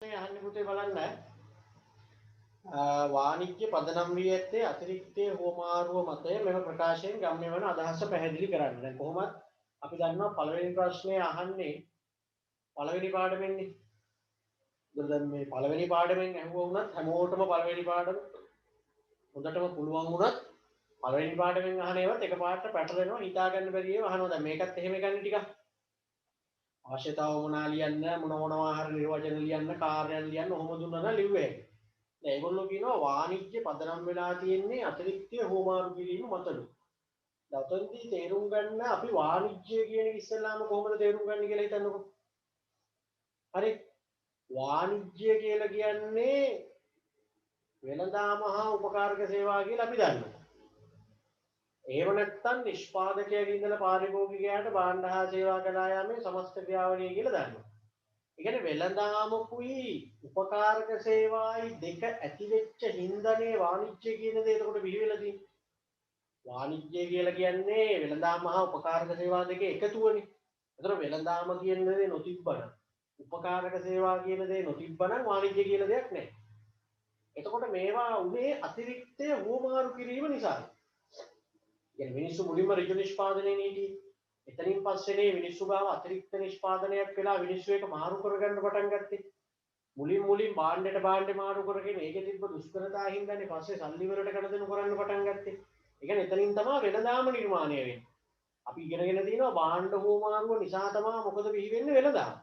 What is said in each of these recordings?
අහන්නේ පුතේ බලන්න වාණිජ්‍ය පදනම් වී ඇත්තේ අතිරික්තයේ හෝමාරුව මතය මෙම ප්‍රකාශයෙන් ගම්‍ය වන අදහස පැහැදිලි කරන්න. දැන් කොහොමද අපි දන්නවා පළවෙනි ප්‍රශ්නේ අහන්නේ පළවෙනි පාඩමෙන්නේ. දැන් මේ පළවෙනි පාඩමෙන් අහුව වුණත් හැමෝටම පළවෙනි පාඩම හොඳටම පුළුවන් වුණත් පළවෙනි පාඩමෙන් අහන ඒවාත් එකපාරට පැටලෙනවා හිතා ගන්න බැරි ඒවා අහනවා. දැන් මේකත් එහෙම ගන්න ටිකක් අවශ්‍යතාව මොනවා ලියන්න මොනවා හරි නිර්වචන ලියන්න කාර්යයන් ලියන්න ඔහොම දුන්නා නම් ලිව්වේ. දැන් ඒගොල්ලෝ කියනවා වාණිජ්‍ය පදනම් වෙලා තියෙන්නේ අතිරික්තය හෝමාරු කිරීම මතලු. දැන් ඔතනදී තේරුම් ගන්න අපි වාණිජ්‍ය කියන එක ඉස්සෙල්ලාම කොහොමද තේරුම් ගන්න කියලා හිතන්නකෝ. හරි. වාණිජ්‍ය කියලා කියන්නේ වෙළඳාම හා උපකාරක සේවා කියලා අපි දන්නවා. එහෙම නැත්නම් නිෂ්පාදකයාගේ ඉඳලා පාරිභෝගිකයාට භාණ්ඩ හා සේවා කළා යාමේ සමස්ත ක්‍රියාවලිය කියලා දන්නවා. ඒ කියන්නේ වෙළඳාමකුයි උපකාරක සේවායි දෙක ඇති වෙච්ච හින්දානේ වාණිජ්‍ය කියන දේ එතකොට බිහි වෙලා තියෙන්නේ. වාණිජ්‍ය කියලා කියන්නේ වෙළඳාම හා උපකාරක සේවා දෙක එකතුවනේ. ඒතර වෙළඳාම කියන දේ නොතිබ්බනම් උපකාරක සේවා කියන දේ නොතිබ්බනම් වාණිජ්‍ය කියලා දෙයක් නැහැ. එතකොට මේවා උනේ අතිරික්තය හුවමාරු කිරීම නිසා. يعني මිනිස්සු මුලින්ම ඍජු නිෂ්පාදනයේ නීතිය. එතනින් පස්සේනේ මිනිස්සු ගාව අතිරික්ත නිෂ්පාදනයක් වෙලා මිනිස්සු ඒක මාරු කරගන්න පටන් ගත්තේ. මුලින් භාණ්ඩයට භාණ්ඩේ මාරු කරගෙන ඒකේ තිබ්බ දුෂ්කරතා හින්දානේ පස්සේ සල්ලි වලට කඩදෙනු කරන්න පටන් ගත්තේ. ඒ කියන්නේ එතනින් තමයි වෙළඳාම නිර්මාණය වෙන්නේ. අපි ඉගෙනගෙන තියෙනවා භාණ්ඩ හෝමාරුව නිසා තමයි මොකද බිහි වෙන්නේ වෙළඳාම.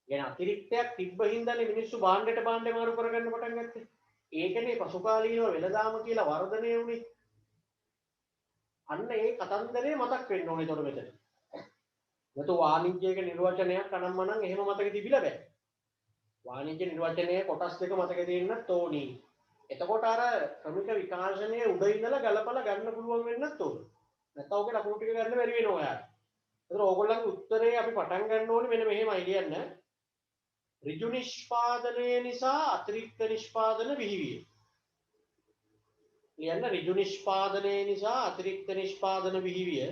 يعني අතිරික්තයක් තිබ්බ හින්දානේ මිනිස්සු භාණ්ඩයට භාණ්ඩේ මාරු කරගන්න පටන් ගත්තේ. ඒකනේ පසුකාලීනව වෙළඳාම කියලා වර්ධනය වුනේ. අන්න ඒ කතන්දරේ මතක් වෙන්න ඕනේ එතකොට මෙතන. නැතු වාණිජ්‍යයක නිර්වචනයක් අනම්මනම් එහෙම මතක තිබිලා බෑ. වාණිජ්‍ය නිර්වචනයේ කොටස් දෙක මතක තියෙන්නත් ඕනි. එතකොට අර ක්‍රමික විකාශනයේ උඩ ඉඳලා ගලපලා ගන්න පුළුවන් වෙන්නත් ඕන. නැත්නම් ඔගේ ලකුණු ටික ගන්න බැරි වෙනවා ඔයාලට. ඒතර ඕගොල්ලන්ගේ උත්තරේ අපි පටන් ගන්න ඕනේ මෙන්න මෙහෙමයි ලියන්න. ඍජු නිෂ්පාදනය නිසා අතිරික්ත නිෂ්පාදන බිහිවිය. ලියන්න ඍජු නිෂ්පාදනය නිසා අතිරික්ත නිෂ්පාදන බිහිවිය.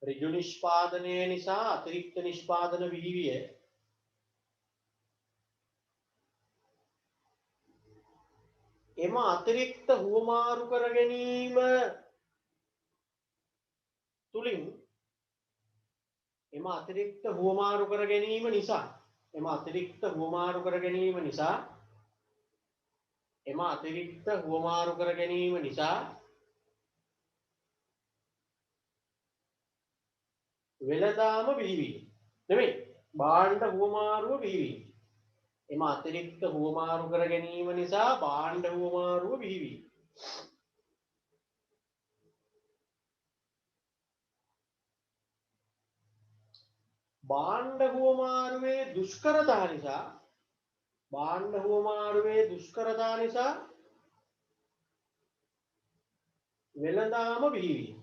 ඍජු නිෂ්පාදනය නිසා අතිරික්ත නිෂ්පාදන බිහිවිය. එම අතිරික්ත හුවමාරු කර ගැනීම තුලින් එම අතිරික්ත හුවමාරු කර ගැනීම නිසා එම අතිරික්ත හුවමාරු කර ගැනීම නිසා එම අතිරික්ත හුවමාරු කර ගැනීම නිසා වෙළඳාම බිහිවීම නෙමෙයි භාණ්ඩ හුවමාරුව බිහිවීම. එම අතිරික්ත හුවමාරු කර ගැනීම නිසා භාණ්ඩ හුවමාරුව බිහිවීම. භාණ්ඩ හුවමාරුවේ දුෂ්කරතා නිසා භාණ්ඩ හුවමාරුවේ දුෂ්කරතා නිසා වෙළඳාම බිහිවීම.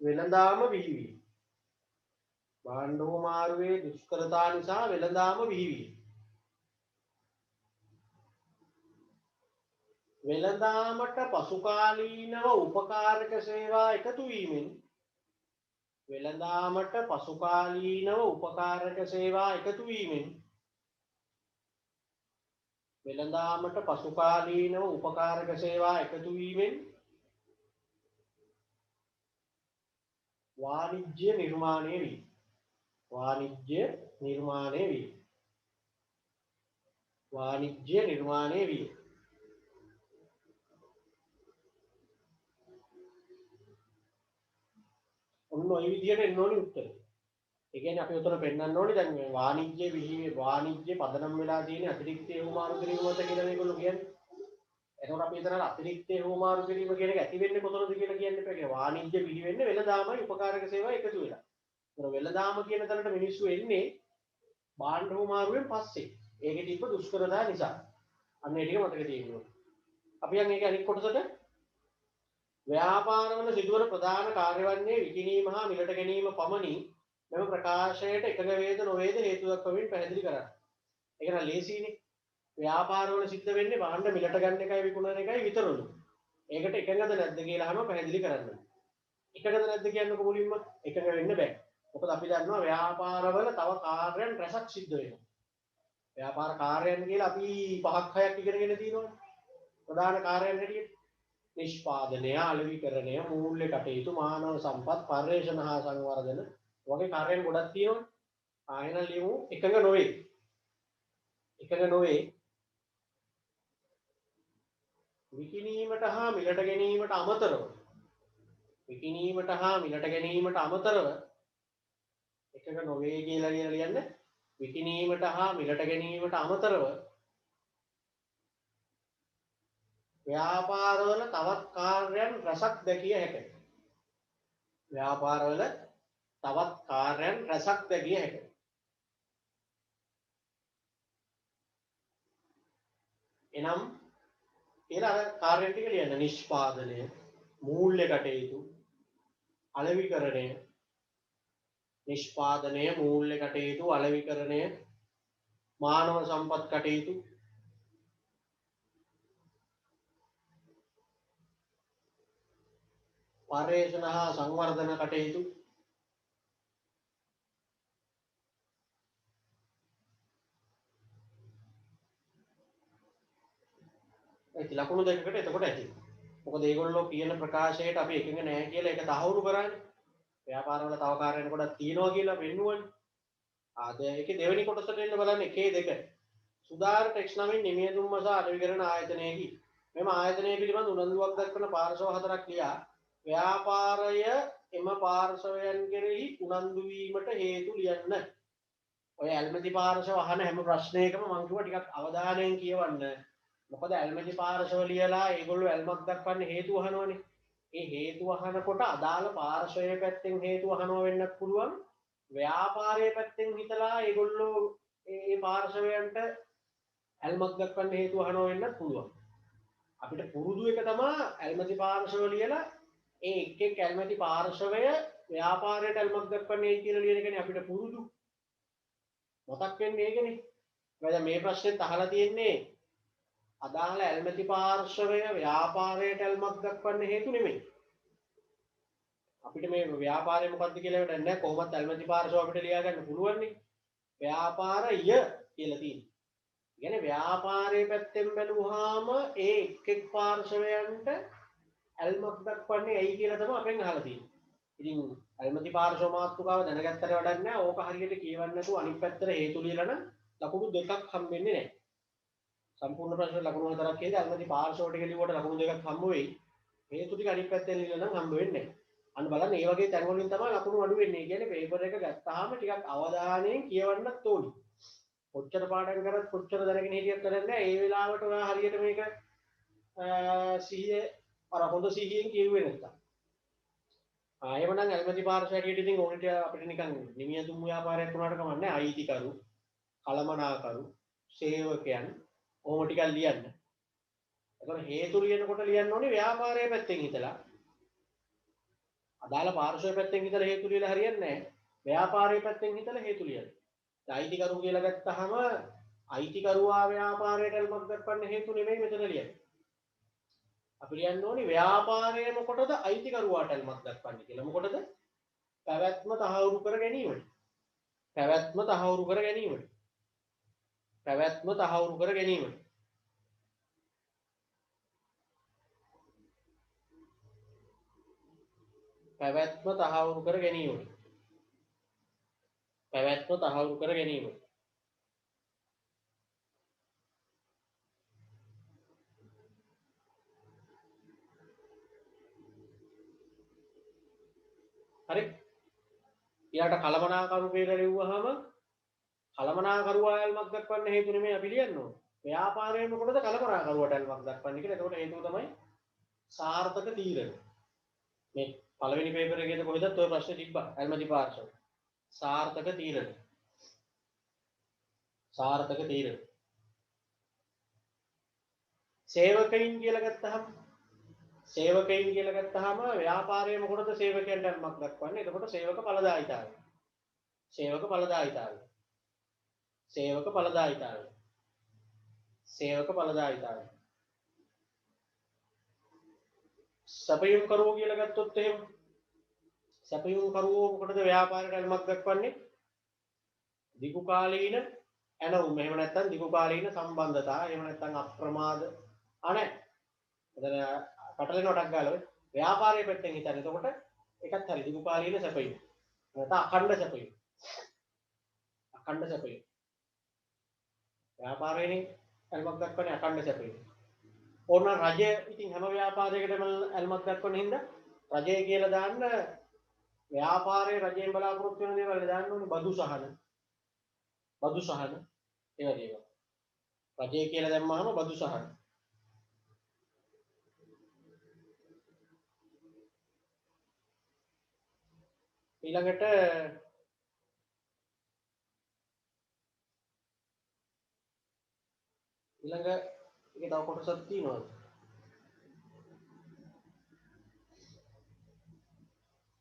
වෙළඳාම බිහිවීම. භාණ්ඩ හුවමාරුවේ දුෂ්කරතා නිසා වෙළඳාම බිහිවීම. වෙළඳාමට පසුකාලීනව උපකාරක සේවා එකතු වීමෙන් වෙළඳාමට පසුකාලීනව උපකාරක සේවා එකතු වීමෙන් වෙළඳාමට පසුකාලීනව උපකාරක සේවා එකතු වීමෙන් වාණිජ්‍ය නිර්මාණය වේ. වාණිජ්‍ය නිර්මාණය වේ. වාණිජ්‍ය නිර්මාණය වේ. ඔන්න ඔය විදිහට එන්න ඕනේ උත්තර. ඒ කියන්නේ අපි උතන පෙන්නන්න ඕනේ දැන් මේ වාණිජ්‍ය පදනම් වෙලා තියෙන අතිරික්තයේ හුවමාරු කිරීම මත කියලා මේගොල්ලෝ කියන්නේ. එතකොට අපි හිතනවා අතිරික්තයේ හුවමාරු කිරීම කියන එක ඇති වෙන්නේ කොතනද කියලා කියන්න එපා. ඒ වාණිජ්‍ය බිහි වෙන්නේ වෙළඳාමයි උපකාරක සේවා එකතු වෙලා. ඒතර වෙළඳාම කියන තැනට මිනිස්සු එන්නේ භාණ්ඩ හුවමාරුවෙන් පස්සේ. ඒකේ තිබ්බ දුෂ්කරතා නිසා. අන්න ඒ ටික මතක තියෙන්න ඕනේ. අපි යන් ඒක අනිත් කොටසට ව්‍යාපාරවල සිදුවන ප්‍රධාන කාර්ය වන්නේ විකිණීම හා මිලට ගැනීම පමණි. මෙම ප්‍රකාශයට එකඟ වේද නොවේද හේතු දක්වමින් පැහැදිලි කරන්න. ඒක නම් ලේසියිනේ. ව්‍යාපාරවල සිද්ධ වෙන්නේ භාණ්ඩ මිලට ගන්න එකයි විකුණන එකයි විතරලු. ඒකට එකඟද නැද්ද කියලා අහනවා පැහැදිලි කරන්න. එකඟද නැද්ද කියන්නකො මුලින්ම එකඟ වෙන්න බෑ. මොකද අපි දන්නවා ව්‍යාපාරවල තව කාර්යයන් රැසක් සිද්ධ වෙනවා. ව්‍යාපාර කාර්යයන් කියලා අපි 5ක් 6ක් ඉගෙනගෙන තියෙනවනේ. ප්‍රධාන කාර්යයන් හැටියට නිෂ්පාදනය, අලෙවිකරණය, මූල්‍ය කටයුතු, මානව සම්පත්, පර්යේෂණ හා සංවර්ධන වගේ කාර්යයන් ගොඩක් තියෙනවනේ. ආයෙන ලියමු එකඟ නොවේ. එකඟ නොවේ විකිණීමට හා මිලට ගැනීමට අමතරව විකිණීමට හා මිලට ගැනීමට අමතරව එකඟ නොවේ කියලා ලියන්න. විකිණීමට හා මිලට ගැනීමට අමතරව ව්‍යාපාරවල තවත් කාර්යයන් රැසක් දැකිය හැකියි. ව්‍යාපාරවල තවත් කාර්යයන් රැසක් දැකිය හැකියි. එනම් කියලා අර කාර්යයන් ටික ලියන්න. නිෂ්පාදනය, මූල්‍ය කටයුතු, අලෙවිකරණය, නිෂ්පාදනය, මූල්‍ය කටයුතු, අලෙවිකරණය, මානව සම්පත් කටයුතු, පර්යේෂණ හා සංවර්ධන කටයුතු, ඇති ලකුණු දෙකකට එතකොට ඇති. මොකද ඒගොල්ලෝ කියන ප්‍රකාශයට අපි එකඟ නැහැ කියලා ඒක තහවුරු කරන්නේ. ව්‍යාපාරවල තව කාර්යයන් ගොඩක් තියෙනවා කියලා පෙන්නුවනේ. ආද ඒකේ දෙවෙනි කොටසට එන්න බලන්න 1 2. සුදාර ටෙක්ස් නමින් නිමියදුම්ම සහ අලෙවිකරණ ආයතනයේදී මෙම ආයතනය පිළිබඳ උනන්දුවක් දක්වන පාර්ශව 4ක් ලියා ව්‍යාපාරය එම පාර්ශවයන් කෙරෙහි උනන්දු වීමට හේතු ලියන්න. ඔය ඇල්මැති පාර්ශව අහන හැම ප්‍රශ්නයකම මම කිව්වා ටිකක් අවධානයෙන් කියවන්න. මොකද ඇල්මැති පාර්ශව ලියලා ඒගොල්ලෝ ඇල්මක් දක්වන්න හේතු අහනවනේ. ඒ හේතු අහනකොට අදාළ පාර්ශවයේ පැත්තෙන් හේතු අහනවා වෙන්නත් පුළුවන්. ව්‍යාපාරයේ පැත්තෙන් හිතලා ඒගොල්ලෝ ඒ පාර්ශවයන්ට ඇල්මක් දක්වන්න හේතු අහනවා වෙන්නත් පුළුවන්. අපිට පුරුදු එක තමයි ඇල්මැති පාර්ශව ලියලා ඒ එක් ඇල්මැති පාර්ශවය ව්‍යාපාරයට ඇල්මක් දක්වන්නේ කියලා ලියන එකනේ අපිට පුරුදු. මතක් වෙන්නේ ඒකනේ. වැඩ මේ ප්‍රශ්නෙත් අහලා තියෙන්නේ අදාළ ඇල්මැති පාර්ශවය ව්‍යාපාරයට ඇල්මක් දක්වන්න හේතු නෙමෙයි. අපිට මේ ව්‍යාපාරය මොකක්ද කියලා වැඩක් නැහැ. කොහොමත් ඇල්මැති පාර්ශව අපිට ලියා ගන්න පුළුවන් නේ. ව්‍යාපාරය කියලා තියෙනවා. කියන්නේ ව්‍යාපාරයේ පැත්තෙන් බැලුවාම ඒ එක් පාර්ශවයන්ට ඇල්මක් දක්වන්නේ ඇයි කියලා තමයි අපෙන් අහලා තියෙන්නේ. ඉතින් ඇල්මැති පාර්ශව මාතෘකාව දැනගත්තට වැඩක් නැහැ. ඕක හරියට කියවන්න නැතුව අනිත් පැත්තට හේතු ලියලා නම් ලකුණු 2ක් හම්බෙන්නේ නැහැ. සම්පූර්ණ ප්‍රශ්න ලකුණු 4ක් කියේදී ඇල්මැති පාර්ශව ටික ලියුවට ලකුණු 2ක් හම්බ වෙයි. හේතු ටික අනිත් පැත්තෙන් ලියලා නම් හම්බ වෙන්නේ නැහැ. අන්න බලන්න මේ වගේ තැන් වලින් තමයි ලකුණු අඩු වෙන්නේ. ඒ කියන්නේ පේපර් එක ගත්තාම ටිකක් අවධානයෙන් කියවන්නත් ඕනි. කොච්චර පාඩම් කරත් කොච්චර දැනගෙන හිටියත් වැඩක් නැහැ. ඒ වෙලාවට ඔයා හරියට මේක සිහිය අර හොඳ සිහියෙන් කියුවේ නැත්තම්. එහෙමනම් ඇල්මැති පාර්ශවයට ඉතින් ඕනිට අපිට නිකන් නිමියතුම් ව්‍යාපාරයක් වුණාට කමක් නැහැ. අයිතිකරු, කලමනාකරු, සේවකයන් ඕම ටිකක් ලියන්න. ඒතකොට හේතු ලියනකොට ලියන්න ඕනේ ව්‍යාපාරයේ පැත්තෙන් හිතලා. අදාළ පාර්ශවයේ පැත්තෙන් හිතලා හේතු ලියලා හරියන්නේ නැහැ. ව්‍යාපාරයේ පැත්තෙන් හිතලා හේතු ලියන්න. අයිතිකරු කියලා ගත්තාම අයිතිකරුවා ව්‍යාපාරයට ඇල්මක් දක්වන්න හේතු නෙමෙයි මෙතන ලියන්නේ. අපි ලියන්න ඕනේ ව්‍යාපාරය මොකටද අයිතිකරුවාට ඇල්මක් දක්වන්නේ කියලා. මොකටද? පැවැත්ම තහවුරු කර ගැනීමට. පැවැත්ම තහවුරු කර ගැනීමට. පැවැත්ම තහවුරු කර ගැනීමට. පැවැත්ම තහවුරු කර ගැනීමට. පැවැත්ම තහවුරු කර ගැනීමට. හරි. ඊළඟට කලමනාකරු කියලා ලිව්වහම කලමනාකරුවා ඇල්මක් දක්වන්න හේතු නෙමෙයි අපි ලියන්න ඕනේ. ව්‍යාපාරයේ මොකටද කලමනාකරුවාට ඇල්මක් දක්වන්නේ කියලා. එතකොට හේතුව තමයි සාර්ථක තීරණ. මේ පළවෙනි පේපර් එකේදී කොහෙදත් ඔය ප්‍රශ්නේ තිබ්බා. ඇල්මැති පාර්ශව. සාර්ථක තීරණ. සාර්ථක තීරණ. සේවකයින් කියලා ගත්තාම ව්‍යාපාරයේ මොකටද සේවකයන්ට අල්මක් දක්වන්නේ? එතකොට සේවක ඵලදායිතාවය. සේවක ඵලදායිතාවය. සේවක ඵලදායිතාවය. සේවක ඵලදායිතාවය. සපයුම් කරෝ කියලා ගත්තොත් එහෙම සැපයුම් කරුවෝ මොකටද ව්‍යාපාරයට ඇල්මක් දක්වන්නේ? දිගු කාලීන ඇනවුම්, එහෙම නැත්නම් දිගු කාලීන සම්බන්ධතා, එහෙම නැත්නම් අප්‍රමාද අනේ එතන කටලෙනටක් ගාලා ව්‍යාපාරයේ පැත්තෙන් හිතන්න. එතකොට ඒකත් හරි දිගු කාලීන සැපයුම්. නැත්නම් අඛණ්ඩ සැපයුම්. අඛණ්ඩ සැපයුම්. ව්‍යාපාරයෙන් ඇල්මක් දක්වන්නේ අඛණ්ඩ සැපයුම්. ඕන රජය ඉතින් හැම ව්‍යාපාරයකටම ඇල්මක් දක්වන හින්දා රජය කියලා දාන්න ව්‍යාපාරයේ රජයෙන් බලාපොරොත්තු වෙන දේවල් දාන්න ඕනේ. බදු සහන ඒ වගේ ඒවා. රජය කියලා දැම්මහම බදු සහන. ඊළඟට ඒකේ තව කොටසක් තියෙනවා.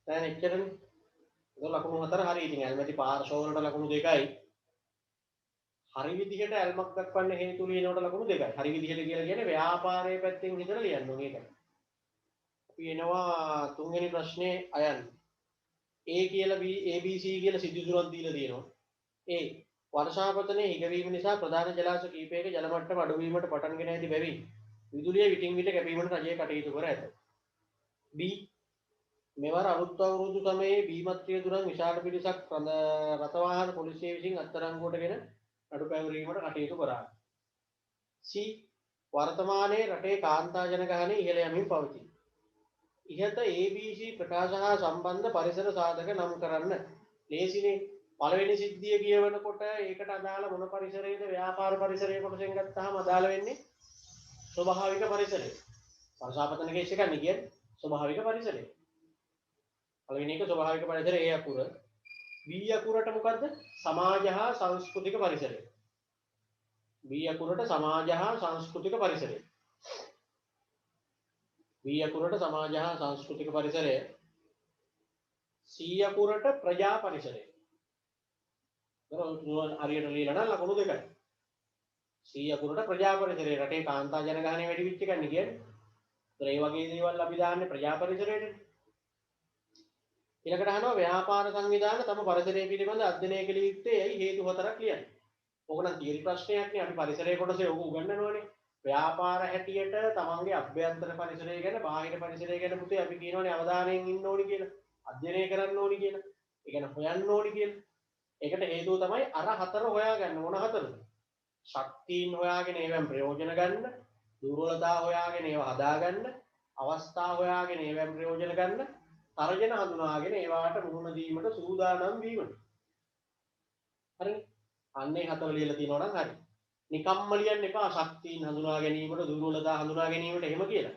දැන් එච්චරනේ. ඒක ලකුණු 4 හරි. ඉතින් ඇල්මැටි පාර්ශව වලට ලකුණු 2යි. හරි විදිහට ඇල්මක් දක්වන්න හේතු ලියනකොට ලකුණු 2යි. හරි විදිහට කියලා කියන්නේ ව්‍යාපාරයේ පැත්තෙන් හිතලා ලියන්න ඕනේ ඒකයි. අපි එනවා තුන්වෙනි ප්‍රශ්නේ අයන්. A කියලා B ABC කියලා සිද්ධි තුනක් දීලා තියෙනවා. A වර්ෂාපතනයේ හිගවීම නිසා ප්‍රධාන ජලාශ කිහිපයක ජල මට්ටම අඩු වීමට පටන්ගෙන ඇති බැවින් විදුලිය විටින් විට කැපීමට රජය කටයුතු කර ඇත. B මෙවර අලුත් අවුරුදු සමයේ බීමත්‍රිය දුරන් විශාල පිරිසක් රථවාහන පොලිසිය විසින් අත්අඩංගුවටගෙන නඩු පැවරීමට කටයුතු කරා. C වර්තමානයේ රටේ කාන්තා ජනගහනය ඉහළ යමින් පවතී. ඉහත ABC ප්‍රකාශ හා සම්බන්ධ පරිසර සාධක නම් කරන්න. ලේසිනේ. පළවෙනි සිද්ධිය කියවනකොට ඒකට අදාළ මොන පරිසරයේද? ව්‍යාපාර පරිසරයේ කොටසෙන් ගත්තාම අදාළ වෙන්නේ ස්වභාවික පරිසරය. වර්ෂාපතන කේස් එකක් නේ කියන්නේ ස්වභාවික පරිසරය. පළවෙනි එක ස්වභාවික පරිසරය A අකුර. B අකුරට මොකද්ද? සමාජ හා සංස්කෘතික පරිසරය. B අකුරට සමාජ හා සංස්කෘතික පරිසරය. B අකුරට සමාජ හා සංස්කෘතික පරිසරය. C අකුරට ප්‍රජා පරිසරය. හරියට ලියලා නම් ලකුණු 2යි. C අකුරට ප්‍රජා පරිසරය රටේ කාන්තා ජනගහනය වැඩි වෙච්ච එකක් නේ කියන්නේ. ඒතර ඒ වගේ දේවල් අපි දාන්නේ ප්‍රජා පරිසරයේට. ඊළඟට අහනවා ව්‍යාපාර සංවිධාන තම පරිසරය පිළිබඳ අධ්‍යයනය කළ යුත්තේ ඇයි? හේතු 4ක් ලියන්න. ඕක නම් තියරි ප්‍රශ්නයක් නේ. අපි පරිසරයේ කොටසේ ඕක උගන්වනවානේ. ව්‍යාපාර හැටියට තමන්ගේ අභ්‍යන්තර පරිසරය ගැන බාහිර පරිසරය ගැන පුතේ අපි කියනවානේ අවධානයෙන් ඉන්න ඕනි කියලා. අධ්‍යයනය කරන්න ඕනි කියලා. ඒ කියන්නේ හොයන්න ඕනි කියලා. ඒකට හේතුව තමයි අර 4 හොයාගන්න. මොන 4ද? ශක්තියින් හොයාගෙන ඒවෙන් ප්‍රයෝජන ගන්න, දුර්වලතා හොයාගෙන ඒවා හදාගන්න, අවස්ථා හොයාගෙන ඒවෙන් ප්‍රයෝජන ගන්න, තර්ජන හඳුනාගෙන ඒවාට මුහුණ දීමට සූදානම් වීම. හරිනේ. අන්නේ 4 ලියලා තියෙනවා නම් හරි. නිකම්ම ලියන්න එපා ශක්තියින් හඳුනා ගැනීමට, දුර්වලතා හඳුනා ගැනීමට එහෙම කියලා.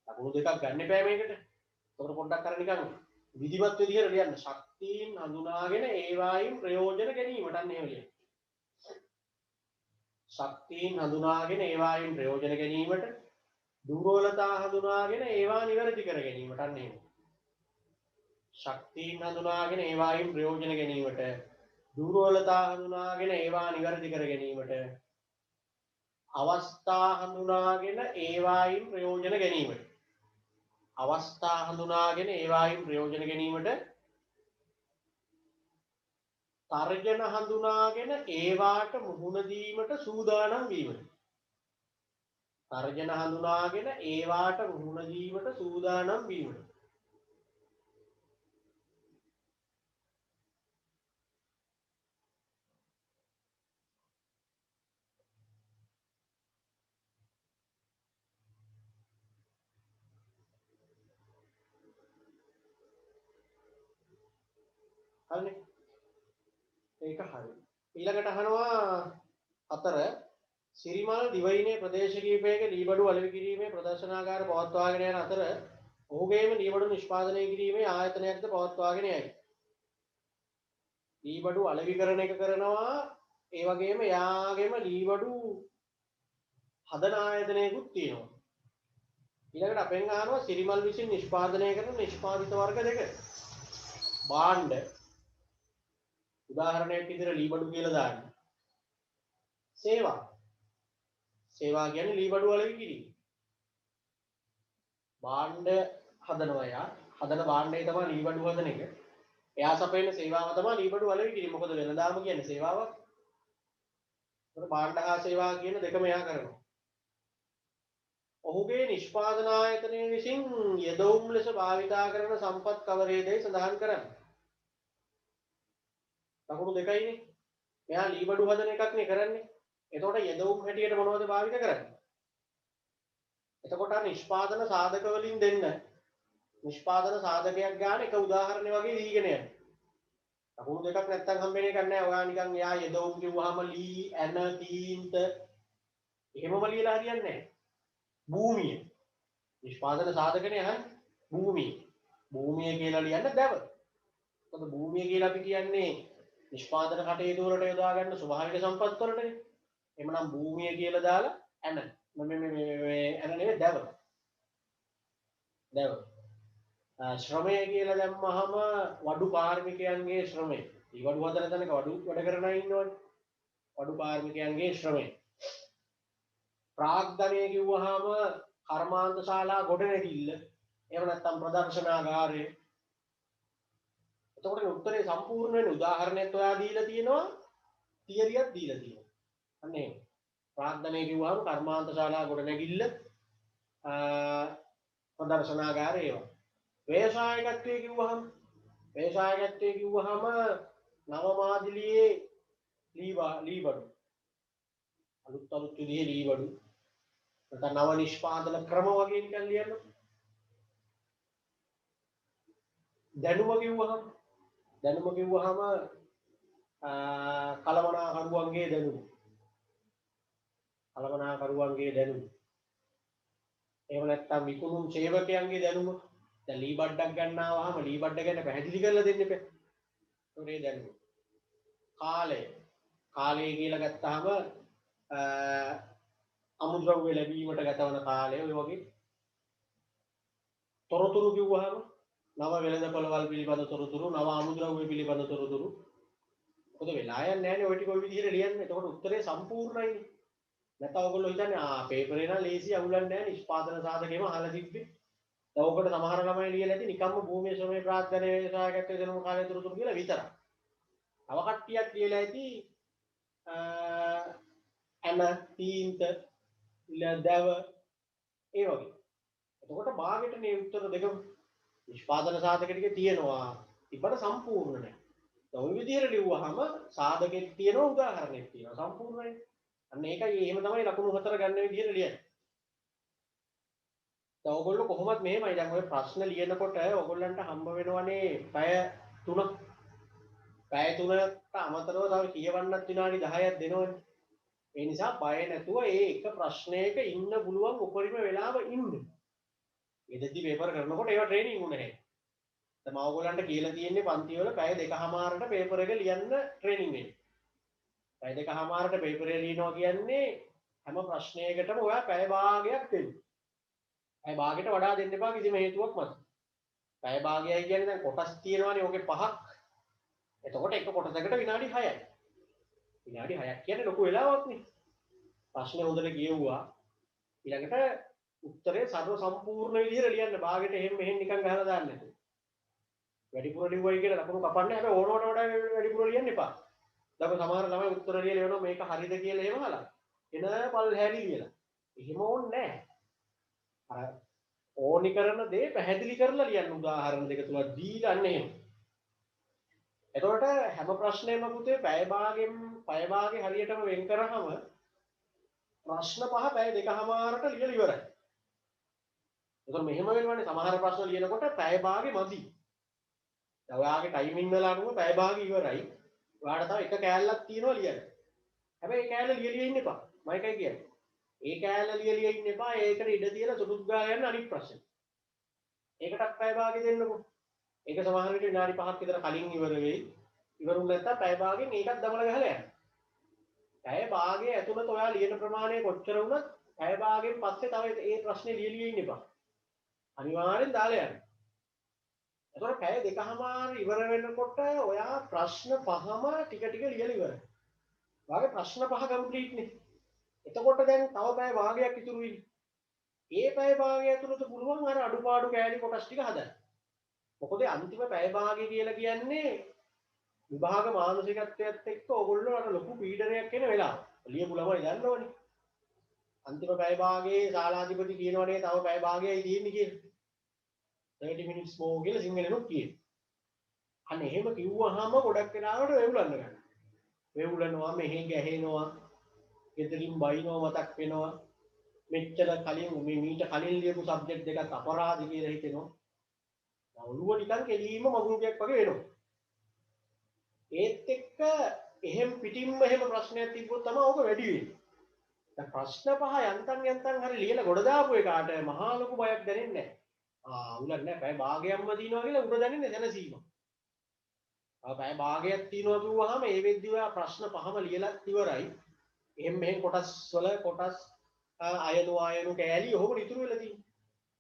ලකුණු 2ක් ගන්න එපා මේකට. ඒකට පොඩ්ඩක් අර නිකන් විධිමත් විදිහට ලියන්න. ශක්තියින් හඳුනාගෙන ඒවායින් ප්‍රයෝජන ගැනීමට අන්න එහෙම ලියන්න. ශක්තියින් හඳුනාගෙන ඒවායින් ප්‍රයෝජන ගැනීමට, දුර්වලතා හඳුනාගෙන ඒවා නිවැරදි කර ගැනීමට අන්න එහෙම. ශක්තියින් හඳුනාගෙන ඒවායින් ප්‍රයෝජන ගැනීමට, දුර්වලතා හඳුනාගෙන ඒවා නිවැරදි කර ගැනීමට, අවස්ථා හඳුනාගෙන ඒවායින් ප්‍රයෝජන ගැනීමට, අවස්ථා හඳුනාගෙන ඒවායින් ප්‍රයෝජන ගැනීමට, තර්ජන හඳුනාගෙන ඒවාට මුහුණ දීමට සූදානම් වීමට. තර්ජන හඳුනාගෙන ඒවාට මුහුණ දීමට සූදානම් වීමට. හරිනේ. ඒක හරි. ඊළඟට අහනවා 4 සිරිමල් දිවයිනේ ප්‍රදේශ කිහිපයක ලීබඩු අලෙවි කිරීමේ ප්‍රදර්ශනාගාර පවත්වාගෙන යන අතර ඔහුගේම ලීබඩු නිෂ්පාදනය කිරීමේ ආයතනයක්ද පවත්වාගෙන යයි. ලීබඩු අලෙවිකරන එක කරනවා, ඒ වගේම යාගේම ලීබඩු හදන ආයතනයකුත් තියෙනවා. ඊළඟට අපෙන් අහනවා සිරිමල් විසින් නිෂ්පාදනය කරන නිෂ්පාදිත වර්ග දෙක. භාණ්ඩ උදාහරණයක් විදිහට ලීබඩු කියලා දාන්න. සේවා. සේවා කියන්නේ ලීබඩු අලෙවි කිරීම. භාණ්ඩ හදනවා යා. හදන භාණ්ඩය තමයි ලී බඩු හදන එක. එයා සපයන සේවාව තමයි ලී බඩු අලෙවි කිරීම. මොකද වෙනදාම කියන්නේ සේවාවක්. ඒකට භාණ්ඩ හා සේවා කියන දෙකම එයා කරනවා. ඔහුගේ නිෂ්පාදන ආයතනය විසින් යෙදවුම් ලෙස භාවිතා කරන සම්පත් කවරේදයි සඳහන් කරන්න. ලකුණු දෙකයිනේ. මෙයා ලී බඩු හදන එකක් නේ කරන්නේ. එතකොට යෙදවුම් හැටියට මොනවද භාවිත කරන්නේ? එතකොට නිෂ්පාදන සාධක වලින් දෙන්න නිෂ්පාදන සාධකයක් ගන්න එක උදාහරණයක් වගේ දීගෙන යන්න. ලකුණු දෙකක් නැත්තම් හම්බෙන්නේ එකක් නැහැ. ඔයා නිකන් එයා යෙදවුම් කිව්වහම ලී ඇන තීන්ත එහෙමම ලියලා හරියන්නේ නැහැ. භූමිය නිෂ්පාදන සාධකනේ අහන්නේ භූමිය. භූමිය කියලා ලියන්න දැව. මොකද භූමිය කියලා අපි කියන්නේ නිෂ්පාදන කටයුතු වලට යොදා ගන්න ස්වභාවික සම්පත් වලටනේ. එhmenan භූමිය කියලා දාලා ඇන මේ ඇන නෙවෙයි දැව. දැව. ශ්‍රමය කියලා දැම්මහම වඩු කාර්මිකයන්ගේ ශ්‍රමය. ඊ වඩු හදන තැනක වඩු වැඩ කරන අය ඉන්නවනේ. වඩු කාර්මිකයන්ගේ ශ්‍රමය. ප්‍රාග්ධනය කිව්වහම කර්මාන්ත ශාලා ගොඩනැගිල්ල. එහෙම නැත්නම් ප්‍රදර්ශනාගාරය. එතකොට උත්තරේ සම්පූර්ණ වෙන උදාහරණයක් ඔයා දීලා තියෙනවා. තියරියක් දීලා තියෙනවා. අන්න එහෙම. ප්‍රාග්ධනය කිව්වහම කර්මාන්ත ශාලා ගොඩනැගිල්ල ප්‍රදර්ශනාගාරය ඒවා. ව්‍යවසායකත්වයේ කිව්වහම නව මාදිලියේ ලී බඩු. අලුත් විදිහේ ලී බඩු. නැත්නම් නව නිෂ්පාදන ක්‍රම වගේ නිකන් ලියන්න. දැනුම කිව්වහම කලමනාකරුවන්ගේ දැනුම. එහෙම නැත්නම් විකුණුම් සේවකයන්ගේ දැනුම. දැන් ලී බඩක් ගන්නවහම ලී බඩ ගැන පැහැදිලි කරලා දෙන්න එපා. ඒකේ දැනුම. කාලය කියලා ගත්තාම අමුද්‍රව්‍ය ලැබීමට ගතවන කාලය ඔය වගේ. තොරතුරු කිව්වහම නව වෙළඳපළවල් පිළිබඳ තොරතුරු, නව අමුද්‍රව්‍ය පිළිබඳ තොරතුරු. මොකද වෙලා යන්නේ නැහැනේ ඔය ටික ඔය විදිහට ලියන්නේ. එතකොට උත්තරේ සම්පූර්ණයිනේ. නැත්නම් ඔයගොල්ලෝ හිතන්නේ පේපරේ නම් ලේසි අවුලක් නැහැ නිෂ්පාදන සාධකේම අහලා තිබ්බේ. දැන් ඔකට සමහර ළමයි ලියලා ඇති නිකම්ම භූමියේ ශ්‍රමයේ ප්‍රාග්ධනය ව්‍යවසායකත්වයේ දෙනුම කාලය තොරතුරු කියලා විතරයි. තව කට්ටියක් ලියලා ඇති ඇන තීන්ත දැව ඒ වගේ. එතකොට භාගයට මේ උත්තර දෙකම නිෂ්පාදන සාධක ටික තියෙනවා. ඉබ්බට සම්පූර්ණ නැහැ. දැන් ওই විදිහට ලිව්වහම සාධකෙත් තියෙනවා උදාහරණෙත් තියෙනවා සම්පූර්ණයි. අන්න ඒකයි එහෙම තමයි ලකුණු 4 ගන්න විදිහට ලියන්නේ. දැන් ඔයගොල්ලෝ කොහොමද මෙහෙමයි දැන් ඔය ප්‍රශ්න ලියනකොට ඔයගොල්ලන්ට හම්බ වෙනවනේ පැය 3ක්. පැය 3කට අමතරව තව කියවන්නත් විනාඩි 10ක් දෙනවනේ. ඒ නිසා බය නැතුව ඒ එක ප්‍රශ්නයක ඉන්න පුළුවන් උපරිම වෙලාව ඉන්න. එදෙදි පේපර් කරනකොට ඒවා ට්‍රේනින් වුණේ නැහැ. දැන් මම ඔයගොල්ලන්ට කියලා තියෙන්නේ පන්ති වල පැය 2කමාරට පේපර් එක ලියන්න ට්‍රේනින් වෙන්න. පැය 2කමාරට පේපර් එක ලියනවා කියන්නේ හැම ප්‍රශ්නයකටම ඔයා පැය භාගයක් දෙන්න. පැය භාගයට වඩා දෙන්න එපා කිසිම හේතුවක් මත. පැය භාගයයි කියන්නේ දැන් කොටස් තියෙනවානේ ඔගේ 5ක්. එතකොට එක කොටසකට විනාඩි 6යි. විනාඩි 6ක් කියන්නේ ලොකු වෙලාවක් නේ. ප්‍රශ්නේ හොඳට කියවුවා. ඊළඟට උත්තරේ සර්ව සම්පූර්ණ විදිහට ලියන්න. භාගයට එහෙම මෙහෙම නිකන් ගහලා දාන්න නැතුව. වැඩිපුර ලිව්වයි කියලා ලකුණු කපන්නේ. හැබැයි ඕනවට වඩා වැඩිපුර ලියන්න එපා. දැන් සමහර ළමයි උත්තර ලියලා එනවා මේක හරිද කියලා එහෙම අහලා. එන පල් හැලි ලියලා. එහෙම ඕනේ නැහැ. අර ඕනි කරන දේ පැහැදිලි කරලා ලියන්න උදාහරණ දෙක තුනක් දීලා අන්න එහෙම. එතකොට හැම ප්‍රශ්නයක්ම පුතේ පැය භාගෙ හරියටම වෙන් කරාම ප්‍රශ්න 5 පැය 2කමාරට ලියලා ඉවරයි. එතකොට මෙහෙම වෙනවනේ සමහර ප්‍රශ්න ලියනකොට පැය භාගෙ මදි. දැන් ඔයාගේ ටයිමින් වල අනුව පැය භාගෙ ඉවරයි. ඔයාලට තව එක කෑල්ලක් තියෙනවා ලියන්න. හැබැයි ඒ කෑල්ල ලියලිය ඉන්න එපා. මම එකයි කියන්නේ. ඒ කෑල්ල ලියලිය ඉන්න එපා. ඒකට ඉඩ තියලා සුදුත් ගා යන්න අනිත් ප්‍රශ්න. ඒකටත් පැය භාගෙ දෙන්නකො. ඒක සමහර විට විනාඩි 5ක් විතර කලින් ඉවර වෙයි. ඉවරුනේ නැත්තම් පැය භාගෙන් ඒකත් දමලා ගහලා යන්න. පැය භාගය ඇතුළත ඔයා ලියන ප්‍රමාණය කොච්චර වුණත් පැය භාගෙන් පස්සේ තව ඒ ප්‍රශ්නේ ලියලිය ඉන්න එපා. අනිවාර්යෙන් දාලා යන්න. එතකොට පැය 2කමාර ඉවර වෙනකොට ඔයා ප්‍රශ්න 5ම ටික ටික ලියලා ඉවරයි. වාගේ ප්‍රශ්න 5 කම්ප්ලීට් නේ. එතකොට දැන් තව පැය භාගයක් ඉතුරු වෙයි. ඒ පැය භාගය ඇතුළත පුළුවන් අර අඩුපාඩු කෑලි කොටස් ටික හදන්න. මොකද අන්තිම පැය භාගය කියලා කියන්නේ විභාග මානසිකත්වයත් එක්ක ඕගොල්ලෝ අර ලොකු පීඩනයක් එන වෙලාව. ලියපු ළමයි දන්නවනේ. අන්තිම පැය භාගයේ ශාලාධිපති කියනවනේ තව පැය භාගයයි තියෙන්නේ කියලා. 30 minutes more කියලා සිංහලෙනුත් කියනවා. අන්න එහෙම කිව්වහම ගොඩක් වෙලාවට වෙවුලන්න ගන්නවා. වෙවුලනවා මෙහෙ ගැහෙනවා. ගෙදරින් බයිනවා මතක් වෙනවා. මෙච්චර කලින් මීට කලින් ලියපු සබ්ජෙක්ට් දෙකක් අපරාධ කියලා හිතෙනවා. ඔළුව නිකන් කෙලීම මගුරුකයක් වගේ වෙනවා. ඒත් එක්ක එහෙම පිටින්ම එහෙම ප්‍රශ්නයක් තිබ්බොත් තමයි ඕක වැඩි වෙන්නේ. දැන් ප්‍රශ්න පහ යන්තම් හරි ලියලා ගොඩ දාපු එකාට මහා ලොකු බයක් දැනෙන්නේ නැහැ. උලක් නැහැ. පැය භාගයක්ම දිනවා කියලා උඩ දැනෙන්නේ දැනසීම. පැය භාගයක් තියනවා කිව්වහම ඒ වෙද්දි ඔයා ප්‍රශ්න පහම ලියලා ඉවරයි. එහෙම මෙහෙම කොටස් වල කොටස් අයනු කෑලි ඔහොම ඉතුරු වෙලා තියෙනවා.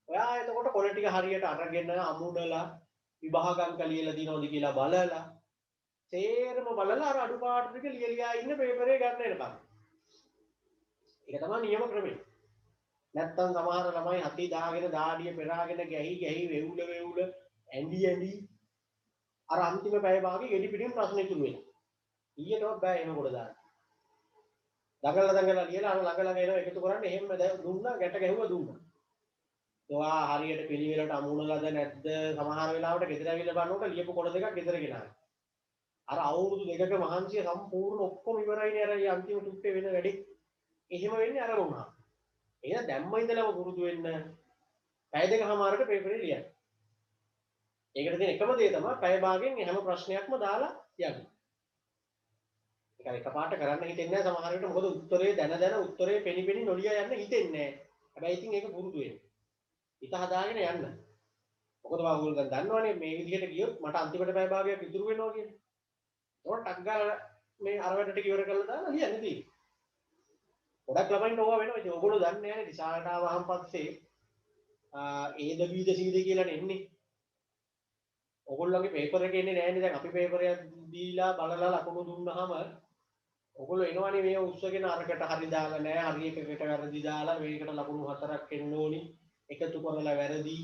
ඔයා එතකොට කොළ ටික හරියට අරගෙන අමුණලා විභාග අංක ලියලා දිනවද කියලා බලලා තේරම බලලා අර අඩුපාඩු ටික ලියලා ඉන්න පේපරේ ගන්න එනකම්. ඒක තමයි නියම ක්‍රමය. නැත්තම් සමහර ළමයි හති දාගෙන දාඩිය පෙරාගෙන ගැහි වෙවුල ඇඬි අර අන්තිම පැය භාගෙ ගෙඩි පිටින් ප්‍රශ්න ඉතුරු වෙනවා. ඊයටවත් බෑ එහෙම කොට දාන්න. දඟලලා ලියලා අර ළඟ එනවා එකතු කරන්න එහෙම දුන්නා ගැට ගැහුවා දුන්නා. ඔයා හරියට පිළිවෙලට අමුණලාද නැද්ද සමහර වෙලාවට ගෙදර ඇවිල්ලා බලනකොට ලියපු කොට දෙකක් ගෙදර ගෙනාවා. අර අවුරුදු දෙකක මහන්සිය සම්පූර්ණ ඔක්කොම ඉවරයිනේ අර අන්තිම ටුට්ටේ වෙන වැඩේ. එහෙම වෙන්නේ අර වුණා. එහෙනම් දැම්ම ඉඳලම පුරුදු වෙන්න පැය දෙකමාරකට පේපරේ ලියන්න. ඒකට තියෙන එකම දේ තමයි පැය භාගයෙන් හැම ප්‍රශ්නයක්ම දාලා යන්න. ඒක එකපාරට කරන්න හිතෙන්නේ නැහැ සමහර විට මොකද උත්තරේ දැන උත්තරේ පෙනි නොලිය යන්න හිතෙන්නේ නැහැ. හැබැයි ඉතින් ඒක පුරුදු වෙන්න. හිත හදාගෙන යන්න. මොකද ඔයගොල්ලෝ දැන් දන්නවනේ මේ විදිහට ගියොත් මට අන්තිමට පැය භාගයක් ඉතුරු වෙනවා කියන්නේ. ඒකට ටක් ගාලා මේ අර වැඩ ටික ඉවර කරලා දාලා ලියන්න තියෙන්නේ. ගොඩක් ළමයින්ට ඕවා වෙනවා. ඉතින් ඔයගොල්ලෝ දන්නේ නැහැ නේ විශාලට ආවහම පස්සේ ඒද බීද සීද කියලා එන්නේ. ඔයගොල්ලෝගේ පේපර් එකේ එන්නේ නැහැ නේ. දැන් අපි පේපරයක් දීලා බලලා ලකුණු දුන්නාම ඔයගොල්ලෝ එනවනේ මේ උස්සගෙන අරකට හරි දාලා නැහැ. හරි එකකට වැරදි දාලා මේකට ලකුණු 4ක් එන්න ඕනි. එකතු කරලා වැරදි.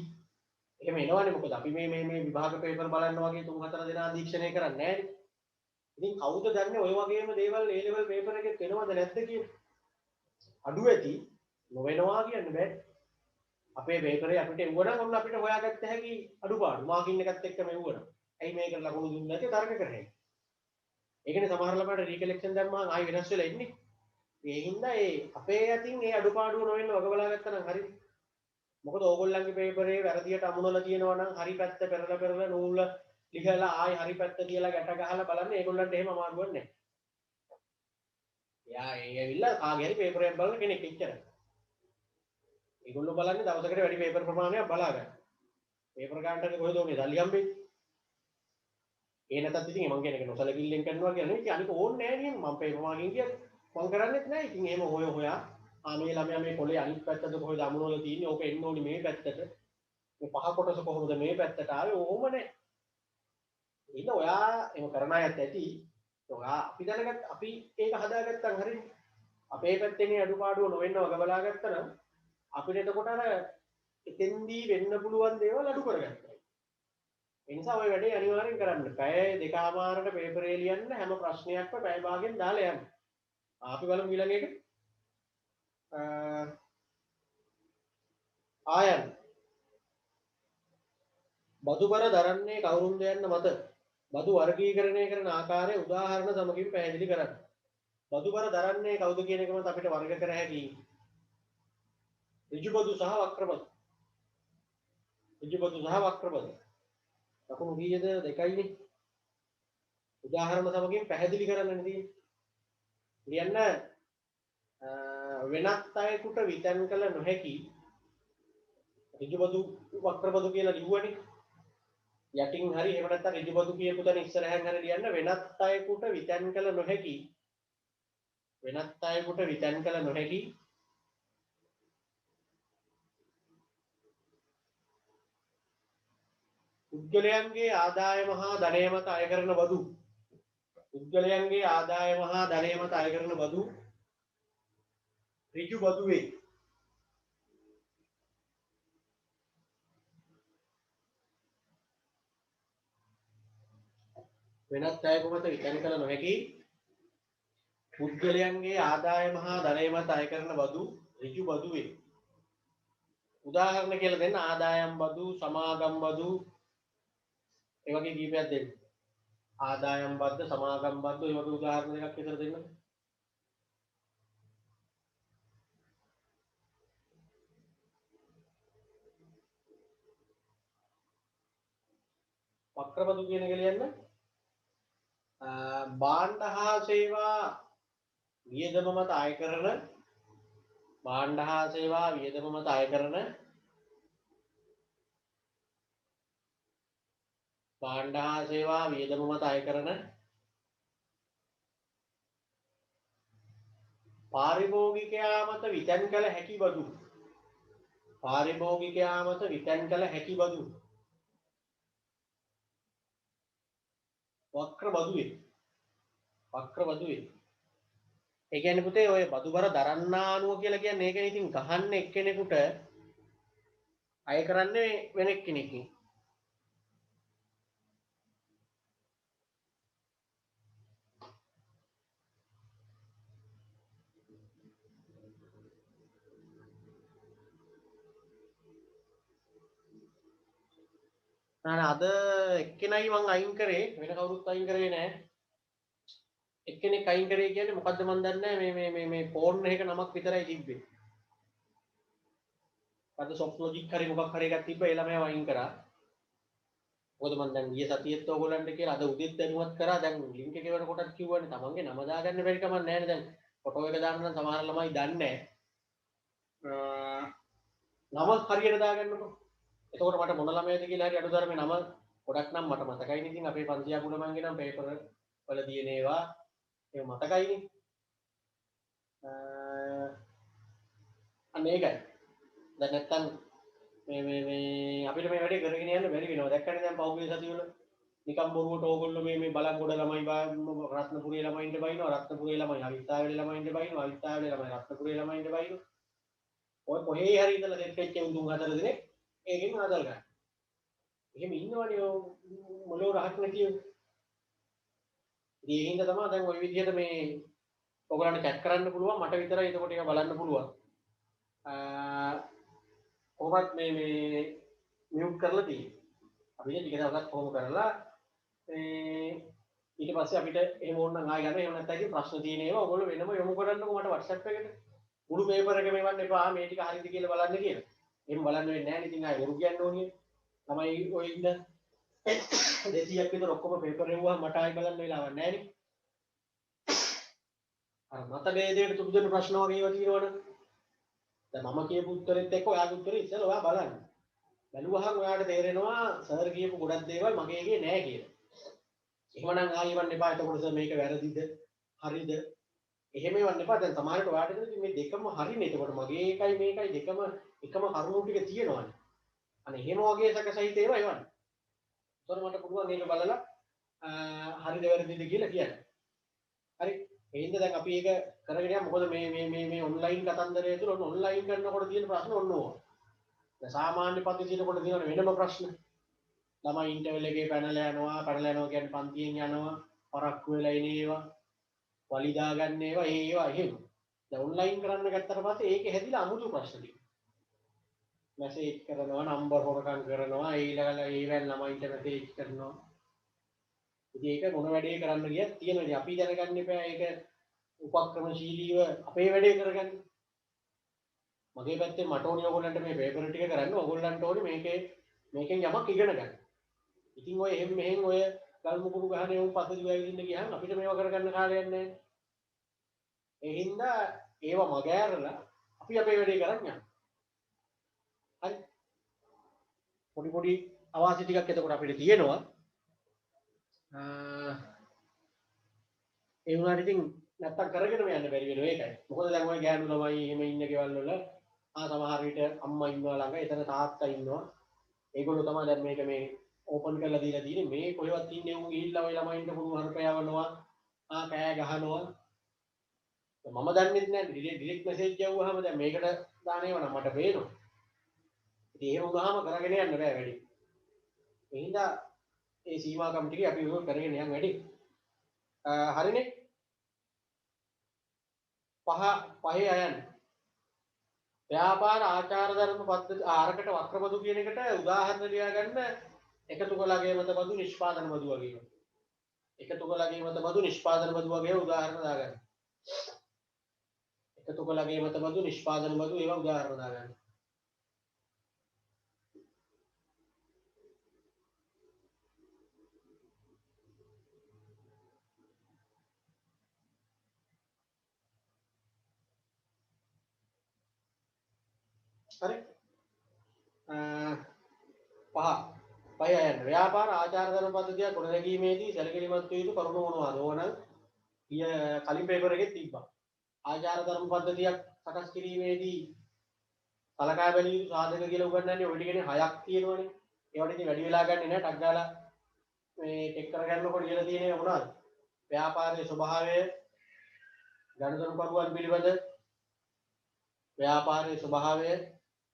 එහෙම එනවනේ මොකද අපි මේ විභාග පේපර් බලන්න වගේ 3-4 දෙනා අධීක්ෂණය කරන්නේ නැහැ නේ. ඉතින් කවුද දන්නේ ඔය වගේම දේවල් A level පේපර් එකෙත් වෙනවද නැද්ද කියලා? අඩු ඇති නොවෙනවා කියන්න බෑ. අපේ පේපරේ අපිට එවුවනම් ඔන්න අපිට හොයාගත්ත හැකි අඩුපාඩු මාකින් එකත් එක්කම එවුවනම්. ඇයි මේකට ලකුණු දුන්නේ නැති තර්ක කරන්නේ. ඒකනේ සමහර ළමයිට රීකලෙක්ෂන් දැම්මම ආයි වෙනස් වෙලා ඉන්නේ. ඒ හින්දා ඒ අපේ අතින් ඒ අඩුපාඩුව නොවෙන්න වග බලා ගත්තා නම් හරියි. මොකද ඕගොල්ලන්ගේ පේපරේ වැරදියට අමුණලා තියෙනවා නම් හරි පැත්ත පෙරලා නූල ලිහලා ආයි හරි පැත්ත කියලා ගැට ගහලා බලන්න ඒගොල්ලන්ට එහෙම අමාරුවක් නැහැ. එයා ඒ ඇවිල්ලා කාගේ හරි පේපර් එකක් බලන කෙනෙක් එච්චරයි. ඒගොල්ලෝ බලන්නේ දවසකට වැඩි පේපර් ප්‍රමාණයක් බලා ගන්න. පේපර් ගන්නට කොහෙද ඕනේ සල්ලි හම්බෙන්නේ? ඒ නැතත් ඉතින් මම කියන එක නොසලකිල්ලෙන් කරනවා කියන්නේ ඉතින් අනික ඕනේ නැහැ නේ මම පේපර් මාගෙන් කියන්නේ මම කරන්නේත් නැහැ. ඉතින් එහෙම හොයා මේ ළමයා මේ කොලේ අනිත් පැත්තද කොහෙද අමුණවල තියෙන්නේ ඕක එන්න ඕනේ මේ පැත්තට. මේ පහ කොටස කොහොමද මේ පැත්තට ආවේ ඕම නැහැ. ඉතින් ඔයා එහෙම කරන අයත් ඇති. ඔයා අපි ඒක හදාගත්තන් හරිනේ. අපේ පැත්තේ අඩුපාඩුව නොවෙන්න වග බලා ගත්තා නම් අපිට එතකොට අර එතෙන්දී වෙන්න පුළුවන් දේවල් අඩු කරගන්නවා. ඒ නිසා ඔය වැඩේ අනිවාර්යෙන් කරන්න. පැය දෙකමාරකට පේපරේ ලියන්න හැම ප්‍රශ්නයක්ම පැය භාගයෙන් දාලා යන්න. අපි බලමු ඊළඟ එක. ආයන් බදුබර දරන්නේ කවුරුන්ද යන්න මත බදු වර්ගීකරණය කරන ආකාරය උදාහරණ සමගින් පැහැදිලි කරන්න. බදුබර දරන්නේ කවුද කියන එකම අපිට වර්ග කර හැකි. ඍජු බදු සහ වක්‍ර බදු. ඍජු බදු සහ වක්‍ර බදු. ලකුණු කීයද? 2යිනේ. උදාහරණ සමගින් පැහැදිලි කරන්න තියෙන්නේ. ලියන්න වෙනත් අයෙකුට විතන් කළ නොහැකි ඍජු බදු වක්‍ර බදු කියලා ලිව්වනේ. යටින් හරි එහෙම නැත්නම් ඍජු බදු කියපු තැන ඉස්සරහින් හරි ලියන්න වෙනත් අයෙකුට විතන් කළ නොහැකි පුද්ගලයන්ගේ ආදායම හා ධනය මත අය කරන බදු. පුද්ගලයන්ගේ ආදායම හා ධනය මත අය කරන බදු ඍජු බදු වේ. වෙනත් අයෙකු මත විතන් කළ නොහැකි පුද්ගලයන්ගේ ආදායම හා ධනය මත අය කරන බදු ඍජු බදු වේ. උදාහරණ කියලා දෙන්න ආදායම් බදු, සමාගම් බදු ඒ වගේ කීපයක් දෙන්න. ආදායම් බද්ද, සමාගම් බද්ද ඒ වගේ උදාහරණ දෙකක් විතර දෙන්න. වක්‍රබදු කියන එක ලියන්න. භාණ්ඩ හා සේවා වියදම මත අය කරන භාණ්ඩ හා සේවා වියදම මත අය කරන භාණ්ඩ හා සේවා වියදම මත අය කරන පාරිභෝගිකයා මත විතන් කළ හැකි බදු පාරිභෝගිකයා මත විතන් කළ හැකි බදු වක්‍ර බදුවේ වක්‍ර බදුවේ ඒ කියන්නේ පුතේ ඔය බදු බර දරන්නා අනුව කියලා කියන්නේ ඒකනේ. ඉතින් ගහන්න එක්කෙනෙකුට අය කරන්නේ වෙන එක්කෙනෙක්ගෙන්. අද එක්කෙනයි මං අයින් කරේ, වෙන කවුරුත් අයින් කරේ නෑ. එක්කෙනෙක් අයින් කරේ කියන්නේ මොකද්ද මන් දන්නේ නෑ. මේ ෆෝන් එක නමක් විතරයි තිබ්බේ. අද සොෆ්ට් ලොජික් හරි මොකක් හරි එකක් තිබ්බා. ඒ ළමයා අයින් කරා. මොකද මන් දැන් ගිය සතියේත් ඕගොල්ලන්ට කියලා අද උදේත් දැනුවත් කරා. දැන් ලින්ක් එක වෙනකොටත් කිව්වනේ තමන්ගේ නම දාගන්න බැරි කමක් නෑනේ. දැන් ෆොටෝ එක දාන්න නම් සමහර ළමයි දන්නේ නම හරියට දාගන්නකො. එතකොට මට මොන ළමයාද කියලා හරි අඩුතරමේ නම ගොඩක් නම් මට මතකයිනේ. ඉතින් අපේ 500 කුල මංගේ නම් පේපර් වල තියෙන ඒවා ඒ මතකයිනේ. අන්න ඒකයි. දැන් නැත්තම් මේ අපිට මේ වැඩේ කරගෙන යන්න බැරි වෙනවා. දැක්කනේ දැන් පහුගිය සතිවල නිකම් බොරුවට ඕගොල්ලෝ මේ බලංගොඩ ළමයි රත්නපුරේ ළමයින්ට බයිනවා. රත්නපුරේ ළමයි අවිත්තාවේල ළමයින්ට බයිනවා. අවිත්තාවේල ළමයි රත්නපුරේ ළමයින්ට බයිනවා. ඔය කොහේ හරි ඉඳලා දෙත් වෙච්ච උන් 3-4 දිනේ ඒකෙන් ආදල් ගන්න. එහෙම ඉන්නවනේ මොළෝ රහක් නැතිව. ඒ හින්දා තමයි දැන් ওই විදිහට මේ ඔයගලන්ට චැට් කරන්න පුළුවන්. මට විතරයි එතකොට ඒක බලන්න පුළුවන්. කොහොමත් මේ මියුට් කරලා තියෙන්නේ. අපි ටික දවසක් කොහොම කරලා ඊට පස්සේ අපිට එහෙම ඕන නම් ආයෙ ගන්න. එහෙම නැත්නම් ඉතින් ප්‍රශ්න තියෙන ඒවා ඔයගොල්ලෝ වෙනම යොමු කරන්නකෝ මට WhatsApp එකට. මුළු පේපර් එක මෙවන්න එපා. මේ ටික හරියද කියලා බලන්න කියලා. එහෙම බලන්න වෙන්නේ නැහැ නේ. ඉතින් ආයෙ වරු කියන්න ඕනේ. ළමයි ඔය ඉන්න 200ක් විතර ඔක්කොම පේපර් එවුවා මට ආයෙ බලන්න වෙලාවක් නැහැ නේ. අර මත ભેදයට තුඩු දෙන ප්‍රශ්න වගේ ඒවා තියෙනවනේ. දැන් මම කියපු උත්තරෙත් එක්ක ඔයාගේ උත්තරේ ඉස්සෙල්ලා ඔයා බලන්න. බැලුවහම ඔයාට තේරෙනවා සර් කියපු ගොඩක් දේවල් මගේ එකේ නෑ කියලා. එහෙමනම් ආයෙ වන්න එපා. එතකොට සර් මේක වැරදිද? හරිද? එහෙම වන්න එපා. දැන් සමහරවිට ඔයාට දෙන්නේ මේ දෙකම හරිනේ. එතකොට මගේ එකයි මේකයි දෙකම එකම කරුණු ටික තියෙනවානේ. අනේ එහෙම වගේ සැකසහිත ඒවා එවන්න. එතකොට මට පුළුවන් මේක බලලා හරිද වැරදිද කියලා කියන්න. හරි. ඒ හින්දා දැන් අපි ඒක කරගෙන යමු. මොකද මේ ඔන්ලයින් කතන්දරය තුළ ඔන්ලයින් කරනකොට තියෙන ප්‍රශ්න ඔන්න ඕවා. දැන් සාමාන්‍ය පද්ධතියට කොට දිනන වෙනම ප්‍රශ්න. ළමයි ඉන්ටර්වල් එකේ පැනලා යනවා කියන්නේ පන්තියෙන් යනවා, පරක්කු වෙලා ඉන ඒවා, වලි දාගන්න ඒවා එහෙම. දැන් ඔන්ලයින් කරන්න ගත්තට පස්සේ ඒකේ හැදිලා අමුතු ප්‍රශ්න ටික. මැසේජ් කරනවා, නම්බර් හොරකම් කරනවා, ඒවැල් ළමයින්ට මැසේජ් කරනවා. ඉතින් ඒක මොන වැඩේ කරන්න ගියත් තියෙනවා. අපි දැනගන්න එපා ඒක උපක්‍රමශීලීව අපේ වැඩේ කරගන්න. මගේ පැත්තෙන් මට ඕනේ ඔයගොල්ලන්ට මේ පේපර් ටික කරන්න. ඔයගොල්ලන්ට ඕනේ මේකෙන් යමක් ඉගෙන ගන්න. ඉතින් ඔය එහෙම මෙහෙන් ඔය ගල් මුකුරු ගහන උන් පස්සේ දිවෙන්න ගියාම අපිට මේව කරගන්න කාලයක් නැහැ. ඒ හින්දා ඒව මගහැරලා අපි අපේ වැඩේ කරන් යන්න. හරි. පොඩි අවාසි ටිකක් එතකොට අපිට තියෙනවා. ඒ වුණාට ඉතින් නැත්තම් කරගෙන යන්න බැරි වෙනවා ඒකයි. මොකද දැන් ඔය ගෑනු ළමයි එහෙම ඉන්න ගෙවල් වල සමහර විට අම්මා ඉන්නවා ළඟ, එතන තාත්තා ඉන්නවා. ඒගොල්ලෝ තමයි දැන් මේක මේ ඕපන් කරලා දීලා තියෙන්නේ. මේ කොහෙවත් ඉන්නේ උන් ගිහිල්ලා ඔය ළමයින්ට පුරුදු හරපයවනවා, කෑ ගහනවා. මම දන්නේ නැහැ ඩිරෙක්ට් මෙසේජ් යවුවාම දැන් මේකට දානේව නම් මට පේනවා. ඉතින් එහෙම වුණාම කරගෙන යන්න බෑ වැඩි. ඒ හින්දා ඒ සීමාකම් ටික අපි උග කරගෙන යන්න වැඩි. හරිනේ. පහේ අයන් ව්‍යාපාර ආචාර ධර්ම පද්ධති ආරකට වක්‍රබදු කියන එකට උදාහරණ ලියා ගන්න. එකතු කළගේ මත බදු නිෂ්පාදන බදු වගේ. එකතු කළගේ මත බදු නිෂ්පාදන බදු වගේ උදාහරණ දාගන්න. එකතු කළගේ මත බදු නිෂ්පාදන බදු ඒවා උදාහරණ දාගන්න. හරි. පහය යන ව්‍යාපාර ආචාර ධර්ම පද්ධතිය ගොඩනැගීමේදී සැලකිලිමත් විය යුතු කරුණු මොනවාද? ඕනනම් කලින් පේපර් එකේ තිබ්බා. ආචාර ධර්ම පද්ධතියක් සකස් කිරීමේදී සලකා බැලිය යුතු සාධක කියලා උගන්වන්නේ ඔය ටිකනේ 6ක් තියෙනවනේ. ඒවට ඉතින් වැඩි වෙලා ගන්නෙ නෑ. ටක් ගාලා මේ ටෙක් කරගන්නකොට කියලා තියෙන්නේ මොනවද? ව්‍යාපාරයේ ස්වභාවය, ගනුදෙනුකරුවන් පිළිබඳ ව්‍යාපාරයේ ස්වභාවය,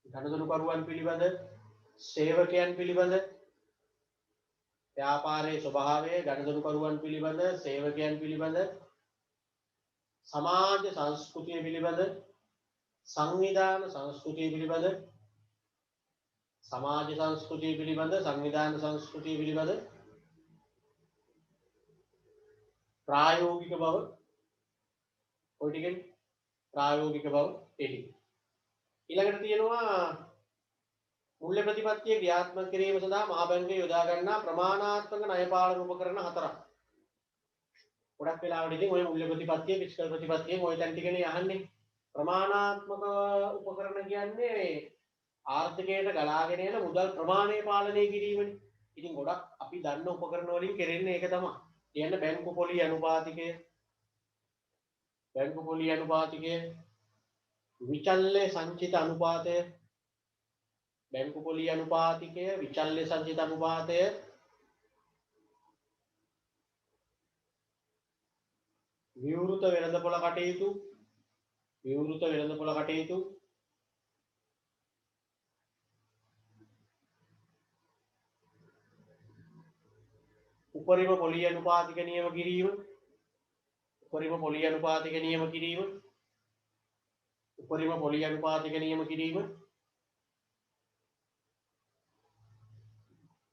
ගනුදෙනුකරුවන් පිළිබඳ සේවකයන් පිළිබඳ ව්‍යාපාරයේ ස්වභාවය, ගනුදෙනුකරුවන් පිළිබඳ සේවකයන් පිළිබඳ සමාජ සංස්කෘතිය පිළිබඳ සංවිධාන සංස්කෘතිය පිළිබඳ සමාජ සංස්කෘතිය පිළිබඳ සංවිධාන සංස්කෘතිය පිළිබඳ ප්‍රායෝගික බව ඔය ටිකෙන් ප්‍රායෝගික බව එළි. ඊළඟට තියෙනවා මුල්‍ය ප්‍රතිපත්තිය ක්‍රියාත්මක කිරීම සඳහා මහා බැංකුවේ යොදා ගන්නා ප්‍රමාණාත්මක ණය පාලන උපකරණ 4ක්. ගොඩක් වෙලාවට ඉතින් ඔය මුල්‍ය ප්‍රතිපත්තිය, ෆිස්කල් ප්‍රතිපත්තිය ඔය තැන් ටිකනේ අහන්නේ. ප්‍රමාණාත්මක උපකරණ කියන්නේ ආර්ථිකයට ගලාගෙන එන මුදල් ප්‍රමාණය පාලනය කිරීමනේ. ඉතින් ගොඩක් අපි දන්න උපකරණ වලින් කරන්නේ ඒක තමයි. කියන්න බැංකු පොලි අනුපාතිකය, විචල්්‍ය සංචිත අනුපාතය, බැංකු පොලි අනුපාතිකය, විචල්්‍ය සංචිත අනුපාතය, විවෘත වෙළඳපොළ කටයුතු, උපරිම පොලි අනුපාතික නියම කිරීම,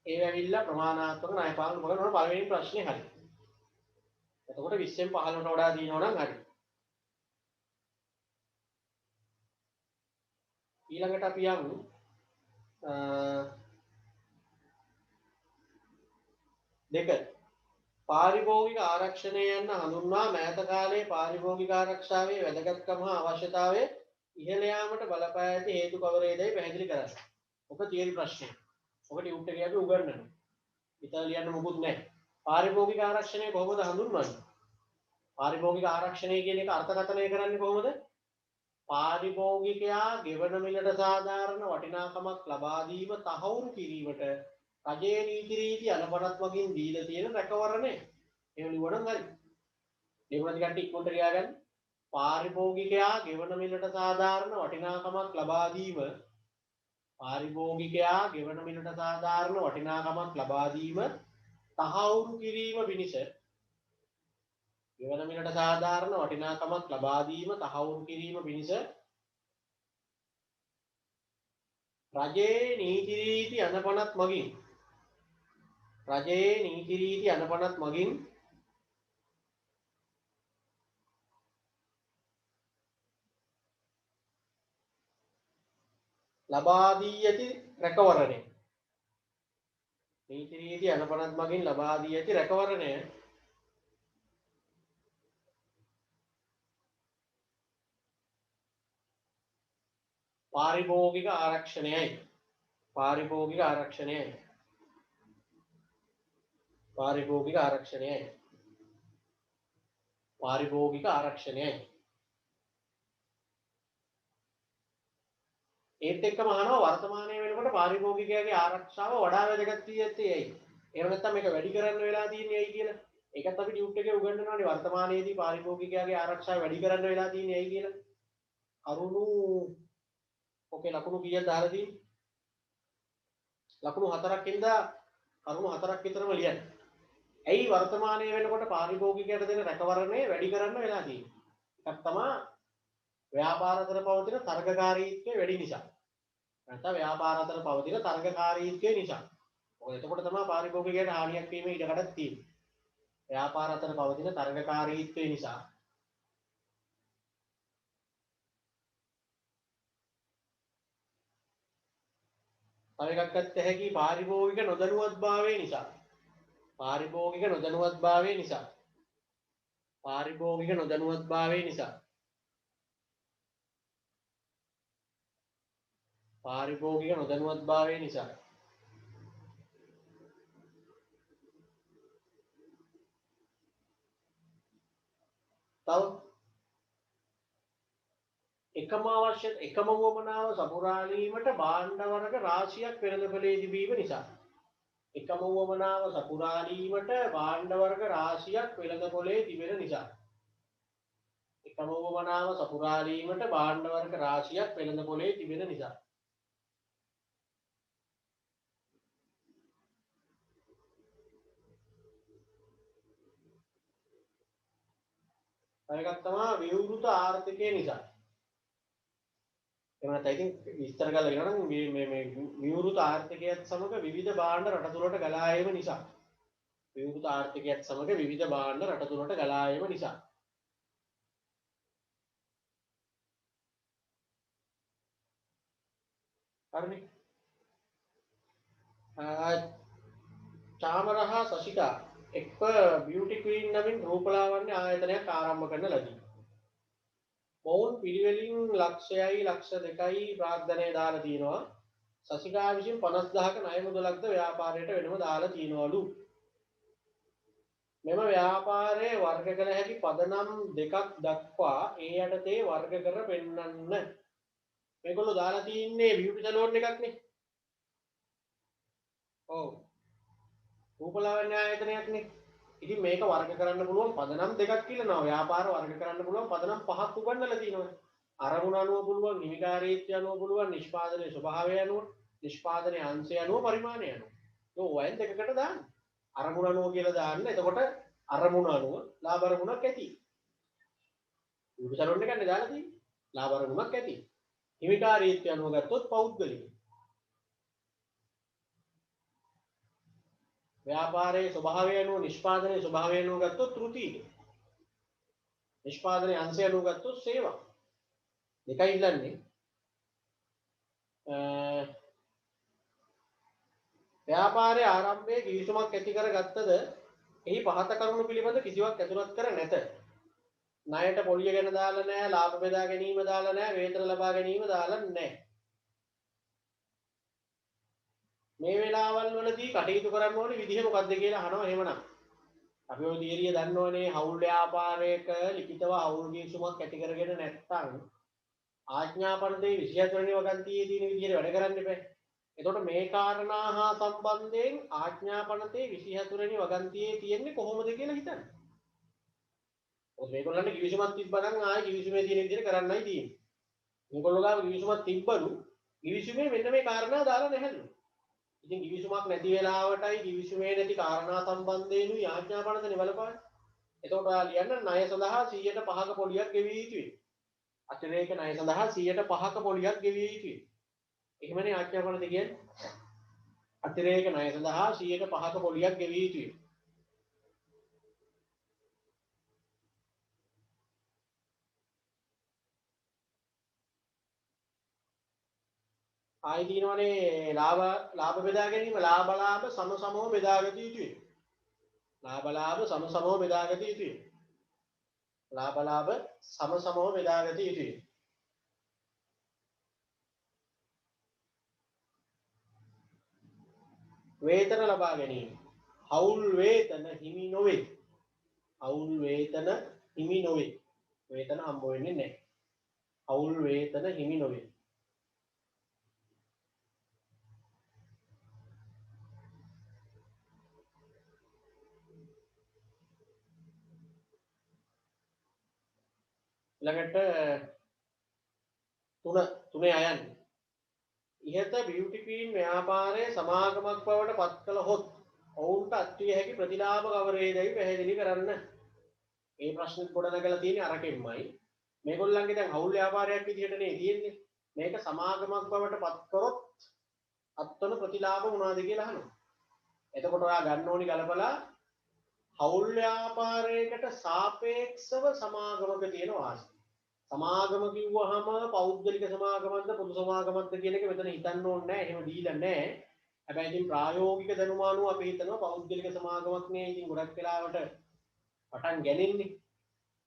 ඒ ඇවිල්ලා ප්‍රමාණාත්මක ණය පාලන උපකරණ පළවෙනි ප්‍රශ්නේ හරි. එතකොට 20න් 15ට වඩා දිනනවා නම් හරි. ඊළඟට අපි යමු දෙක පාරිභෝගික ආරක්ෂණය යන හඳුන්වා මෑත කාලයේ පාරිභෝගික ආරක්ෂාවේ වැදගත්කම හා අවශ්‍යතාවය ඉහළ යාමට බලපා ඇති හේතු කවරේදයි පැහැදිලි කරන්න. ඔක තියරි ප්‍රශ්නයක්. ඔක ටියුට් එකේ අපි උගන්වනවා. ඉතින් ලියන්න මොකුත් නැහැ. පාරිභෝගික ආරක්ෂණය කොහොමද හඳුන්වන්නේ? පාරිභෝගික ආරක්ෂණය කියන එක අර්ථකථනය කරන්නේ කොහොමද? පාරිභෝගිකයා ගෙවන මිලට සාධාරණ වටිනාකමක් ලබා දීම තහවුරු කිරීමට රජයේ නීති රීති අනුපනත් වගින් දීලා තියෙන රැකවරණය. එහෙම ලියවනම් හරි. ලියුණා ටිකක් ඉක්මනට ලියාගන්න. පාරිභෝගිකයා ගෙවන මිලට සාධාරණ වටිනාකමක් ලබා දීම තහවුරු කිරීම පිණිස රජයේ නීති රීති අනුපනත් මගින් ලබා දී ඇති රැකවරණය. පාරිභෝගික ආරක්ෂණයයි. ඒත් එක්කම අහනවා වර්තමානයේ වෙනකොට පාරිභෝගිකයාගේ ආරක්ෂාව වඩා වැදගත් වී ඇත්තේ ඇයි? එහෙම නැත්නම් මේක වැඩි කරන්න වෙලා තියෙන්නේ ඇයි කියලා. ඒකත් අපි ටියුට් එකේ උගන්වනවානේ වර්තමානයේදී පාරිභෝගිකයාගේ ආරක්ෂාව වැඩි කරන්න වෙලා තියෙන්නේ ඇයි කියලා. කරුණු ඔකේ ලකුණු කීයද දාලා තියෙන්නේ? ලකුණු 4ක් ඉඳලා කරුණු 4ක් විතරම ලියන්න. ඇයි වර්තමානයේ වෙනකොට පාරිභෝගිකයට දෙන රැකවරණය වැඩි කරන්න වෙලා තියෙන්නේ? එකක් තමයි ව්‍යාපාර අතර පවතින තරගකාරීත්වය වැඩි නිසා. නැත්නම් ව්‍යාපාර අතර පවතින තරගකාරීත්වය නිසා. මොකද එතකොට තමයි පාරිභෝගිකයට හානියක් වීමේ ඉඩකඩක් තියෙන්නේ. ව්‍යාපාර අතර පවතින තරගකාරීත්වය නිසා. තව එකක් ගත්ත හැකි පාරිභෝගික නොදැනුවත්භාවය නිසා. පාරිභෝගික නොදැනුවත්භාවය නිසා. පාරිභෝගික නොදැනුවත්භාවය නිසා. පාරිභෝගික නොදැනුවත්භාවය නිසා. තව එකම වුවමනාව සපුරාලීමට භාණ්ඩ වර්ග රාශියක් වෙළඳපොලේ තිබීම නිසා. එකම වුවමනාව සපුරාලීමට භාණ්ඩ වර්ග රාශියක් වෙළඳපොලේ තිබෙන නිසා. එකම වුවමනාව සපුරාලීමට භාණ්ඩ වර්ග රාශියක් වෙළඳපොලේ තිබෙන නිසා. තව එකක් තමයි විවෘත ආර්ථිකය නිසා. එහෙම නැත්නම් ඉතින් විස්තර කරලා කියනවා නම් මේ විවෘත ආර්ථිකයත් සමග විවිධ භාණ්ඩ රට තුළට ගලා ඒම නිසා. විවෘත ආර්ථිකයත් සමග විවිධ භාණ්ඩ රට තුළට ගලා ඒම නිසා. හරිනේ. චාමරහා සසිකා එක්ව බියුටි ක්වීන් නමින් රූපලාවන්‍ය ආයතනයක් ආරම්භ කරන ලදී. මොවුන් පිළිවෙලින් ලක්ෂයයි ලක්ෂ 2යි ප්‍රාග්ධනය දාලා තිනවා. සසිකා විසින් 50000ක ණය මුදලක්ද ව්‍යාපාරයට වෙනම දාලා තිනවලු. මෙම ව්‍යාපාරයේ වර්ග කළ හැකි පදනම් දෙකක් දක්වා ඒ යටතේ වර්ග කර පෙන්වන්න. මේගොල්ලෝ දාලා තින්නේ බියුටි සැලෝන් එකක් නේ. ඔව්. රූපලාවන්‍ය ආයතනයක් නේ. ඉතින් මේක වර්ග කරන්න පුළුවන් පදනම් දෙකක් කියලානවා. ව්‍යාපාර වර්ග කරන්න පුළුවන් පදනම් පහක් උගන්වලා තියෙනවා. අරමුණ අනුව පුළුවන්, නිවිකාරීත්වය අනුව පුළුවන්, නිෂ්පාදනයේ ස්වභාවය අනුව, නිෂ්පාදනයේ අංශය අනුව, පරිමාණය අනුව. ඒ වයන් දෙකකට දාන්න. අරමුණ අනුව කියලා දාන්න. එතකොට අරමුණ අනුව ලාභ අරමුණක් ඇති. විචාරොන්න ගන්න දාලා තියෙන්නේ. ලාභ අරමුණක් ඇති. නිවිකාරීත්වය අනුව ගත්තොත් පෞද්ගලික. ව්‍යාපාරයේ ස්වභාවය අනුව නිෂ්පාදනයේ ස්වභාවය අනුව ගත්තොත් ත්‍ෘතීය. නිෂ්පාදනයේ අංශය අනුව ගත්තොත් සේවා. දෙකයි ඉල්ලන්නේ. ව්‍යාපාරයේ ආරම්භයේ කිවිසුමක් ඇති කරගත්තද එහි පහත කරුණු පිළිබඳ කිසිවක් ඇතුළත් කර නැත. ණයට පොලිය ගැන දාලා නැහැ, ලාභ බෙදා ගැනීම දාලා නැහැ, වේතන ලබා ගැනීම දාලා නැහැ. මේ වෙලාවල් වලදී කටයුතු කරන්න ඕනේ විදිහ මොකක්ද කියලා අහනවා. එහෙමනම් අපි ඔය දියරිය දන්නවනේ හවුල් ව්‍යාපාරයක ලිඛිතව හවුල් කිවිසුමක් ඇති කරගෙන නැත්නම් ආඥාපනතේ 24 වෙනි වගන්තියේ තියෙන විදිහට වැඩ කරන්න එපා. එතකොට මේ කාරණා හා සම්බන්ධයෙන් ආඥාපනතේ 24 වෙනි වගන්තියේ තියෙන්නේ කොහොමද කියලා හිතන්න. ඔය මේගොල්ලන්ට කිවිසුමක් තිබ්බනම් ආයේ කිවිසුමේ තියෙන විදිහට කරන්නයි තියෙන්නේ. මේගොල්ලෝ ගාව කිවිසුමක් තිබ්බලු කිවිසුමේ මෙන්න මේ කාරණා දාලා නැහැලු. ඉතින් කිවිසුමක් නැති වෙලාවටයි කිවිසුමේ නැති කාරණා සම්බන්ධයෙන්ුයි ආඥාපනතේ බලපාන්නේ. එතකොට ඔයා ලියන්න ණය සඳහා 100%ක පොලියක් ගෙවිය යුතුයි. අතිරේක ණය සඳහා 100%ක පොලියක් ගෙවිය යුතුයි. එහෙමනේ ආඥාපනතේ කියන්නේ. අතිරේක ණය සඳහා 100%ක පොලියක් ගෙවිය යුතුයි. ආයි දිනවනේ ලාභ බෙදා ගැනීම ලාභ සමසමව බෙදාගත යුතුයි. ලාභ සමසමව බෙදාගත යුතුයි. ලාභ සමසමව බෙදාගත යුතුයි. වේතන ලබා ගැනීම. හවුල් වේතන හිමි නොවේ. හවුල් වේතන හිමි නොවේ. වේතන හම්බ වෙන්නේ නැහැ. හවුල් වේතන හිමි නොවේ. ළඟට තුනේ අයන්නේ. ඉහත බියුටි ක්වීන් ව්‍යාපාරයේ සමාගමක් බවට පත් කළහොත් ඔවුන්ට අත්විය හැකි ප්‍රතිලාභ කවරේදයි පැහැදිලි කරන්න. මේ ප්‍රශ්නෙත් ගොඩනගලා තියෙන්නේ අරකින්මයි. මේගොල්ලන්ගේ දැන් හවුල් ව්‍යාපාරයක් විදිහටනේ තියෙන්නේ. මේක සමාගමක් බවට පත් කරොත් අත්වන ප්‍රතිලාභ මොනවද කියලා අහනවා. එතකොට ඔයා ගන්න ඕනි ගලපලා හවුල් ව්‍යාපාරයකට සාපේක්ෂව සමාගමක තියෙන වාසි. සමාගම කිව්වහම පෞද්ගලික සමාගමක්ද පොදු සමාගමක්ද කියන එක මෙතන හිතන්න ඕනේ නැහැ. එහෙම දීලා නැහැ. හැබැයි ඉතින් ප්‍රායෝගික දැනුම අනුව අපි හිතනවා පෞද්ගලික සමාගමක් නේ. ඉතින් ගොඩක් වෙලාවට පටන් ගැනෙන්නේ.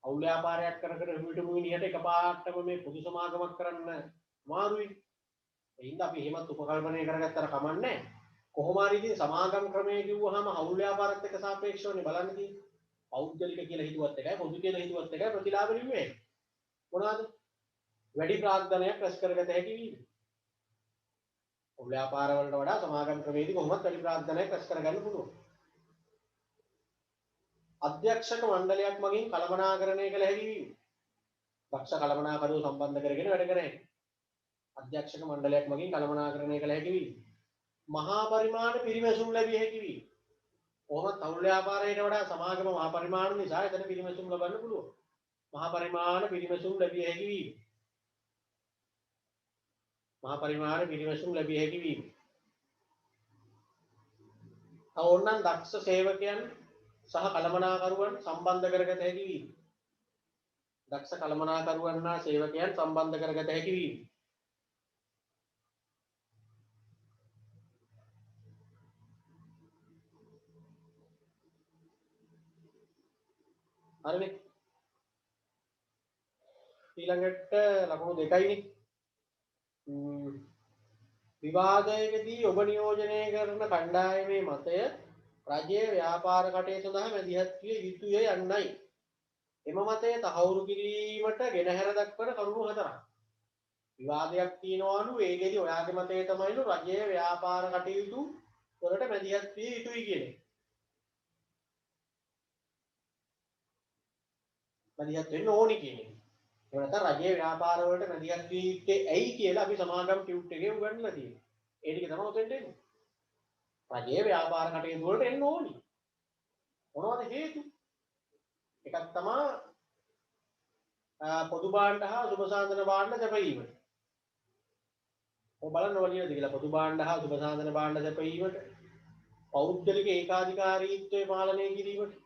හවුල් ව්‍යාපාරයක් කර කර හිටපු මිනිහට එකපාරටම මේ පොදු සමාගමක් කරන්න අමාරුයි. ඒ හින්දා අපි එහෙමත් උපකල්පනය කරගත්තට කමක් නැහැ. කොහොම හරි ඉතින් සමාගම් ක්‍රමයේ කිව්වහම හවුල් ව්‍යාපාරات එක්ක සාපේක්ෂවනේ බලන්න තියෙන්නේ. පෞද්ගලික කියලා හිතුවත් එකයි පොදු කියලා හිතුවත් එකයි ප්‍රතිලාභ නෙමෙයි. මොනවාද? වැඩි ප්‍රාග්ධනයක් රැස් කරගත හැකි වීම. හවුල් ව්‍යාපාර වලට වඩා සමාගම් ක්‍රමයේදී කොහොමද වැඩි ප්‍රාග්ධනයක් රැස් කරගන්න පුළුවන්. අධ්‍යක්ෂක මණ්ඩලයක් මගින් කළමනාකරණය කළ හැකි වීම. දක්ෂ කළමනාකරුවෝ සම්බන්ධ කරගෙන වැඩ කර හැකි. අධ්‍යක්ෂක මණ්ඩලයක් මගින් කළමනාකරණය කළ හැකි වීම. මහා පරිමාණ පිරිමැසුම් ලැබිය හැකි වීම. කොහොමද හවුල් ව්‍යාපාරයට වඩා සමාගම මහා පරිමාණ නිසා එතන පිරිමැසුම් ලබන්න පුළුවන්. මහා පරිමාණ පිරිමැසුම් ලැබිය හැකි වීම. මහා පරිමාණ පිරිමැසුම් ලැබිය හැකි වීම. ඕනනම් දක්ෂ සේවකයන් සහ කළමනාකරුවන් සම්බන්ධ කරගත හැකි වීම. දක්ෂ කළමනාකරුවන් හා සේවකයන් සම්බන්ධ කරගත හැකි වීම. හරිනේ. ඊළඟට ලකුණු දෙකයිනේ. විවාදයකදී ඔබ නියෝජනය කරන කණ්ඩායමේ මතය රජයේ ව්‍යාපාර කටයුතු සඳහා මැදිහත් විය යුතුය යන්නයි. එම මතය තහවුරු කිරීමට ගෙනහැර දක්වන කරුණු හතරක්. විවාදයක් තියෙනවලු ඒකෙදි ඔයාගේ මතය තමයිලු රජයේ ව්‍යාපාර කටයුතු වලට මැදිහත් විය යුතුයි කියන්නේ. මැදිහත් වෙන්න ඕනි කියන්නේ. ඒ නැත්නම් රජයේ ව්‍යාපාර වලට මැදිහත් විය යුත්තේ ඇයි කියලා අපි සමාගම් ටියුට් එකේ උගන්වලා තියෙනවා. ඒ ටික තමයි උතෙන්ට එන්නේ. රජයේ ව්‍යාපාර කටයුතු වලට එන්න ඕනි. මොනවද හේතු? එකක් තමයි පොදු භාණ්ඩ හා සුබසාධන භාණ්ඩ සැපයීමට. ඔය බලන්න ඕනියද කියලා පොදු භාණ්ඩ හා සුබසාධන භාණ්ඩ සැපයීමට. පෞද්ගලික ඒකාධිකාරීත්වය පාලනය කිරීමට.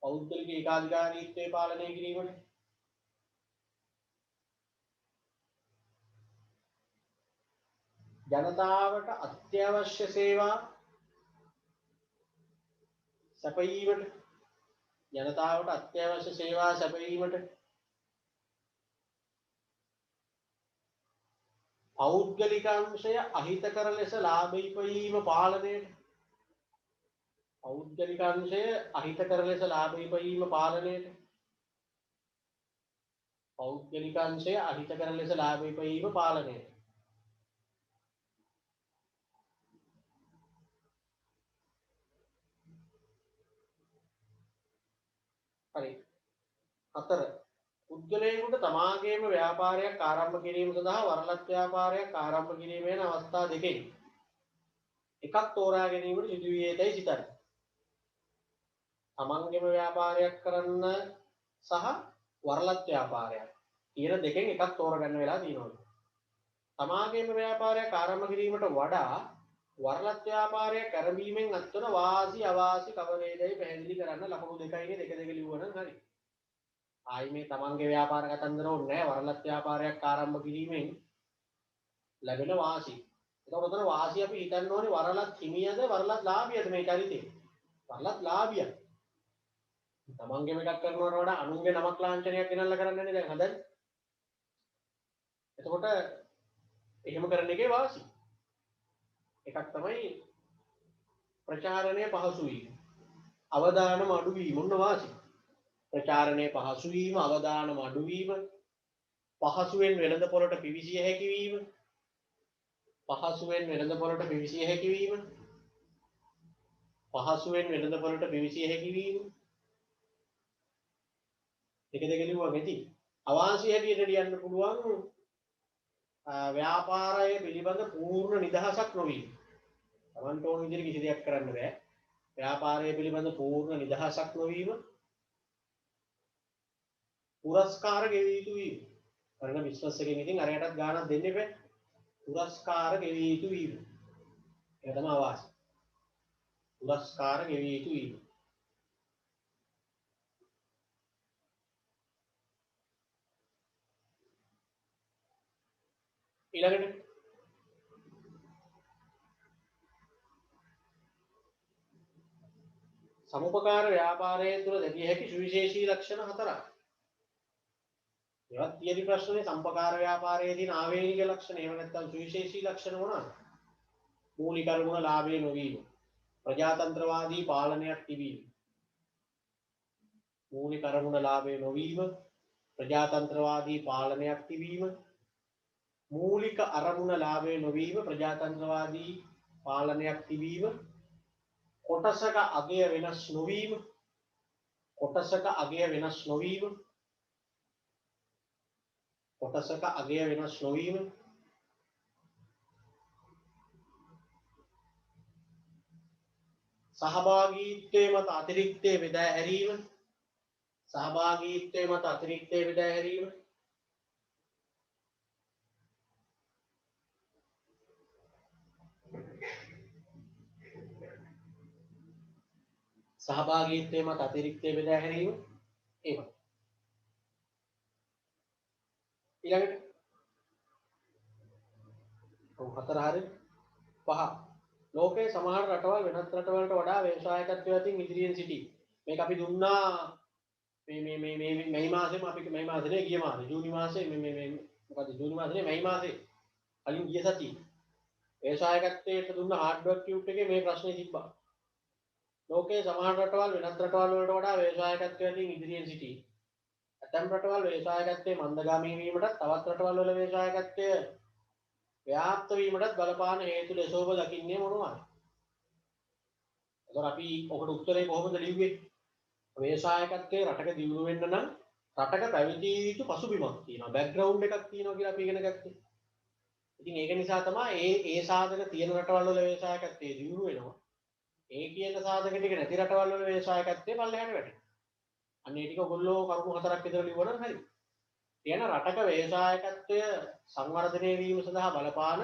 පෞද්ගලික ඒකාධිකාරීත්වය පාලනය කිරීමට. ජනතාවට අත්‍යවශ්‍ය සේවා සැපයීමට. ජනතාවට අත්‍යවශ්‍ය සේවා සැපයීමට. පෞද්ගලිකාංශය අහිතකර ලෙස ලාභ ඉපයීම පාලනයට. පෞද්ගලිකාංශය අහිතකර ලෙස ලාභ ඉපයීම පාලනයට. පෞද්ගලිකාංශය අහිතකර ලෙස ලාභ ඉපයීම පාලනයට. හරි. 4. පුද්ගලයෙකුට තමාගේම ව්‍යාපාරයක් ආරම්භ කිරීම සඳහා වරලත් ව්‍යාපාරයක් ආරම්භ කිරීම යන අවස්ථා දෙකෙන් එකක් තෝරා ගැනීමට සිදු වී ඇතැයි සිතන්න. තමන්ගේම ව්‍යාපාරයක් කරන්න සහ වරලත් ව්‍යාපාරයක් කියන දෙකෙන් එකක් තෝරගන්න වෙලා තියෙනවා. තමාගේම ව්‍යාපාරයක් ආරම්භ කිරීමට වඩා වරලත් ව්‍යාපාරයක් ආරම්භීමෙන් අත්වන වාසි අවාසි කවරේදයි පැහැදිලි කරන්න ලකුණු දෙකයිනේ දෙක දෙක ලියුවනම් හරි. ආයි මේ තමන්ගේ ව්‍යාපාර කතන්දර ඕනේ නැහැ. වරලත් ව්යාපාරයක් ආරම්භ කිරීමෙන් ලැබෙන වාසි. එතකොට උතන වාසි අපි හිතන්න ඕනේ වරලත් හිමියද වරලත් ලාභියද මේ චරිතේ. වරලත් ලාභිය. තමන්ගේම එකක් කරනවට වඩා අනුන්ගේ නමක් ලාංඡනයක් ගෙනල්ලා කරන්නනේ දැන් හදන්නේ. එතකොට එහෙම කරන එකේ වාසි. එකක් තමයි ප්‍රචාරණය පහසු වීම. අවදානම අඩු වීම මොන වාසි. ප්‍රචාරණය පහසු වීම, අවදානම අඩු වීම, පහසුවෙන් වෙළඳ පොළට පිවිසිය හැකි වීම, පහසුවෙන් වෙළඳ පොළට පිවිසිය හැකි වීම, පහසුවෙන් වෙළඳ පොළට පිවිසිය හැකි වීම. එක දෙක ලියුවා නැති. අවාසි හැටියට ලියන්න පුළුවන් ව්‍යාපාරය පිළිබඳ පූර්ණ නිදහසක් නොවීම. තමන්ට ඕන විදිහට කිසි දෙයක් කරන්න බෑ. ව්‍යාපාරය පිළිබඳ පූර්ණ නිදහසක් නොවීම, පුරස්කාර ගෙවිය යුතු වීම. කරන බිස්නස් එකෙන් ඉතින් අරයටත් ගාණක් දෙන්න එපා. පුරස්කාර ගෙවිය යුතු වීම. ඒක තමයි අවාසි. පුරස්කාර ගෙවිය යුතු වීම. ඊළඟට සමුපකාර ව්‍යාපාරයේ තුල දැකිය හැකි සුවිශේෂී ලක්ෂණ හතරක්. ඒවත් තියෙදි ප්‍රශ්නේ සම්පකාර ව්‍යාපාරයේ තියෙන ආවේනික ලක්ෂණ එහෙම නැත්නම් සුවිශේෂී ලක්ෂණ මොනවාද? මූලික අරමුණ ලාභය නොවීම, ප්‍රජාතන්ත්‍රවාදී පාලනයක් තිබීම. මූලික අරමුණ ලාභය නොවීම, ප්‍රජාතන්ත්‍රවාදී පාලනයක් තිබීම. මූලික අරමුණ ලාභය නොවීම, ප්‍රජාතන්ත්‍රවාදී පාලනයක් තිබීම. කොටසක අගය වෙනස් නොවීම, කොටසක අගය වෙනස් නොවීම, කොටසක අගය වෙනස් නොවීම. සහභාගීත්වයේ මත අතිරික්තයේ බෙදා හැරීම, සහභාගීත්වයේ මත අතිරික්තයේ බෙදා හැරීම. සහභාගීත්වයේ මත අතිරික්තයේ බෙදා හැරීම. ඒකයි. ඊළඟට හතර හරි පහ. ලෝකයේ සමහර රටවල් වෙනත් රටවලට වඩා ව්‍යවසායකත්වයේ අතින් ඉදිරියෙන් සිටී. මේක අපි දුන්නා මේ මාසෙම අපි මේ මාසෙනේ ගිය මාසෙ ජූනි මාසෙ මොකද ජූනි මාසෙනේ මේ මාසෙ කලින් ගිය සතියේ ව්‍යවසායකත්වයට දුන්න හાર્ඩ්වෙර් ටියුට් එකේ මේ ප්‍රශ්නේ තිබ්බා. ලෝකයේ සමහර රටවල් වෙනත් රටවල් වලට වඩා ව්‍යවසායකත්වයේ අතින් ඉදිරියෙන් සිටී. ඇතැම් රටවල් ව්‍යවසායකත්වයේ මන්දගාමී වීමටත් තවත් රටවල් වල ව්‍යවසායකත්වය ව්‍යාප්ත වීමටත් බලපාන හේතු ලෙස ඔබ දකින්නේ මොනවාද? එතකොට අපි ඔකට උත්තරේ කොහොමද ලිව්වේ? ව්‍යවසායකත්වයේ රටක දියුණු වෙන්න නම් රටක පැවතිය යුතු පසුබිමක් තියෙනවා, බෑග්ග්‍රවුන්ඩ් එකක් තියෙනවා කියලා අපි ඉගෙන ගත්තේ. ඉතින් ඒක නිසා තමයි ඒ සාධක තියෙන රටවල් වල ව්‍යවසායකත්වයේ දියුණු වෙනවා. ඒ කියන සාධක ටික නැති රටවල් වල ව්‍යවසායකත්වයේ පල්ලෙහාට වැටෙනවා. අන්න ඒ ටික ඔයගොල්ලෝ කරුණු හතරක් විතර ලිව්වනම් හරි. කියන රටක ව්‍යවසායකත්වය සංවර්ධනය වීම සඳහා බලපාන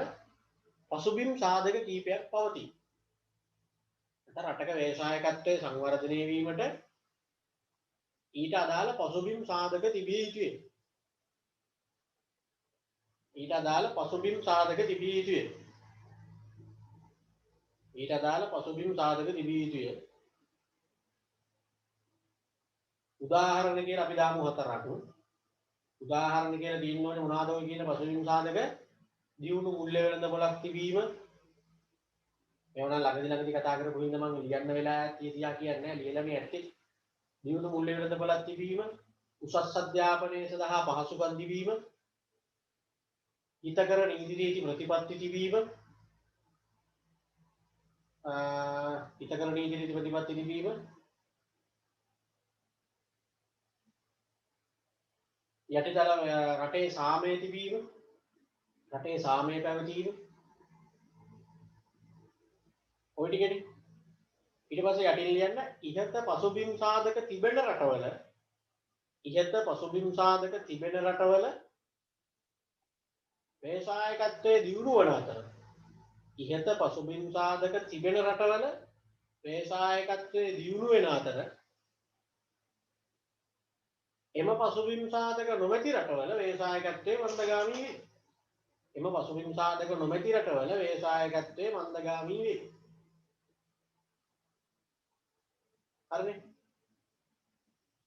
පසුබිම් සාධක කීපයක් පවතී. රටක ව්‍යවසායකත්වය සංවර්ධනය වීමට ඊට අදාළ පසුබිම් සාධක තිබිය යුතුය. ඊට අදාළ පසුබිම් සාධක තිබිය යුතුය. ඊට අදාළ පසුබිම් සාධක තිබිය යුතුය. උදාහරණ කියලා අපි දාමු හතරක්. උදාහරණ කියලා දින්න ඕනේ මොනවාද ඔය කියන පසුබිම් සාධක? දියුණු මුල්‍ය වෙළඳපොළක් තිබීම. ඒවනම් ළඟදී කතා කරපු හින්දා මම ලියන්න වෙලා තියා කියන්නේ නැහැ. ලියලා මේ ඇත්තේ. දියුණු මුල්‍ය වෙළඳපොළක් තිබීම, උසස් අධ්‍යාපනය සඳහා පහසුකම් තිබීම, හිතකර නීති රීති ප්‍රතිපත්ති තිබීම, හිතකර නීති රීති ප්‍රතිපත්ති තිබීම, යටිතල රටේ සාමය තිබීම, රටේ සාමය පැවතීම. ඔය ටිකනේ. ඊට පස්සේ යටින් ලියන්න ඉහත පසුබිම් සාධක තිබෙන රටවල, ඉහත පසුබිම් සාධක තිබෙන රටවල ව්‍යවසායකත්වයේ දියුණු වන අතර, ඉහත පසුබිම් සාධක තිබෙන රටවල ව්‍යවසායකත්වයේ දියුණු වෙන අතර, එම පසුබිම් සාධක නොමැති රටවල ව්‍යවසායකත්වයේ මන්දගාමී වේ. එම පසුබිම් සාධක නොමැති රටවල ව්‍යවසායකත්වයේ මන්දගාමී වේ. හරිනේ.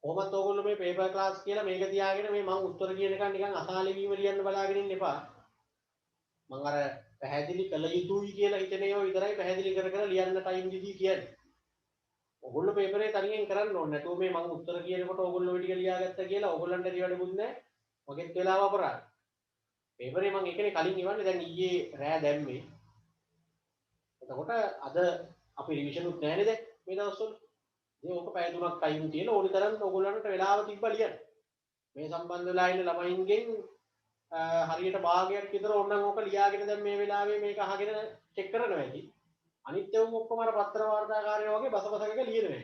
කොහොමද ඔයගොල්ලෝ මේ පේපර් ක්ලාස් කියලා මේක තියාගෙන මේ මම උත්තර කියන එක නිකන් අසාලි වීම ලියන්න බලාගෙන ඉන්න එපා. මම අර පැහැදිලි කළ යුතුයි කියලා හිතන ඒවා විතරයි පැහැදිලි කර කර ලියන්න ටයිම් දීදී කියන්නේ. ඔයගොල්ලෝ පේපරේ තනියෙන් කරන්න ඕනේ. නැතුව මේ මම උත්තර කියනකොට ඔයගොල්ලෝ ඔය ටික ලියාගත්තා කියලා ඔයගොල්ලන්ට ලියවඩුත් නැහැ. මගෙත් වෙලාව අපරාධ. පේපරේ මම ඒකනේ කලින් ඉවන්නේ දැන් ඊයේ රෑ දැම්මේ. එතකොට අද අපි රිවිෂන් උත් නැහැ නේද මේ දවස්වල? ඉතින් ඕක පැය 3ක් ටයිම් තියෙන ඕනි තරම් ඔයගොල්ලන්ට වෙලාව තිබ්බා ලියන්න. මේ සම්බන්ධ වෙලා ඉන්න ළමයින්ගෙන් හරියට භාගයක් විතර ඕනනම් ඕක ලියාගෙන දැන් මේ වෙලාවේ මේක අහගෙන චෙක් කරනවා ඇති. අනිත් ඒවා ඔක්කොම අර පත්‍ර වාර්තාකාරයෝ වගේ බසබසක ලියනවා.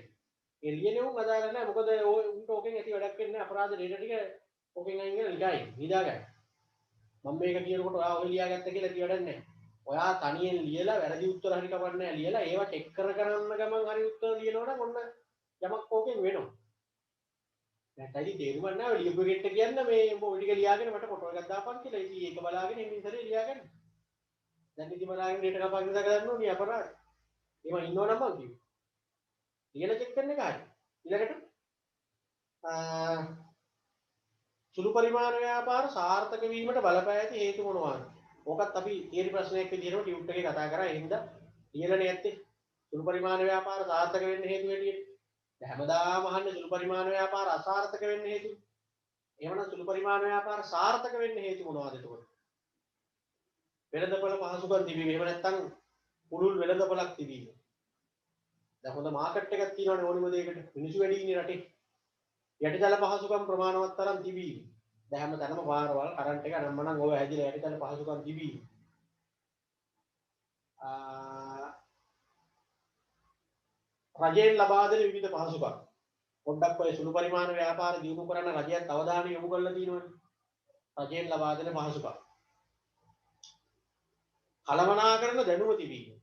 ඒ ලියන්නේ උන් අදාළ නැහැ. මොකද උන්ට ඕකෙන් ඇති වැඩක් වෙන්නේ අපරාධ රේට ටික ඕකෙන් අයින් කරලා නිදායි. නිදාගන්න. මම මේක කියනකොට ඔයා ඔය ලියාගත්ත කියලා කිය වැඩක් නැහැ. ඔයා තනියෙන් ලියලා වැරදි උත්තර හරි කවන්නේ නැහැ. ලියලා ඒවා චෙක් කරන්න ගමන් හරි උත්තර ලියනවනම් ඔන්න යමක් ඕකෙන් වෙනවා. නැත්නම් තේරුම් ගන්න නැහැ ලියපු එකෙක්ට කියන්න මේ උඹ ඔය ටික ලියාගෙන මට ෆොටෝ එකක් දාපන් කියලා. ඉතින් ඒක බලාගෙන ඉන්න ඉතරේ ලියාගන්න. දැන් ඉතින් බලාගෙන රේට කපා ගිහලා ගන්න ඕනේ අපරාධ. ඒවා ඉන්නවනම් මං කිව්වා. ලියලා චෙක් කරන එක හරි. ඊළඟට සුළු පරිමාණ ව්‍යාපාර සාර්ථක වීමට බලපෑ ඇති හේතු මොනවාද? ඕකත් අපි තියරි ප්‍රශ්නයක් විදිහට ටියුට් එකේ කතා කරා. ඒ හින්දා ලියලා නැත්තේ සුළු පරිමාණ ව්‍යාපාර සාර්ථක වෙන්න හේතු වෙටියෙ. දැන් හැමදාම අහන්නේ සුළු පරිමාණ ව්‍යාපාර අසාර්ථක වෙන්න හේතු. එහෙමනම් සුළු පරිමාණ ව්‍යාපාර සාර්ථක වෙන්න හේතු මොනවාද එතකොට? වෙළඳපොළ පහසුකම් තිබීම. එහෙම නැත්නම් පුළුල් වෙළඳපොළක් තිබීම. දැන් හොඳ මාකට් එකක් තියෙනවනේ ඕනිම දෙයකට. මිනිස්සු වැඩි ඉන්නේ රටේ. යටිතල පහසුකම් ප්‍රමාණවත් තරම් තිබීම. දැන් හැමතැනම පාරවල් කරන්ට් එක නම්මනම් ඕව හැදිලා යටිතල පහසුකම් තිබීම. රජයෙන් ලබා දෙන විවිධ පහසුකම්. පොඩ්ඩක් ඔය සුළු පරිමාණ ව්‍යාපාර දියුණු කරන්න රජයත් අවධානය යොමු කරලා තියෙනවනේ. රජයෙන් ලබා දෙන පහසුකම්. කළමනාකරන දැනුම තිබීම.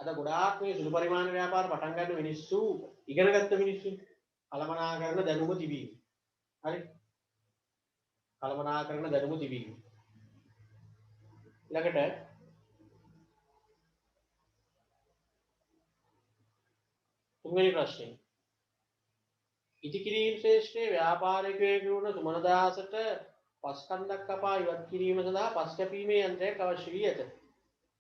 අද ගොඩාක් මේ සුළු පරිමාණ ව්‍යාපාර පටන් ගන්න මිනිස්සු ඉගෙනගත්ත මිනිස්සු. කළමනාකරන දැනුම තිබීම. හරි. කළමනාකරන දැනුම තිබීම. ඊළඟට තුන්වෙනි ප්‍රශ්නේ. ඉදිකිරීම ශ්‍රේෂ්ඨයේ ව්‍යාපාරිකයෙකු වුණ සුමනදාසට පස්කන්දක් කපා ඉවත් කිරීම සඳහා පස් කැපීමේ යන්ත්‍රයක් අවශ්‍ය වී ඇත.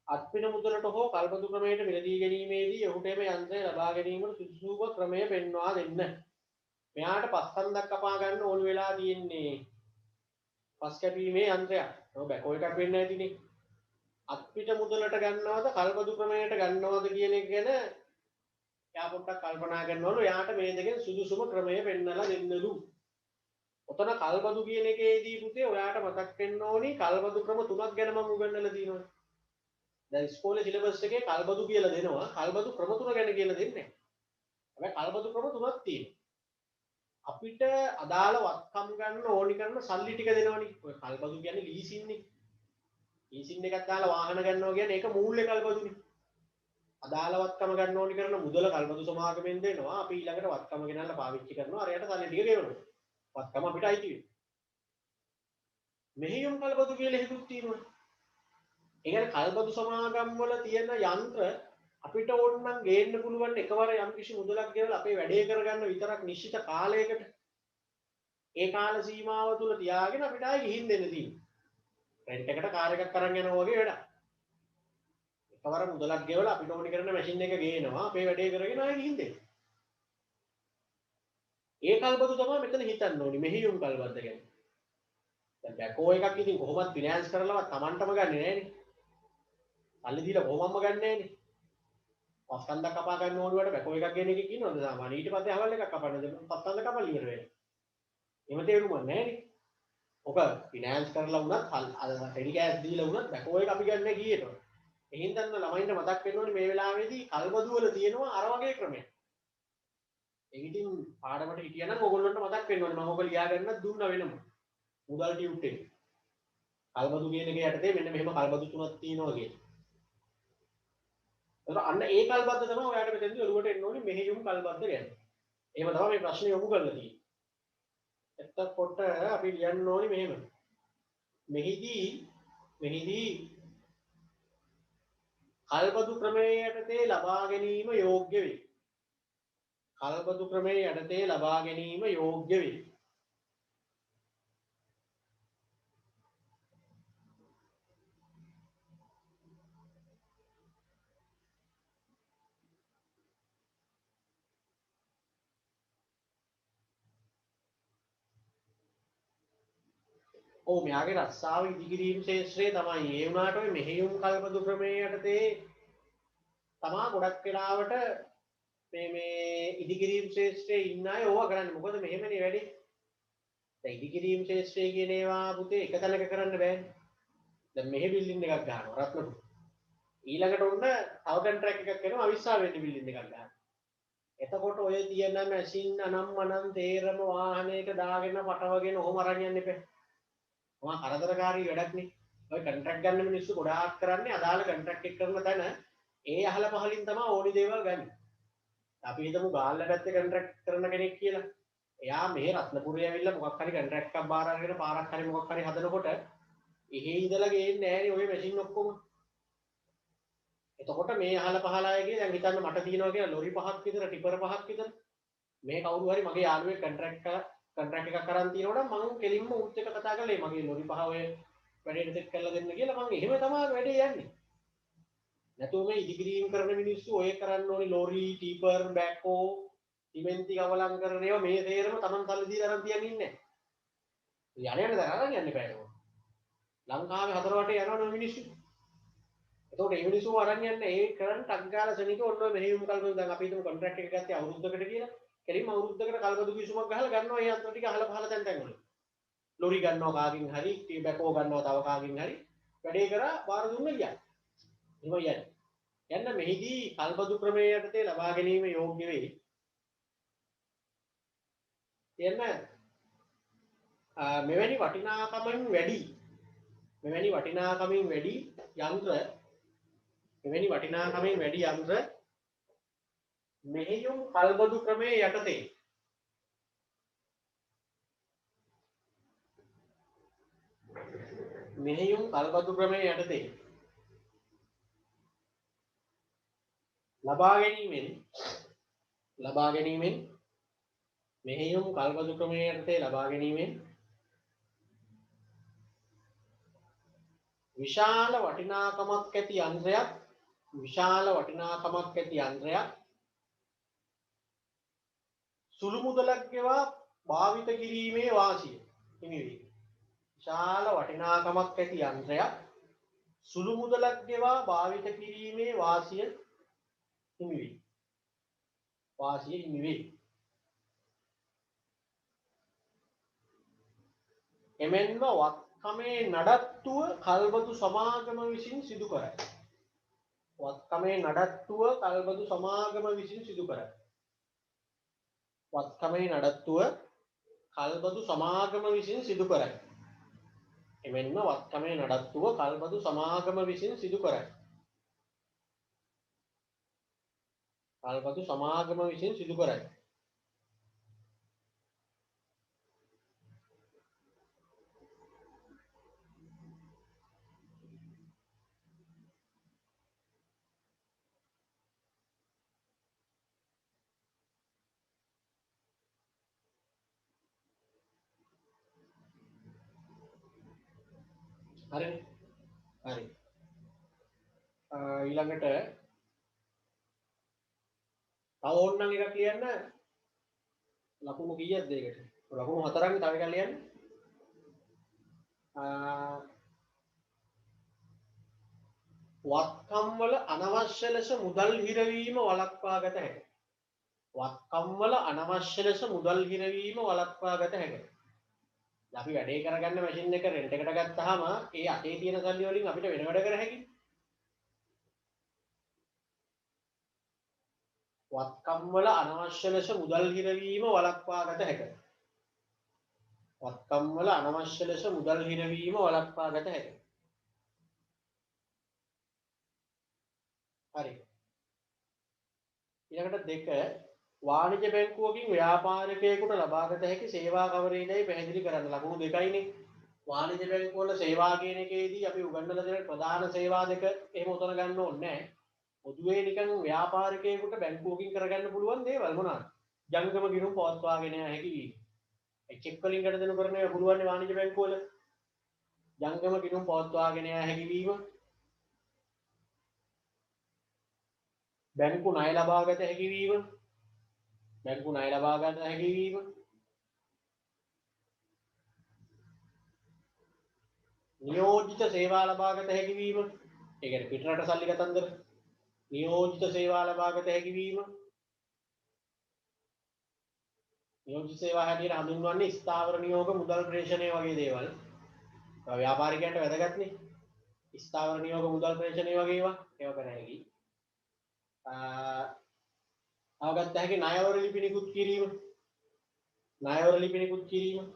අත්පින මුදලට හෝ කල්පතු ක්‍රමයට මිලදී ගැනීමේදී ඔහුට එම යන්ත්‍රය ලබා ගැනීමට සුදුසුම ක්‍රමය පෙන්වා දෙන්න. මෙයාට පස්කන්දක් කපා ගන්න ඕන වෙලා තියෙන්නේ පස් කැපීමේ යන්ත්‍රයක්. ඔය බැකෝ එකක් වෙන්න ඇතිනේ. අත්පිට මුදලට ගන්නවද කල්පතු ක්‍රමයට ගන්නවද කියන එක ගැන එයා පොඩ්ඩක් කල්පනා කරනවලු. එයාට මේ දෙකෙන් සුදුසුම ක්‍රමය පෙන්නලා දෙන්නලු. ඔතන කල්පතු කියන එකේදී පුතේ ඔයාට මතක් වෙන්න ඕනි කල්පතු ක්‍රම තුනක් ගැන මම උගන්වලා තියෙනවා. දැන් ඉස්කෝලේ සිලබස් එකේ කල්පතු කියලා දෙනවා. කල්පතු ක්‍රම තුන ගැන කියලා දෙන්නේ නැහැ. හැබැයි කල්පතු ක්‍රම තුනක් තියෙනවා. අපිට අදාළ වත්කම් ගන්න ඕනි කරන සල්ලි ටික දෙනවනේ. ඔය කල්පතු කියන්නේ ලීසින්නේ. ලීසින් එකක් දාලා වාහන ගන්නවා කියන්නේ ඒක මූල්‍ය කල්පතුනේ. අදාළ වත්කම ගන්න ඕනි කරන මුදල කල්පතු සමාගමෙන් දෙනවා. අපි ඊළඟට වත්කම ගෙනල්ලා පාවිච්චි කරනවා. අරයට සල්ලි ටික ගෙවනවා. වත්කම අපිට අයිති වෙනවා. මෙහෙයුම් කල්පතු කියලා හිතුත් තියෙනවා. ඒ කියන්නේ කල්පතු සමාගම් වල තියෙන යන්ත්‍ර අපිට ඕන නම් ගේන්න පුළුවන් එකවර යම් කිසි මුදලක් ගෙවලා අපේ වැඩේ කරගන්න විතරක් නිශ්චිත කාලයකට ඒ කාල සීමාව තුල තියාගෙන අපිට ආයෙ ගිහින් දෙන්න තියෙනවා. රෙන්ට් එකට කාර් එකක් අරන් යනවා වගේ වැඩක්. එකවර මුදලක් ගෙවලා අපිට ඕනි කරන මැෂින් එක ගේනවා අපේ වැඩේ කරගෙන ආයෙ ගිහින් දෙන්න. ඒ කල්පතු තමයි මෙතන හිතන්න ඕනි මෙහෙයුම් කල්පද්ද ගැන. දැන් බැකෝ එකක් ඉතින් කොහොමද ෆිනෑන්ස් කරලවත් Tamanටම ගන්නෙ නෑනේ. සල්ලි දීලා කොහොමම ගන්නෙ නෑනේ. පස්කන්දක් කපා ගන්න ඕන වට බැකෝ එකක් ගෙන එකක් ඉන්නවද සාමාන්‍ය ඊට පස්සේ අවල් එකක් කපන්නද පස්කන්ද කපලා ඉවර වෙනවා. එහෙම තේරුමක් නෑනේ. ඔක ෆිනෑන්ස් කරලා වුණත් රෙඩි කෑෂ් දීලා වුණත් බැකෝ එක අපි ගන්න කීයට. එහෙනම් දැන් ළමයින්ට මතක් වෙන්න ඕනේ මේ වෙලාවේදී කල්බදු වල තියෙනවා අර වගේ ක්‍රමයක්. ඒක ඉතින් පාඩමට හිටියනම් ඕගොල්ලන්ට මතක් වෙන්න ඕනේ මම ඔක ලියා ගන්නත් දුන්නා වෙනම. මුදල් ටියුට් එකේ. කල්බදු කියන එක යටතේ මෙන්න මෙහෙම කල්බදු තුනක් තියෙනවා කියන්නේ. අන්න ඒ කල්බද්ද තමයි ඔයාලට මෙතෙන්දී ඔළුවට එන්න ඕනේ මෙහෙයුම් කල්බද්ද ගැන. එහෙම තමයි මේ ප්‍රශ්නේ යොමු කරලා තියෙන්නේ. එතකොට අපි ලියන්න ඕනේ මෙහෙම. මෙහිදී කල්බදු ක්‍රමයේ යටතේ ලබා ගැනීම යෝග්‍ය වේ. කල්බදු ක්‍රමයේ යටතේ ලබා ගැනීම යෝග්‍ය වේ. ඔව් මෙයාගේ රස්සාව ඉදිකිරීම ශේෂ්ත්‍රයේ තමයි. ඒ වුණාට ඔය මෙහෙයුම් කල්පදු ක්‍රමයේ යටතේ තමා ගොඩක් වෙලාවට මේ ඉදිකිරීම ශේෂ්ත්‍රයේ ඉන්න අය ඕවා කරන්නේ. මොකද මෙහෙමනේ වැඩි. දැන් ඉදිකිරීම ශේෂ්ත්‍රය කියන ඒවා පුතේ එක තැනක කරන්න බෑනේ. දැන් මෙහෙ බිල්ඩින් එකක් ගන්නවා රත්නපුර. ඊළඟට ඔන්න තව කොන්ට්‍රැක්ට් එකක් කරනවා අවිස්සාව වෙන්න බිල්ඩින් එකක් ගන්න. එතකොට ඔය තියෙන මැෂින් අනම්මනම් තේරම වාහනයක දාගෙන පටවගෙන ඔහොම අරන් යන්න එපා. ඔයා කරදරකාරී වැඩක් නේ. ඔය කොන්ට්‍රැක්ට් ගන්න මිනිස්සු ගොඩාක් කරන්නේ අදාළ කොන්ට්‍රැක්ට් එක කරන තැන ඒ අහල පහලින් තමයි ඕනි දේවල් ගන්න. අපි හිතමු ගාල්ල පැත්තේ කොන්ට්‍රැක්ට් කරන කෙනෙක් කියලා. එයා මේ රත්නපුරේ ඇවිල්ලා මොකක් හරි කොන්ට්‍රැක්ට් එකක් බාර අරගෙන පාරක් හරි මොකක් හරි හදනකොට එහෙ ඉඳලා ගේන්නේ නැහැ නේ ඔය මැෂින් ඔක්කොම. එතකොට මේ අහල පහලයේගේ දැන් හිතන්න මට තියෙනවා කියලා ලොරි 5ක් විතර ටිපර් 5ක් විතර මේ කවුරු හරි මගේ යාළුවෙක් කොන්ට්‍රැක්ට් එකක් කරන් තියෙනවා නම් මම කෙලින්ම උත් එක කතා කරලා මගේ ලොරි 5 ඔය වැඩේට සෙට් කරලා දෙන්න කියලා මම එහෙම තමයි වැඩේ යන්නේ. නැතුව මේ ඉදිකිරීම කරන මිනිස්සු ඔය කරන්න ඕනි ලොරි ටිපර් බෑකෝ සිමෙන්ති කවලම් කරන ඒවා මේ තේරම Taman සල්ලි දීලා අරන් තියන්නේ නැහැ. යන්නේ දැන් අරන් යන්න බෑ නෝ. ලංකාවේ හතර වටේ යනවනේ මිනිස්සු. එතකොට ඒ මිනිස්සු අරන් යන්නේ ඒ කරන් ටක් ගාලා සෙනික ඔන්න ඔය මෙහෙයුම් කල්පන දැන් අපි හිතමු කොන්ට්‍රැක්ට් එක ගත්තේ අවුරුද්දකට කියලා. කෙලින්ම අවුරුද්දකට කල්පදු කිසුමක් ගහලා ගන්නවා ඒ අන්තර ටික අහලා පහලා තැන් වල. ලොරි ගන්නවා කාගෙන් හරි, බැකෝ ගන්නවා තව කාගෙන් හරි. වැඩේ කරා බාර දුන්න ගියා. එහෙම යන්නේ. යන්න මෙහිදී කල්පදු ක්‍රමයේ යටතේ ලබා ගැනීම යෝග්‍ය වෙයි. එන්න මෙවැනි වටිනාකමින් වැඩි යන්ත්‍ර මෙහෙයුම් කල්බදු ක්‍රමයේ යටතේ ලබා ගැනීමෙන් මෙහෙයුම් කල්බදු ක්‍රමයේ යටතේ ලබා ගැනීමෙන් විශාල වටිනාකමක් ඇති යන්ත්‍රයක් සුළු මුදලක් ගෙවා භාවිත කිරීමේ වාසිය හිමි වේ. විශාල වටිනාකමක් ඇති යන්ත්‍රයක් සුළු මුදලක් ගෙවා භාවිත කිරීමේ වාසිය හිමි වේ. එමෙන්ම වත්කමේ නඩත්තුව කල්බදු සමාගම විසින් සිදු කරයි. වත්කමේ නඩත්තුව කල්බදු සමාගම විසින් සිදු කරයි. එමෙන්ම වත්කමේ නඩත්තුව කල්බදු සමාගම විසින් සිදු කරයි. හරි. ඊළඟට තව ඕනනම් එකක් ලියන්න ලකුණු කීයක්ද ඒකට? ලකුණු 4ක් තව එකක් ලියන්න. වත්කම් වල අනවශ්‍ය ලෙස මුදල් හිරවීම වළක්වා ගත හැකියි. අපි වැඩේ කරගන්න මැෂින් එක රෙන්ට් එකට ගත්තාම ඒ අතේ තියෙන සල්ලි වලින් අපිට වෙන වැඩ කර හැකියි. වත්කම් වල අනවශ්‍ය ලෙස මුදල් හිරවීම වළක්වා ගත හැකියි. හරි. ඊළඟට 2 වාණිජ බැංකුවකින් ව්‍යාපාරිකයෙකුට ලබාගත හැකි සේවා කවරේදයි පැහැදිලි කරන්න. ලකුණු 2යිනේ. වාණිජ බැංකුවල සේවා කියන එකේදී අපි උගන්වලා දෙන ප්‍රධාන සේවා දෙක එහෙම උතන ගන්න ඕනේ නැහැ. පොදුවේ නිකන් ව්‍යාපාරිකයෙකුට බැංකුවකින් කරගන්න පුළුවන් දේවල් මොනවාද? ජංගම ගිණුම් පවත්වාගෙන යා හැකි වීම. ඒ චෙක් වලින් ගන්න දෙනු කරන ඒවා පුළුවන් නේ වාණිජ බැංකුවල. ජංගම ගිණුම් පවත්වාගෙන යා හැකි වීම. බැංකු ණය ලබාගත හැකි වීම. නියෝජිත සේවා ලබාගත හැකි වීම. ඒ කියන්නේ පිටරට සල්ලි ගතන්දර. නියෝජිත සේවා ලබාගත හැකි වීම. නියෝජිත සේවා හැටියට හඳුන්වන්නේ ස්ථාවර නියෝග මුදල් ප්‍රේෂණය වගේ දේවල්. ව්‍යාපාරිකයන්ට වැදගත් නේ. ස්ථාවර නියෝග මුදල් ප්‍රේෂණය වගේ ඒවා. ඒව කර හැකි. අවගත්ත හැකි ණයවර ලිපි නිකුත් කිරීම. ණයවර ලිපි නිකුත් කිරීම.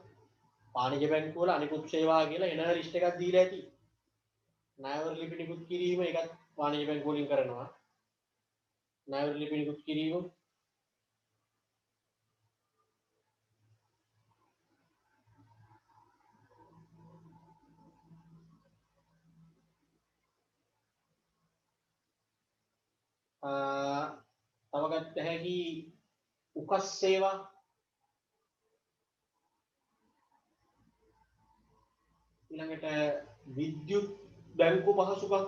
වාණිජ බැංකුව වල අනිකුත් සේවා කියලා එන ලිස්ට් එකක් දීලා ඇති. ණයවර ලිපි නිකුත් කිරීම ඒකත් වාණිජ බැංකුව වලින් කරනවා. ණයවර ලිපි නිකුත් කිරීම. අවගත්ත හැකි උකස් සේවා. ඊළඟට විද්‍යුත් බැංකු පහසුකම්.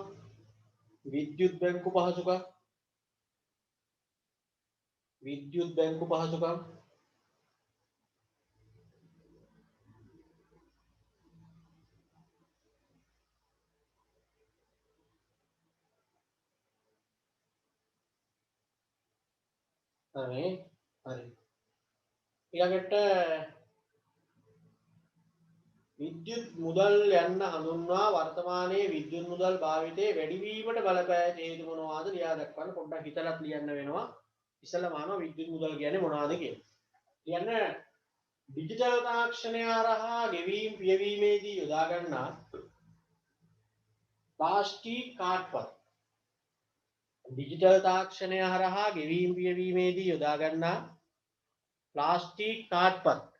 විද්‍යුත් බැංකු පහසුකම්. විද්‍යුත් බැංකු පහසුකම්. හරි. හරි. ඊළඟට විද්‍යුත් මුදල් යන්න හඳුන්වා වර්තමානයේ විද්‍යුත් මුදල් භාවිතයේ වැඩිවීමට බලපෑ හේතු මොනවාද ලියා දක්වන්න. පොඩ්ඩක් හිතලත් ලියන්න වෙනවා. ඉස්සෙල්ලාම අහනවා විද්‍යුත් මුදල් කියන්නේ මොනවාද කියලා. ලියන්න ඩිජිටල් තාක්ෂණය හරහා ගෙවීම් පියවීමේදී යොදා ගන්නා ප්ලාස්ටික් කාඩ්පත්. ඩිජිටල් තාක්ෂණය හරහා ගෙවීම් පියවීමේදී යොදා ගන්නා ප්ලාස්ටික් කාඩ්පත්.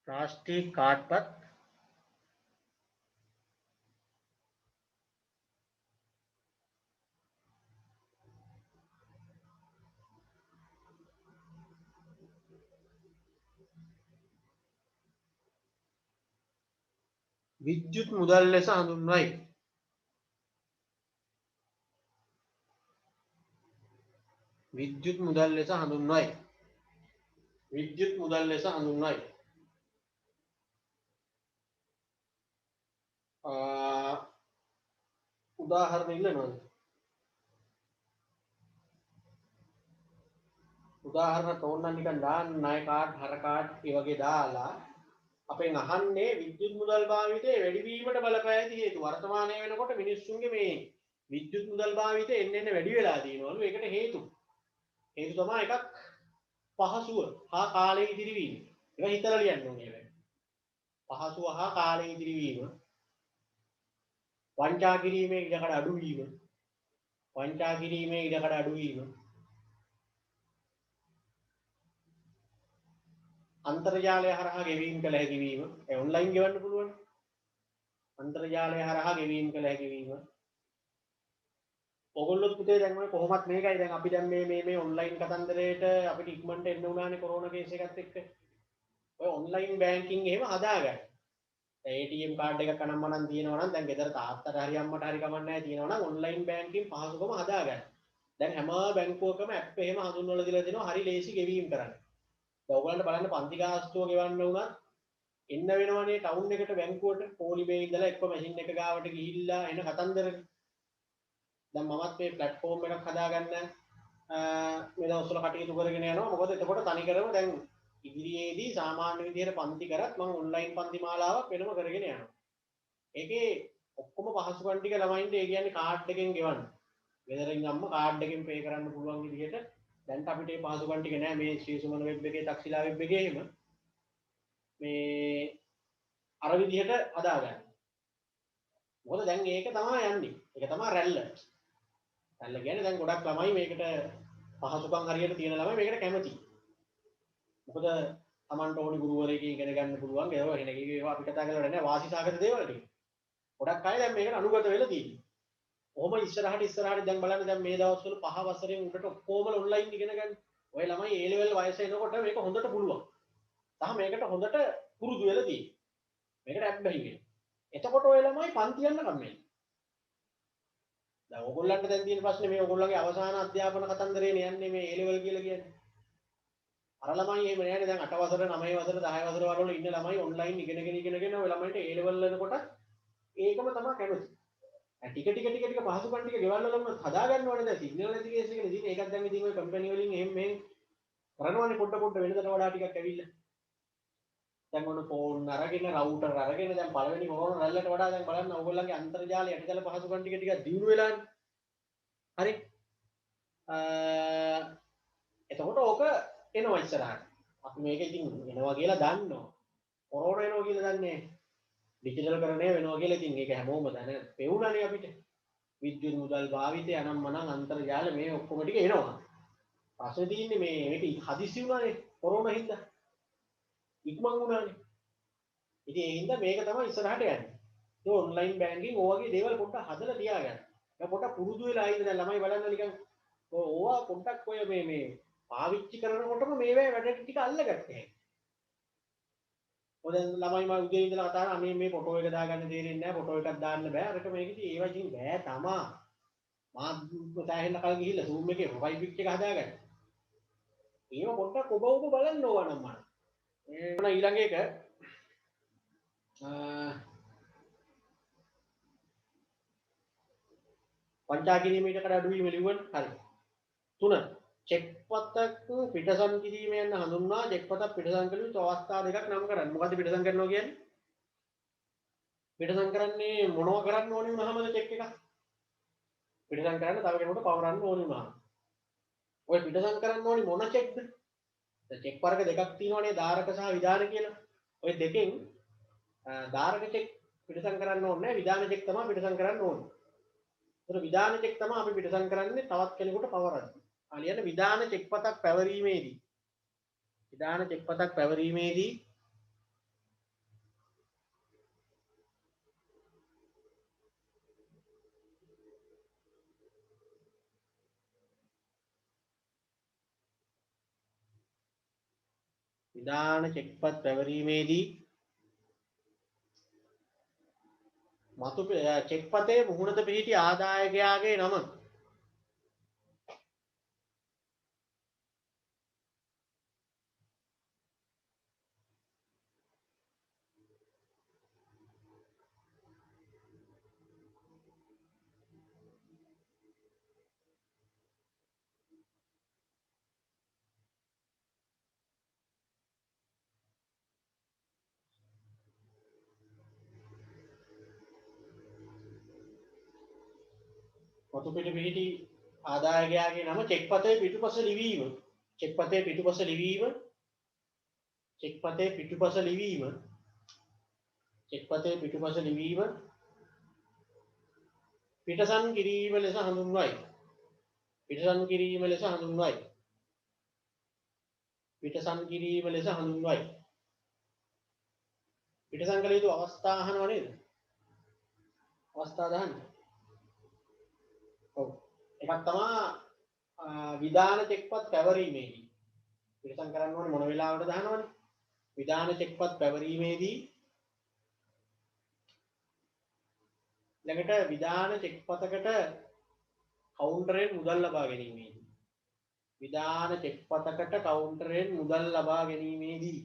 प्लास्टिक कार्डपत विद्युत मुदल लेස හඳුන්වයි. විද්‍යුත් මුදල් ලෙස හඳුන්වයි. විද්‍යුත් මුදල් ලෙස හඳුන්වයි. උදාහරණ ඉල්ලනවාද? උදාහරණ තෝරන්න නිකන් දාන්න ණය කාඩ් හර කාඩ් ඒ වගේ දාලා අපෙන් අහන්නේ විද්‍යුත් මුදල් භාවිතය වැඩි වීමට බලපෑ ඇති හේතු. වර්තමානයේ වෙනකොට මිනිස්සුන්ගේ මේ විද්‍යුත් මුදල් භාවිතය එන්න වැඩි වෙලා තියෙනවලු. ඒකට හේතු තමයි එකක් පහසුව හා කාලය ඉදිරි වීම. ඒක හිතලා ලියන්න ඕනේ. පහසුව හා කාලය ඉදිරි වීම. වංචා කිරීමේ ඉඩකඩ අඩු වීම. වංචා කිරීමේ ඉඩකඩ අඩු වීම. අන්තර්ජාලය හරහා ගෙවීම් කළ හැකි වීම. ඒ ඔන්ලයින් ගෙවන්න පුළුවන්. අන්තර්ජාලය හරහා ගෙවීම් කළ හැකි වීම. ඔයගොල්ලොත් පුතේ දැන් ඔය කොහොමත් මේකයි දැන් අපි දැන් මේ ඔන්ලයින් කතන්දරේට අපිට ඉක්මනට එන්න උනානේ කොරෝනා කේස් එකත් එක්ක. ඔය ඔන්ලයින් බැංකින් එහෙම හදාගන්න. ATM කාඩ් එකක් අනම්මනම් තියෙනවා නම් දැන් ගෙදර තාත්තට හරි අම්මට හරි කමක් නැහැ තියෙනවා නම් ඔන්ලයින් බැංකින් පහසුකම හදාගන්න. දැන් හැම බැංකුවකම ඇප් එහෙම හඳුන්වලා දීලා දෙනවා හරි ලේසි ගෙවීම් කරන්න. දැන් ඔයගලන්ට බලන්න පන්ති ගාස්තුව ගෙවන්න උනත් එන්න වෙනවනේ ටවුන් එකට බැංකුවට පොලිමේ ඉඳලා එක්ක මැෂින් එක ගාවට ගිහිල්ලා එන කතන්දරනේ. දැන් මමත් මේ ප්ලැට්ෆෝම් එකක් හදාගන්න මේ දවස්වල කටයුතු කරගෙන යනවා. මොකද එතකොට තනිකරම දැන් ඉදිරියේදී සාමාන්‍ය විදිහට පන්ති කරත් මම ඔන්ලයින් පන්ති මාලාවක් වෙනම කරගෙන යනවා. ඒකේ ඔක්කොම පහසුකම් ටික ළමයින්ට ඒ කියන්නේ කාඩ් එකෙන් ගෙවන්න. ගෙදරින් අම්ම කාඩ් එකෙන් පේ කරන්න පුළුවන් විදිහට දැන් අපිට මේ පහසුකම් ටික නෑ මේ ශ්‍රී සුමන වෙබ් එකේ තක්ෂිලා වෙබ් එකේ එහෙම මේ අර විදිහට හදාගන්න. මොකද දැන් ඒක තමයි යන්නේ. ඒක තමයි රැල්ල. රැල්ල කියන්නේ දැන් ගොඩක් ළමයි මේකට පහසුකම් හරියට තියෙන ළමයි මේකට කැමතියි. මොකද Tamanට ඕනි ගුරුවරයෙක් ඉගෙන ගන්න පුළුවන්. ඒවා අපි කතා කරලා නැහැ වාසිසහගත දේවල් ටික. ගොඩක් අය දැන් මේකට අනුගත වෙලා තියෙනවා. කොහොම ඉස්සරහට දැන් බලන්න දැන් මේ දවස්වල 5 වසරෙන් උඩට ඔක්කොම ඔන්ලයින් ඉගෙන ගන්න. ඔය ළමයි A level වයස එනකොට මේක හොඳට පුළුවන්. තාම මේකට හොඳට පුරුදු වෙලා තියෙනවා. මේකට ඇබ්බැහි වෙනවා. එතකොට ඔය ළමයි පන්ති යන්න කම්මැලි. දැන් ඕගොල්ලන්ට දැන් තියෙන ප්‍රශ්නේ මේ ඕගොල්ලන්ගේ අවසාන අධ්‍යාපන කතන්දරේනේ යන්නේ මේ A level කියලා කියන්නේ. අර ළමයි එහෙම නෑනේ දැන් 8 වසර 9 වසර 10 වසර වල ඉන්න ළමයි ඔන්ලයින් ඉගෙනගෙන ඔය ළමයින්ට A level වෙනකොට ඒකම තමයි කැමති. ටික පහසුකම් ටික ගෙවන්න ලම හදා ගන්න ඕනේ දැන් සිග්නල් නැති කේස් එකනේ තියෙන්නේ. ඒකත් දැන් ඉතින් ඔය කම්පැනි වලින් එහෙම මෙහෙම කරනවානේ පොඩ වෙනදට වඩා ටිකක් ඇවිල්ලා. දැන් ඔන්න ෆෝන් අරගෙන රවුටර් අරගෙන දැන් පළවෙනි කොරෝනා රැල්ලට වඩා දැන් බලන්න ඕගොල්ලන්ගේ අන්තර්ජාල යටිතල පහසුකම් ටික දියුණු වෙලානේ. හරි. එතකොට ඕක එනවා ඉස්සරහට. අපි මේක ඉතින් එනවා කියලා දන්නවා. කොරෝනා එනවා කියලා දන්නේ නැහැ. ඩිජිටල් කරණය වෙනවා කියලා ඉතින් ඒක හැමෝම දැන පෙවුණානේ අපිට. විද්‍යුත් මුදල් භාවිතය අනම්මනම් අන්තර්ජාල මේ ඔක්කොම ටික එනවා. ප්‍රශ්නේ තියෙන්නේ මේක හදිසි වුණානේ කොරෝනා හින්දා. ඉක්මන් වුණානේ. ඉතින් ඒ හින්දා මේක තමයි ඉස්සරහට යන්නේ. ඒ ඔන්ලයින් බැංකින් ඔය වගේ දේවල් පොඩ්ඩක් හදලා තියාගන්න. දැන් පොඩ්ඩක් පුරුදු වෙලා ඉන්න දැන් ළමයි බලන්න නිකන් ඕවා පොඩ්ඩක් ඔය මේ පාවිච්චි කරනකොටම මේවැ වැඩ ටික අල්ලගත්තා. ඔය දැන් ළමයි මම උදේ ඉඳලා කතා කරා මේ ෆොටෝ එක දාගන්න දෙන්නේ නැහැ ෆොටෝ එකක් දාන්න බෑ අරක මේක ඉතින් ඒවා ඉතින් බෑ තමා මා සෑහෙන කල් ගිහිල්ලා Zoom එකේ ප්‍රොෆයිල් පික් එක හදාගන්න. ඒව පොඩ්ඩක් ඔබ බලන්න ඕවා නම් මම. ඊළඟ එක වංචා කිරීමේට කඩ අඩුවීම ලියුවන් හරි. 3 චෙක් පතක් පිටසන් කිරීම යන හඳුන්වා චෙක් පතක් පිටසන් කළ යුතු අවස්ථා දෙකක් නම් කරන්න. මොකද්ද පිටසන් කරනවා කියන්නේ? පිටසන් කරන්නේ මොනව කරන්න ඕනේ වුණාමද චෙක් එක? පිටසන් කරන්න තව කෙනෙකුට පවරන්න ඕනේ වුණා. ඔය පිටසන් කරන්න ඕනේ මොන චෙක්ද? චෙක් වර්ග දෙකක් තියෙනවානේ ධාරක සහ විධාන කියලා. ඔය දෙකෙන් ධාරක චෙක් පිටසන් කරන්න ඕනේ නැහැ. විධාන චෙක් තමයි පිටසන් කරන්න ඕනේ. ඒතර විධාන චෙක් තමයි අපි පිටසන් කරන්නේ තවත් කෙනෙකුට පවරන්න. ආලියන විධාන චෙක් පතක් පැවරීමේදී විධාන චෙක් පතක් පැවරීමේදී විධාන චෙක් පත් පැවරීමේදී මතු චෙක් පතේ මුහුණත පිහිටි ආදායකයාගේ නම මතු පිහිටි ආදායකයාගේ නම චෙක් පතේ පිටුපස ලිවීම චෙක් පතේ පිටුපස ලිවීම චෙක් පතේ පිටුපස ලිවීම චෙක් පතේ පිටුපස ලිවීම පිටසන් කිරීම ලෙස හඳුන්වයි. පිටසන් කිරීම ලෙස හඳුන්වයි. පිටසන් කිරීම ලෙස හඳුන්වයි. පිටසන් කළ යුතු අවස්ථා අහනව නේද? අවස්ථා දාන්න. ඔව්. එකක් තමයි විධාන චෙක්පත් පැවරීමේදී. පිටසන් කරන්න ඕනේ මොන වෙලාවටද අහනවනේ. විධාන චෙක්පත් පැවරීමේදී ළඟට විධාන චෙක්පතකට කවුන්ටරයෙන් මුදල් ලබා ගැනීමේදී විධාන චෙක්පතකට කවුන්ටරයෙන් මුදල් ලබා ගැනීමේදී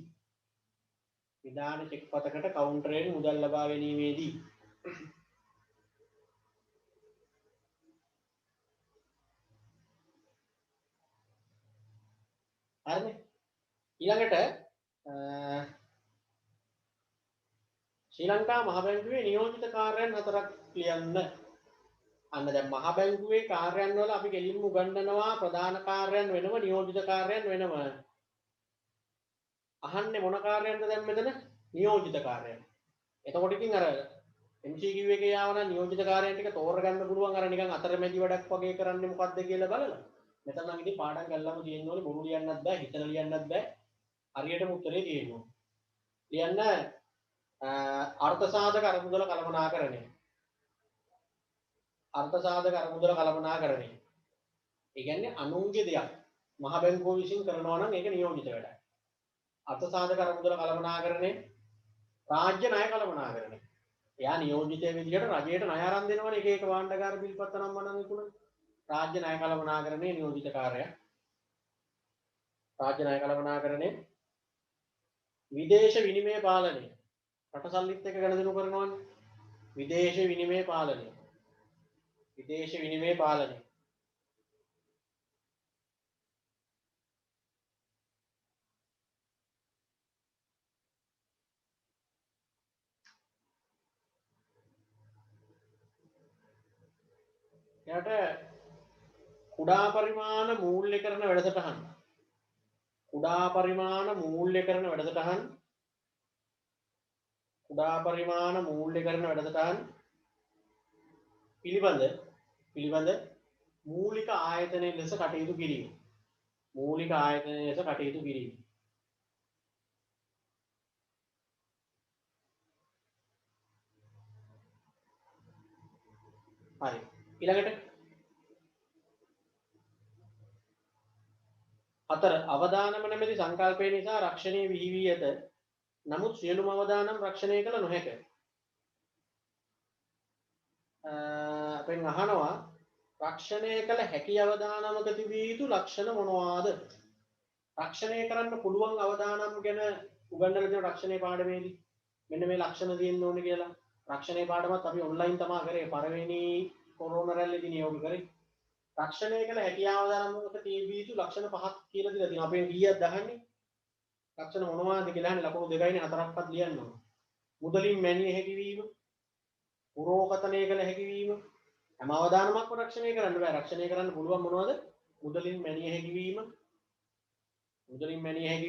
විධාන චෙක්පතකට කවුන්ටරයෙන් මුදල් ලබා ගැනීමේදී හරිනේ ඊළඟට ශ්‍රී ලංකා මහ බැංකුවේ නියෝජිත කාර්යයන් 4ක් ලියන්න. අන්න දැන් මහ බැංකුවේ කාර්යයන් වල අපි කෙලින්ම උගන්වනවා ප්‍රධාන කාර්යයන් වෙනම නියෝජිත කාර්යයන් වෙනම. අහන්නේ මොන කාර්යයන්ද දැන් මෙතන? නියෝජිත කාර්යයන්. එතකොට ඉතින් අර MCQ එකේ ආවනම් නියෝජිත කාර්යයන් ටික තෝරගන්න පුළුවන් අර නිකන් අතරමැදි වැඩක් වගේ කරන්නේ මොකද්ද කියලා බලලා. මෙතන නම් ඉතින් පාඩම් කරලාම තියෙන්න ඕනේ බොරු ලියන්නත් බෑ හිතලා ලියන්නත් බෑ. හරියටම උත්තරේ තියෙනවා. ලියන්න අර්ථ සාධක අරමුදල කළමනාකරණය. අර්ථ සාධක අරමුදල කළමනාකරණය. ඒ කියන්නේ අනුන්ගේ දෙයක් මහ බැංකුව විසින් කරනවා නම් ඒක නියෝජිත වැඩක්. අර්ථ සාධක අරමුදල කළමනාකරණය රාජ්‍ය ණය කළමනාකරණය. එයා නියෝජිතය විදිහට රජයට ණය අරන් දෙනවනේ එක එක භාණ්ඩගාර බිල්පත් නම් මනන් විකුණන. රාජ්‍ය ණය කළමනාකරණය නියෝජිත කාර්යයක්. රාජ්‍ය ණය කළමනාකරණය විදේශ විනිමය පාලනය රට සල්ලිත් එක්ක ගණදෙනු කරනවනේ. විදේශ විනිමය පාලනය. විදේශ විනිමය පාලනය. එයාට කුඩා පරිමාණ මූල්‍ය කරන වැඩසටහන් කුඩා පරිමාණ මූල්‍ය කරන වැඩසටහන් කුඩා පරිමාණ මූල්‍ය කරන වැඩසටහන් පිළිබඳ මූලික ආයතනයේ ලෙස කටයුතු කිරීම මූලික ආයතනයේ ලෙස කටයුතු කිරීම හරි ඊළඟට 4 අවදානම නැමැති සංකල්පය නිසා රක්ෂණය වී වී ඇත නමුත් සියලුම අවදානම් රක්ෂණය කළ නොහැක අපෙන් අහනවා රක්ෂණය කළ හැකි අවදානමක තිබිය යුතු ලක්ෂණ මොනවාද රක්ෂණය කරන්න පුළුවන් අවදානම් ගැන උගන්වලා තියෙන රක්ෂණයේ පාඩමේදී මෙන්න මේ ලක්ෂණ තියෙන්න ඕනේ කියලා රක්ෂණයේ පාඩමත් අපි ඔන්ලයින් තමයි කරේ පළවෙනි කොරෝනා රැල්ලේදී නියෝග කරේ රක්ෂණය කළ හැකි අවදානමක තිබිය යුතු ලක්ෂණ පහක් කියලා දීලා තියෙනවා අපෙන් කීයක් දහන්නේ ලක්ෂණ මොනවාද කියලා අහන්නේ ලකුණු 2යිනේ 4ක්වත් ලියන්න ඕන මුදලින් මැනිය හැකි වීම පුරෝකතනය කළ හැකි වීම හැම අවදානමක්ම රක්ෂණය කරන්න බෑ රක්ෂණය කරන්න පුළුවන් මොනවද මුදලින් මැනිය හැකි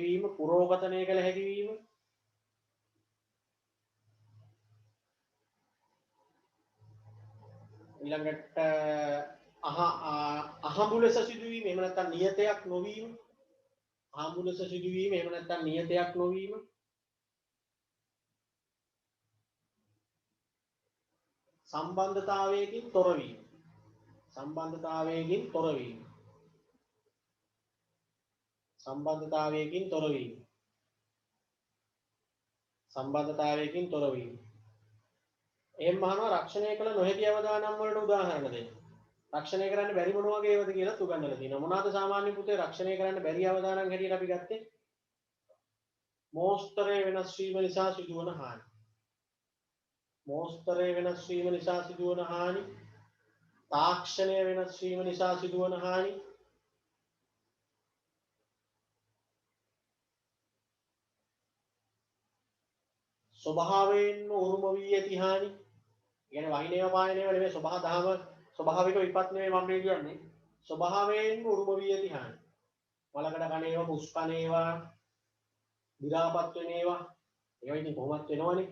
වීම පුරෝකතනය කළ හැකි වීම ඊළඟට අහඹු ලෙස සිදුවීම එහෙම නැත්නම් නියතයක් නොවීම අහඹු ලෙස සිදුවීම එහෙම නැත්නම් නියතයක් නොවීම සම්බන්ධතාවයකින් තොරවීම එහෙම අහනවා රක්ෂණය කළ නොහැකි අවදානම් වලට උදාහරණ දෙන්න. රක්ෂණය කරන්න බැරි මොන වගේ ඒවාද කියලා උගන්වලා තියෙනවා. මොනවාද සාමාන්‍ය පුතේ රක්ෂණය කරන්න බැරි අවදානම් හැටියට අපි ගත්තේ? මෝස්තරය වෙනස් වීම නිසා සිදුවන හානි. තාක්ෂණය වෙනස් වීම නිසා සිදුවන හානි. ස්වභාවයෙන්ම උරුම වී ඇති හානි. කියන්නේ වහිනේව පායනේව නෙමෙයි ස්වභාවික විපත් නෙමෙයි මම මේ කියන්නේ. ස්වභාවයෙන්ම උරුම වී ඇති හානි. වලකඩ කණේවා, පුස් කණේවා, දි รา පත් වෙනේවා. ඒවා ඉතින් කොහොමත් වෙනවනේ.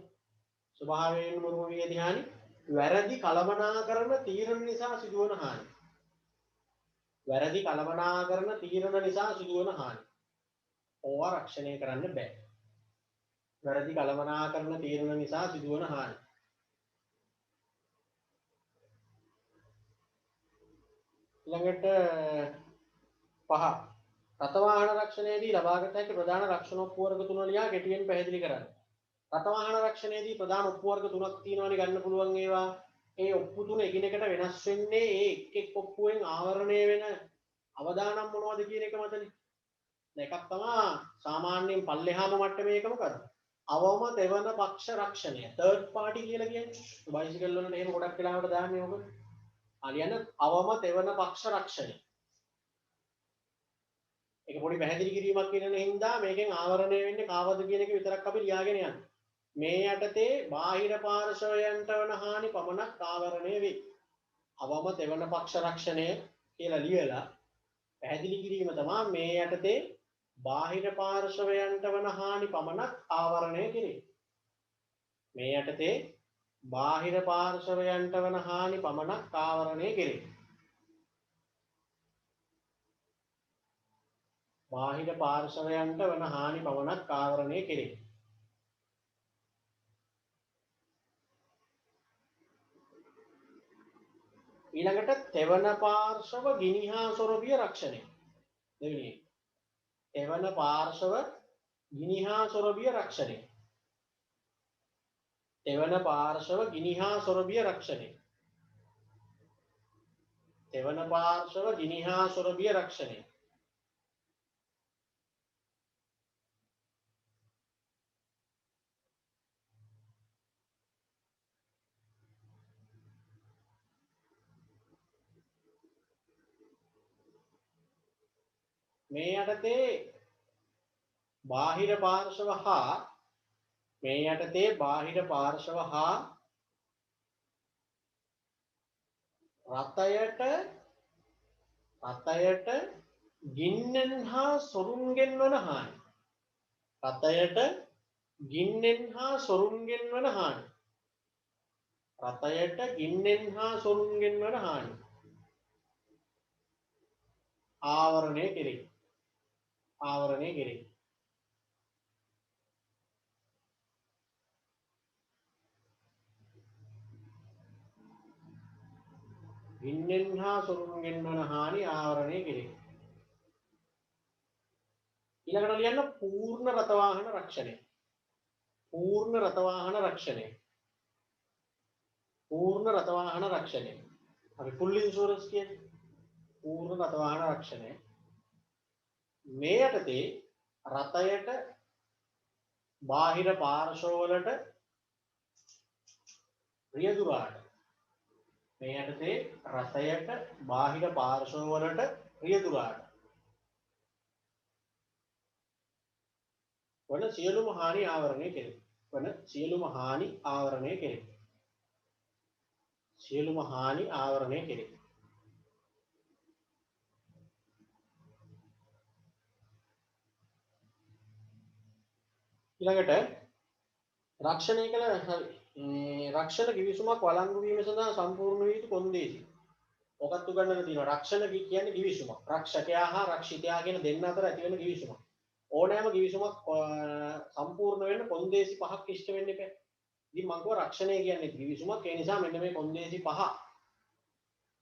ස්වභාවයෙන්ම උරුම වී ඇති හානි. වැරදි කළමනාකරන තීරණ නිසා සිදුවන හානි. ඕවා රක්ෂණය කරන්න බෑ. වැරදි කළමනාකරන තීරණ නිසා සිදුවන හානි. ඊළඟට 5 රථවාහන රක්ෂණයේදී ලබාගත හැකි ප්‍රධාන රක්ෂණ උපවර්ග 3 ලියා කෙටියෙන් පැහැදිලි කරන්න. රථවාහන රක්ෂණයේදී ප්‍රධාන උපවර්ග 3ක් තියෙනවානේ ගන්න පුළුවන් ඒවා. ඒ ඔප්පු තුන එකිනෙකට වෙනස් වෙන්නේ ඒ එක් ඔප්පුවෙන් ආවරණය වෙන අවදානම් මොනවද කියන එක මතනේ. එකක් තමයි සාමාන්‍යයෙන් පල්ලෙහාම මට්ටමේ එක මොකද්ද? අවම තෙවන පක්ෂ රක්ෂණය. තර්ඩ් පාටි කියලා කියන්නේ. බයිසිකල් වලට එහෙම ගොඩක් වෙලාවට දාන්නේ ඔබ. අලියන අවම තෙවන පක්ෂ රක්ෂණය. ඒක පොඩි පැහැදිලි කිරීමක් කියන හින්දා මේකෙන් ආවරණය වෙන්නේ කාවද කියන එක විතරක් අපි ලියාගෙන යන්න. මේ යටතේ බාහිර පාර්ශවයන්ට වන හානි පමණක් ආවරණය වේ. අවම තෙවන පක්ෂ රක්ෂණය කියලා ලියලා පැහැදිලි කිරීම තමයි මේ යටතේ බාහිර පාර්ශවයන්ට වන හානි පමණක් ආවරණය කිරීම. මේ යටතේ බාහිර පාර්ශවයන්ට වන හානි පමණක් ආවරණය කිරීම. බාහිර පාර්ශවයන්ට වන හානි පමණක් ආවරණය කිරීම. ඊළඟට තෙවන පාර්ශව ගිනි හා සොරබිය රක්ෂණය. දෙවෙනි එක. තෙවන පාර්ශව ගිනි හා සොරබිය රක්ෂණය. තෙවන පාර්ශව ගිනි හා සොරබිය රක්ෂණය. තෙවන පාර්ශව ගිනි හා සොරබිය රක්ෂණය. මේ යටතේ බාහිර පාර්ශව හා රතයට ගින්නෙන් හා සොරුන්ගෙන් වන හානි. රතයට ගින්නෙන් හා සොරුන්ගෙන් වන හානි. රතයට ගින්නෙන් හා සොරුන්ගෙන් වන හානි. ආවරණය කෙරේ. ආවරණය කෙරේ. ගින්නෙන් හා සොරුන්ගෙන් වන හානි ආවරණය කෙරේ. ඊළඟට ලියන්න පූර්ණ රතවාහන රක්ෂණය. පූර්ණ රතවාහන රක්ෂණය. පූර්ණ රතවාහන රක්ෂණය. අපි ෆුල් ඉන්ෂුරන්ස් කියන්නේ පූර්ණ රතවාහන රක්ෂණය. මේ යටතේ රතයට බාහිර පාර්ශවවලට රියදුරාට මේ යටතේ රතයට බාහිර පාර්ශවවලට රියදුරාට වන සියලුම හානි ආවරණය කෙරේ. වන සියලුම හානි ආවරණය කෙරේ. සියලුම හානි ආවරණය කෙරේ. ඊළඟට රක්ෂණය කළ රක්ෂණ කිවිසුමක් වළංගු වීම සඳහා සම්පූර්ණ වී යුතු කොන්දේසි. ඔකත් උගන්වලා තියෙනවා. රක්ෂණ කියන්නේ කිවිසුමක්. රක්ෂකයා හා රක්ෂිතයා කියන දෙන්න අතර ඇති වෙන කිවිසුමක්. ඕනෑම කිවිසුමක් සම්පූර්ණ වෙන්න කොන්දේසි පහක් ඉෂ්ට වෙන්න එපා. ඉතින් මම කියව රක්ෂණය කියන්නේ කිවිසුමක්. ඒ නිසා මෙන්න මේ කොන්දේසි පහ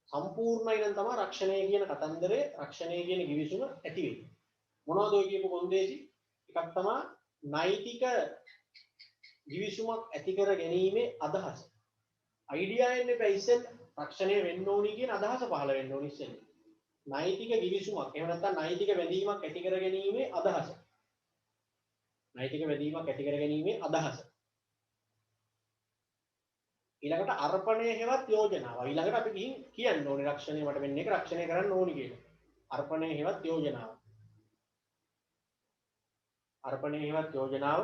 සම්පූර්ණයි නම් තමයි රක්ෂණය කියන කතන්දරේ රක්ෂණය කියන කිවිසුම ඇති වෙන්නේ. මොනවද ඔය කියපු කොන්දේසි? එකක් තමයි නෛතික කිවිසුමක් ඇති කර ගැනීමේ අදහස. අයිඩියා එන්නේ පැයිසෙල් රක්ෂණය වෙන්න ඕනි කියන අදහස පහළ වෙන්න ඕනි ඉස්සෙල්ලා. නෛතික කිවිසුමක් එහෙම නැත්නම් නෛතික බැඳීමක් ඇති කර ගැනීමේ අදහස. නෛතික බැඳීමක් ඇති කර ගැනීමේ අදහස. ඊළඟට අර්පණය හෙවත් යෝජනාව. ඊළඟට අපි ගිහින් කියන්න ඕනේ රක්ෂණය මට වෙන්නේ එක රක්ෂණය කරන්න ඕනි කියලා. අර්පණය හෙවත් යෝජනාව. අර්පණය හෙවත් යෝජනාව.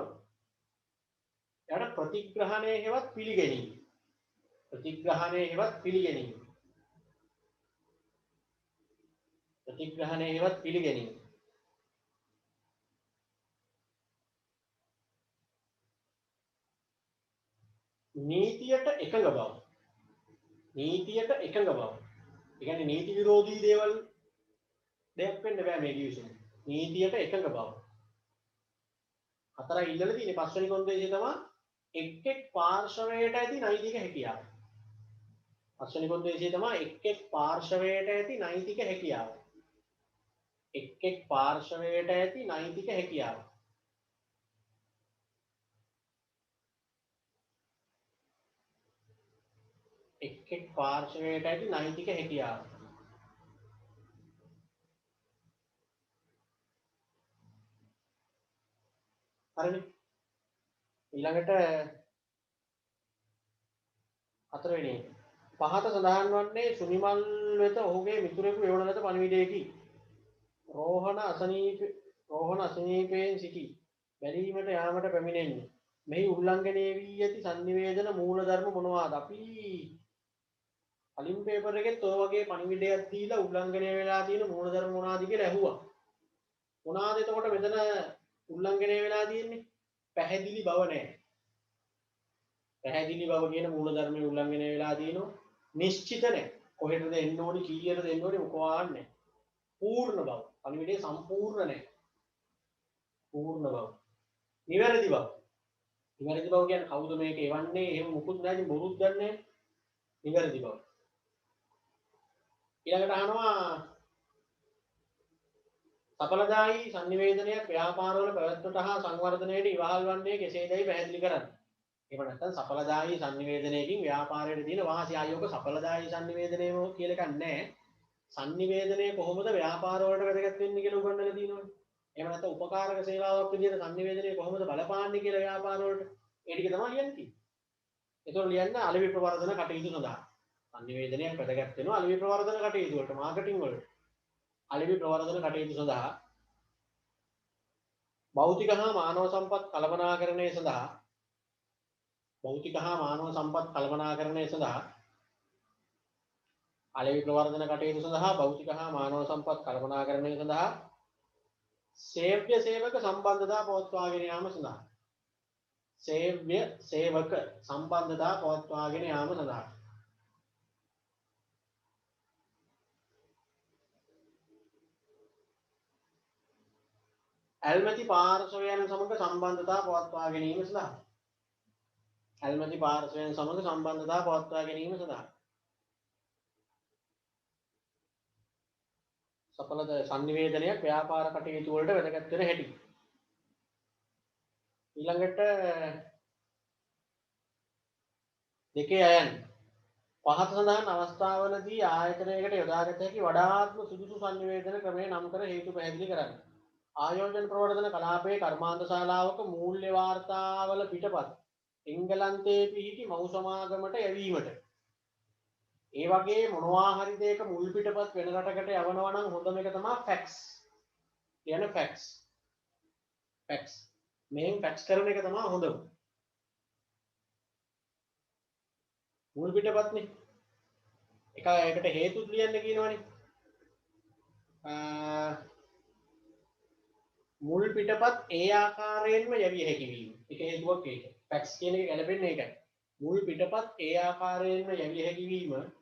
ඊට ප්‍රතිග්‍රහණය හෙවත් පිළිගැනීම. ප්‍රතිග්‍රහණය හෙවත් පිළිගැනීම. ප්‍රතිග්‍රහණය හෙවත් පිළිගැනීම. නීතියට එකඟ බව. නීතියට එකඟ බව. ඒ කියන්නේ නීති විරෝධී දේවල් දෙයක් වෙන්න බෑ මේ කිවිසුම. නීතියට එකඟ බව. හතරයි ඉල්ලලා තියෙන්නේ පස්වෙනි කොන්දේසිය තමයි එක් එක් පාර්ශවයට ඇති නෛතික හැකියාව. පස්වෙනි කොන්දේසිය තමයි එක් එක් පාර්ශවයට ඇති නෛතික හැකියාව. එක් එක් පාර්ශවයට ඇති නෛතික හැකියාව. එක් එක් පාර්ශවයට ඇති නෛතික හැකියාව. හරිනේ. ඊළඟට හතරවෙනි පහත සඳහන් වන්නේ සුනිමල් වෙත ඔහුගේ මිතුරෙකු එවන ලද පණිවිඩයකි. රෝහණ අසනීපයෙන් සිටි බැලීමට යාමට පැමිණෙන්නේ. මෙහි උල්ලංඝනය වී ඇති sannivedana මූලධර්ම මොනවාද? අපි කලින් පේපර් එකෙත් ඔය වගේ පණිවිඩයක් දීලා උල්ලංඝනය වෙලා තියෙන මූලධර්ම මොනවාද කියලා ඇහුවා. මොනවාද එතකොට මෙතන උල්ලංඝනය වෙලා තියෙන්නේ? පැහැදිලි බව නැහැ. පැහැදිලි බව කියන මූලධර්මයේ උල්ලංඝනය වෙලා තියෙනවා. නිශ්චිත නැහැ. කොහෙටද එන්න ඕනි කීයටද එන්න ඕනි මොකවාන්නේ නැහැ. පූර්ණ බව. පණිවිඩය සම්පූර්ණ නැහැ. පූර්ණ බව. නිවැරදි බව. නිවැරදි බව කියන්නේ කවුද මේක එවන්නේ? එහෙම මුකුත් නැහැ. බොරුත් දන්නේ නැහැ. නිවැරදි බව. ඊළඟට අහනවා සඵලදායී sannivedanayak ව්‍යාපාරවල පැවැත්මට හා සංවර්ධනයට ඉවහල් වන්නේ කෙසේදයි පැහැදිලි කරන්න. එහෙම නැත්නම් සඵලදායී sannivedanayකින් ව්‍යාපාරයට තියෙන වාසිය ආයෝග සඵලදායී sannivedanayම කියලා එකක් නැහැ. sannivedanaya කොහොමද ව්‍යාපාර වලට වැදගත් වෙන්නේ කියලා උගන්වලා තියෙනවනේ. එහෙම නැත්නම් උපකාරක සේවාවක් විදිහට sannivedanaya කොහොමද බලපාන්නේ කියලා ව්‍යාපාර වලට ඒ ටික තමයි ලියන්නේ. ඒතකොට ලියන්න අලෙවි ප්‍රවර්ධන කටයුතු සඳහා. sannivedanayak වැදගත් වෙනවා අලෙවි ප්‍රවර්ධන කටයුතු වලට මාකටිං වලට. අලෙවි ප්‍රවර්ධන කටයුතු සඳහා භෞතික හා මානව සම්පත් කළමනාකරණය සඳහා භෞතික හා මානව සම්පත් කළමනාකරණය සඳහා අලෙවි ප්‍රවර්ධන කටයුතු සඳහා භෞතික හා මානව සම්පත් කළමනාකරණය සඳහා සේව්‍ය සේවක සම්බන්ධතා පවත්වාගෙන යාම සඳහා සේව්‍ය සේවක සම්බන්ධතා පවත්වාගෙන යාම සඳහා ඇල්මැති පාර්ශවයන් සමග සම්බන්ධතා පවත්වා ගැනීම සඳහා ඇල්මැති පාර්ශවයන් සමග සම්බන්ධතා පවත්වා ගැනීම සඳහා සඵල සංනිවේදනයක් ව්‍යාපාර කටයුතු වලට වැදගත් වෙන හැටි ඊළඟට දෙකේ අයන් පහත සඳහන් අවස්ථාවලදී ආයතනයකට යොදාගත හැකි වඩාත්ම සුදුසු සංනිවේදන ක්‍රමය නම් කර හේතු පැහැදිලි කරන්න. ආයෝජන ප්‍රවර්ධන කලාපයේ කර්මාන්ත ශාලාවක මූල්‍ය වාර්තාවල පිටපත් එංගලන්තයේ පිහිටි මව් සමාගමට යැවීමට ඒ වගේ මොනවා හරි දෙයක මුල් පිටපත් වෙන රටකට යවනවා නම් හොඳම එක තමයි ෆැක්ස්. කියන ෆැක්ස්. මේන් ෆැක්ස් කරන එක තමයි හොඳම. මුල් පිටපත්නේ. ඒකට හේතුත් ලියන්න කියනවනේ. මුල් පිටපත් ඒ ආකාරයෙන්ම යවිය හැකි වීම. ඒක හේතුවක් ඒක. ෆැක්ස් කියන එක ගැලපෙන්නේ ඒකයි. මුල් පිටපත් ඒ ආකාරයෙන්ම යවිය හැකි වීම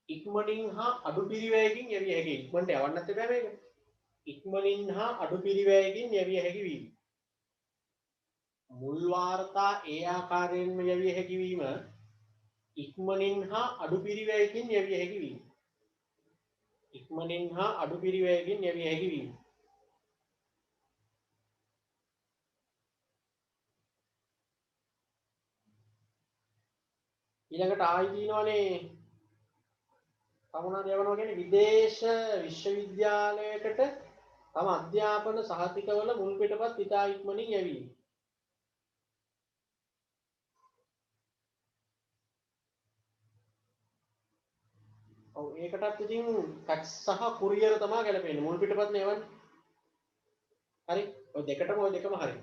ඉක්මනින් හා අඩු පිරිවැයකින් යවිය හැකි. ඉක්මනට යවන්නත් බෑ මේක. ඉක්මනින් හා අඩු පිරිවැයකින් යවිය හැකි වීම. මුල් වාර්තා ඒ ආකාරයෙන්ම යවිය හැකි වීම ඉක්මනින් හා අඩු පිරිවැයකින් යවිය හැකි වීම. ඉක්මනින් හා අඩු පිරිවැයකින් යවිය හැකි වීම. ඊළඟට ආයි තියෙනවානේ තමුණා දෙවනවා කියන්නේ විදේශ විශ්වවිද්‍යාලයකට තම අධ්‍යාපන සහතිකවල මුල් පිටපත් ඉතා ඉක්මනින් යැවීම. ඔව් ඒකටත් ඉතින් ෆැක්ස් සහ කුරියර් තමයි ගැලපෙන්නේ. මුල් පිටපත් නෙවන්නේ. හරි. ඔය දෙකම හරි.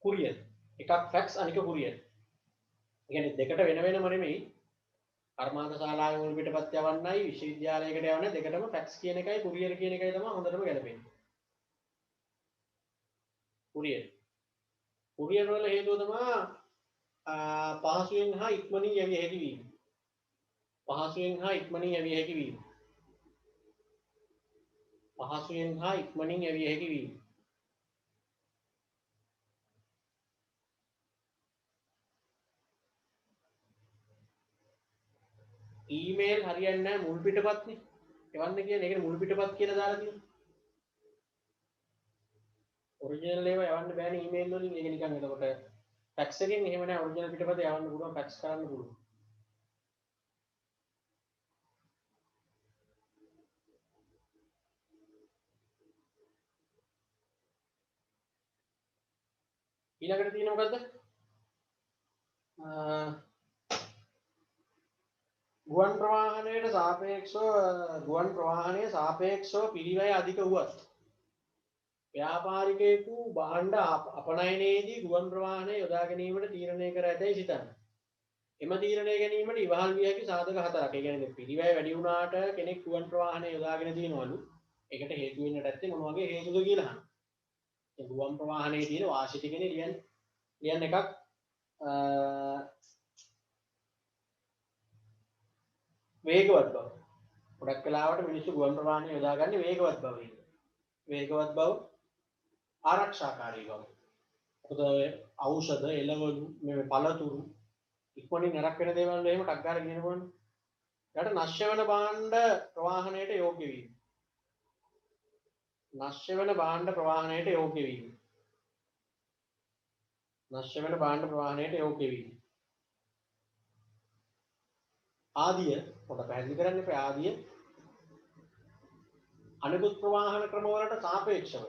කුරියර්. එකක් ෆැක්ස් අනික කුරියර්. ඒ කියන්නේ දෙකට වෙන වෙනම නෙමෙයි. කර්මාන්ත ශාලාවේ මුල් පිටපත් යවන්නයි විශ්වවිද්‍යාලයකට යවන්න දෙකටම ෆැක්ස් කියන එකයි කුරියර් කියන එකයි තමයි හොඳටම ගැලපෙන්නේ. කුරියර් වල හේතුව තමයි පහසුවෙන් හා ඉක්මනින් යවිය හැකි වීම. පහසුවෙන් හා ඉක්මනින් යවිය හැකි වීම. පහසුවෙන් හා ඉක්මනින් යවිය හැකි වීම. ඊමේල් හරියන්නේ නැහැ මුල් පිටපත්නේ. එවන්න කියන්නේ ඒකට මුල් පිටපත් කියලා දාලා තියෙනවා. ඔරිජිනල් ඒවා යවන්න බෑනේ ඊමේල් වලින්. ඒක නිකන් එතකොට ෆැක්ස් එකෙන් එහෙම නැහැ. ඔරිජිනල් පිටපත යවන්න පුළුවන්, ෆැක්ස් කරන්න පුළුවන්. ඊළඟට තියෙන මොකද්ද? ගුවන් ප්‍රවාහනයේ සාපේක්ෂව පිරිවැය අධික වුවත් ව්‍යාපාරිකයෙකු භාණ්ඩ අපනයනයේදී ගුවන් ප්‍රවාහනය යොදා ගැනීමට තීරණය කර ඇතැයි සිතන්න. එම තීරණය ගැනීමට ඉවහල් විය හැකි සාධක හතරක්. ඒ කියන්නේ පිරිවැය වැඩි වුණාට කෙනෙක් ගුවන් ප්‍රවාහනය යොදාගෙන තියෙනවලු. ඒකට හේතු වෙන්නට ඇත්තේ මොන වගේ හේතුද කියලා අහන්න. ඒ ගුවන් ප්‍රවාහනයේ තියෙන වාසි ටිකනේ ලියන්න එකක් වේගවත් බව. ගොඩක් වෙලාවට මිනිස්සු ගුවන් ප්‍රවාහනය යොදාගන්නේ වේගවත් බව. වේගවත් බව ආරක්ෂාකාරී බව. මොකද ඖෂධ එළවලු මේ පළතුරු ඉක්මනින් නරක වෙන දේවල් එහෙම ටක් ගාලා කියනකොනේ. ඊට නශ්‍ය වෙන භාණ්ඩ ප්‍රවාහනයට යෝග්‍ය වීම. නශ්‍ය වෙන භාණ්ඩ ප්‍රවාහනයට යෝග්‍ය වීම. නශ්‍ය වෙන භාණ්ඩ ප්‍රවාහනයට යෝග්‍ය වීම. ආදිය පොඩ පැහැදිලි කරන්න එපා. ආදිය අනිකුත් ප්‍රවාහන ක්‍රමවලට සාපේක්ෂව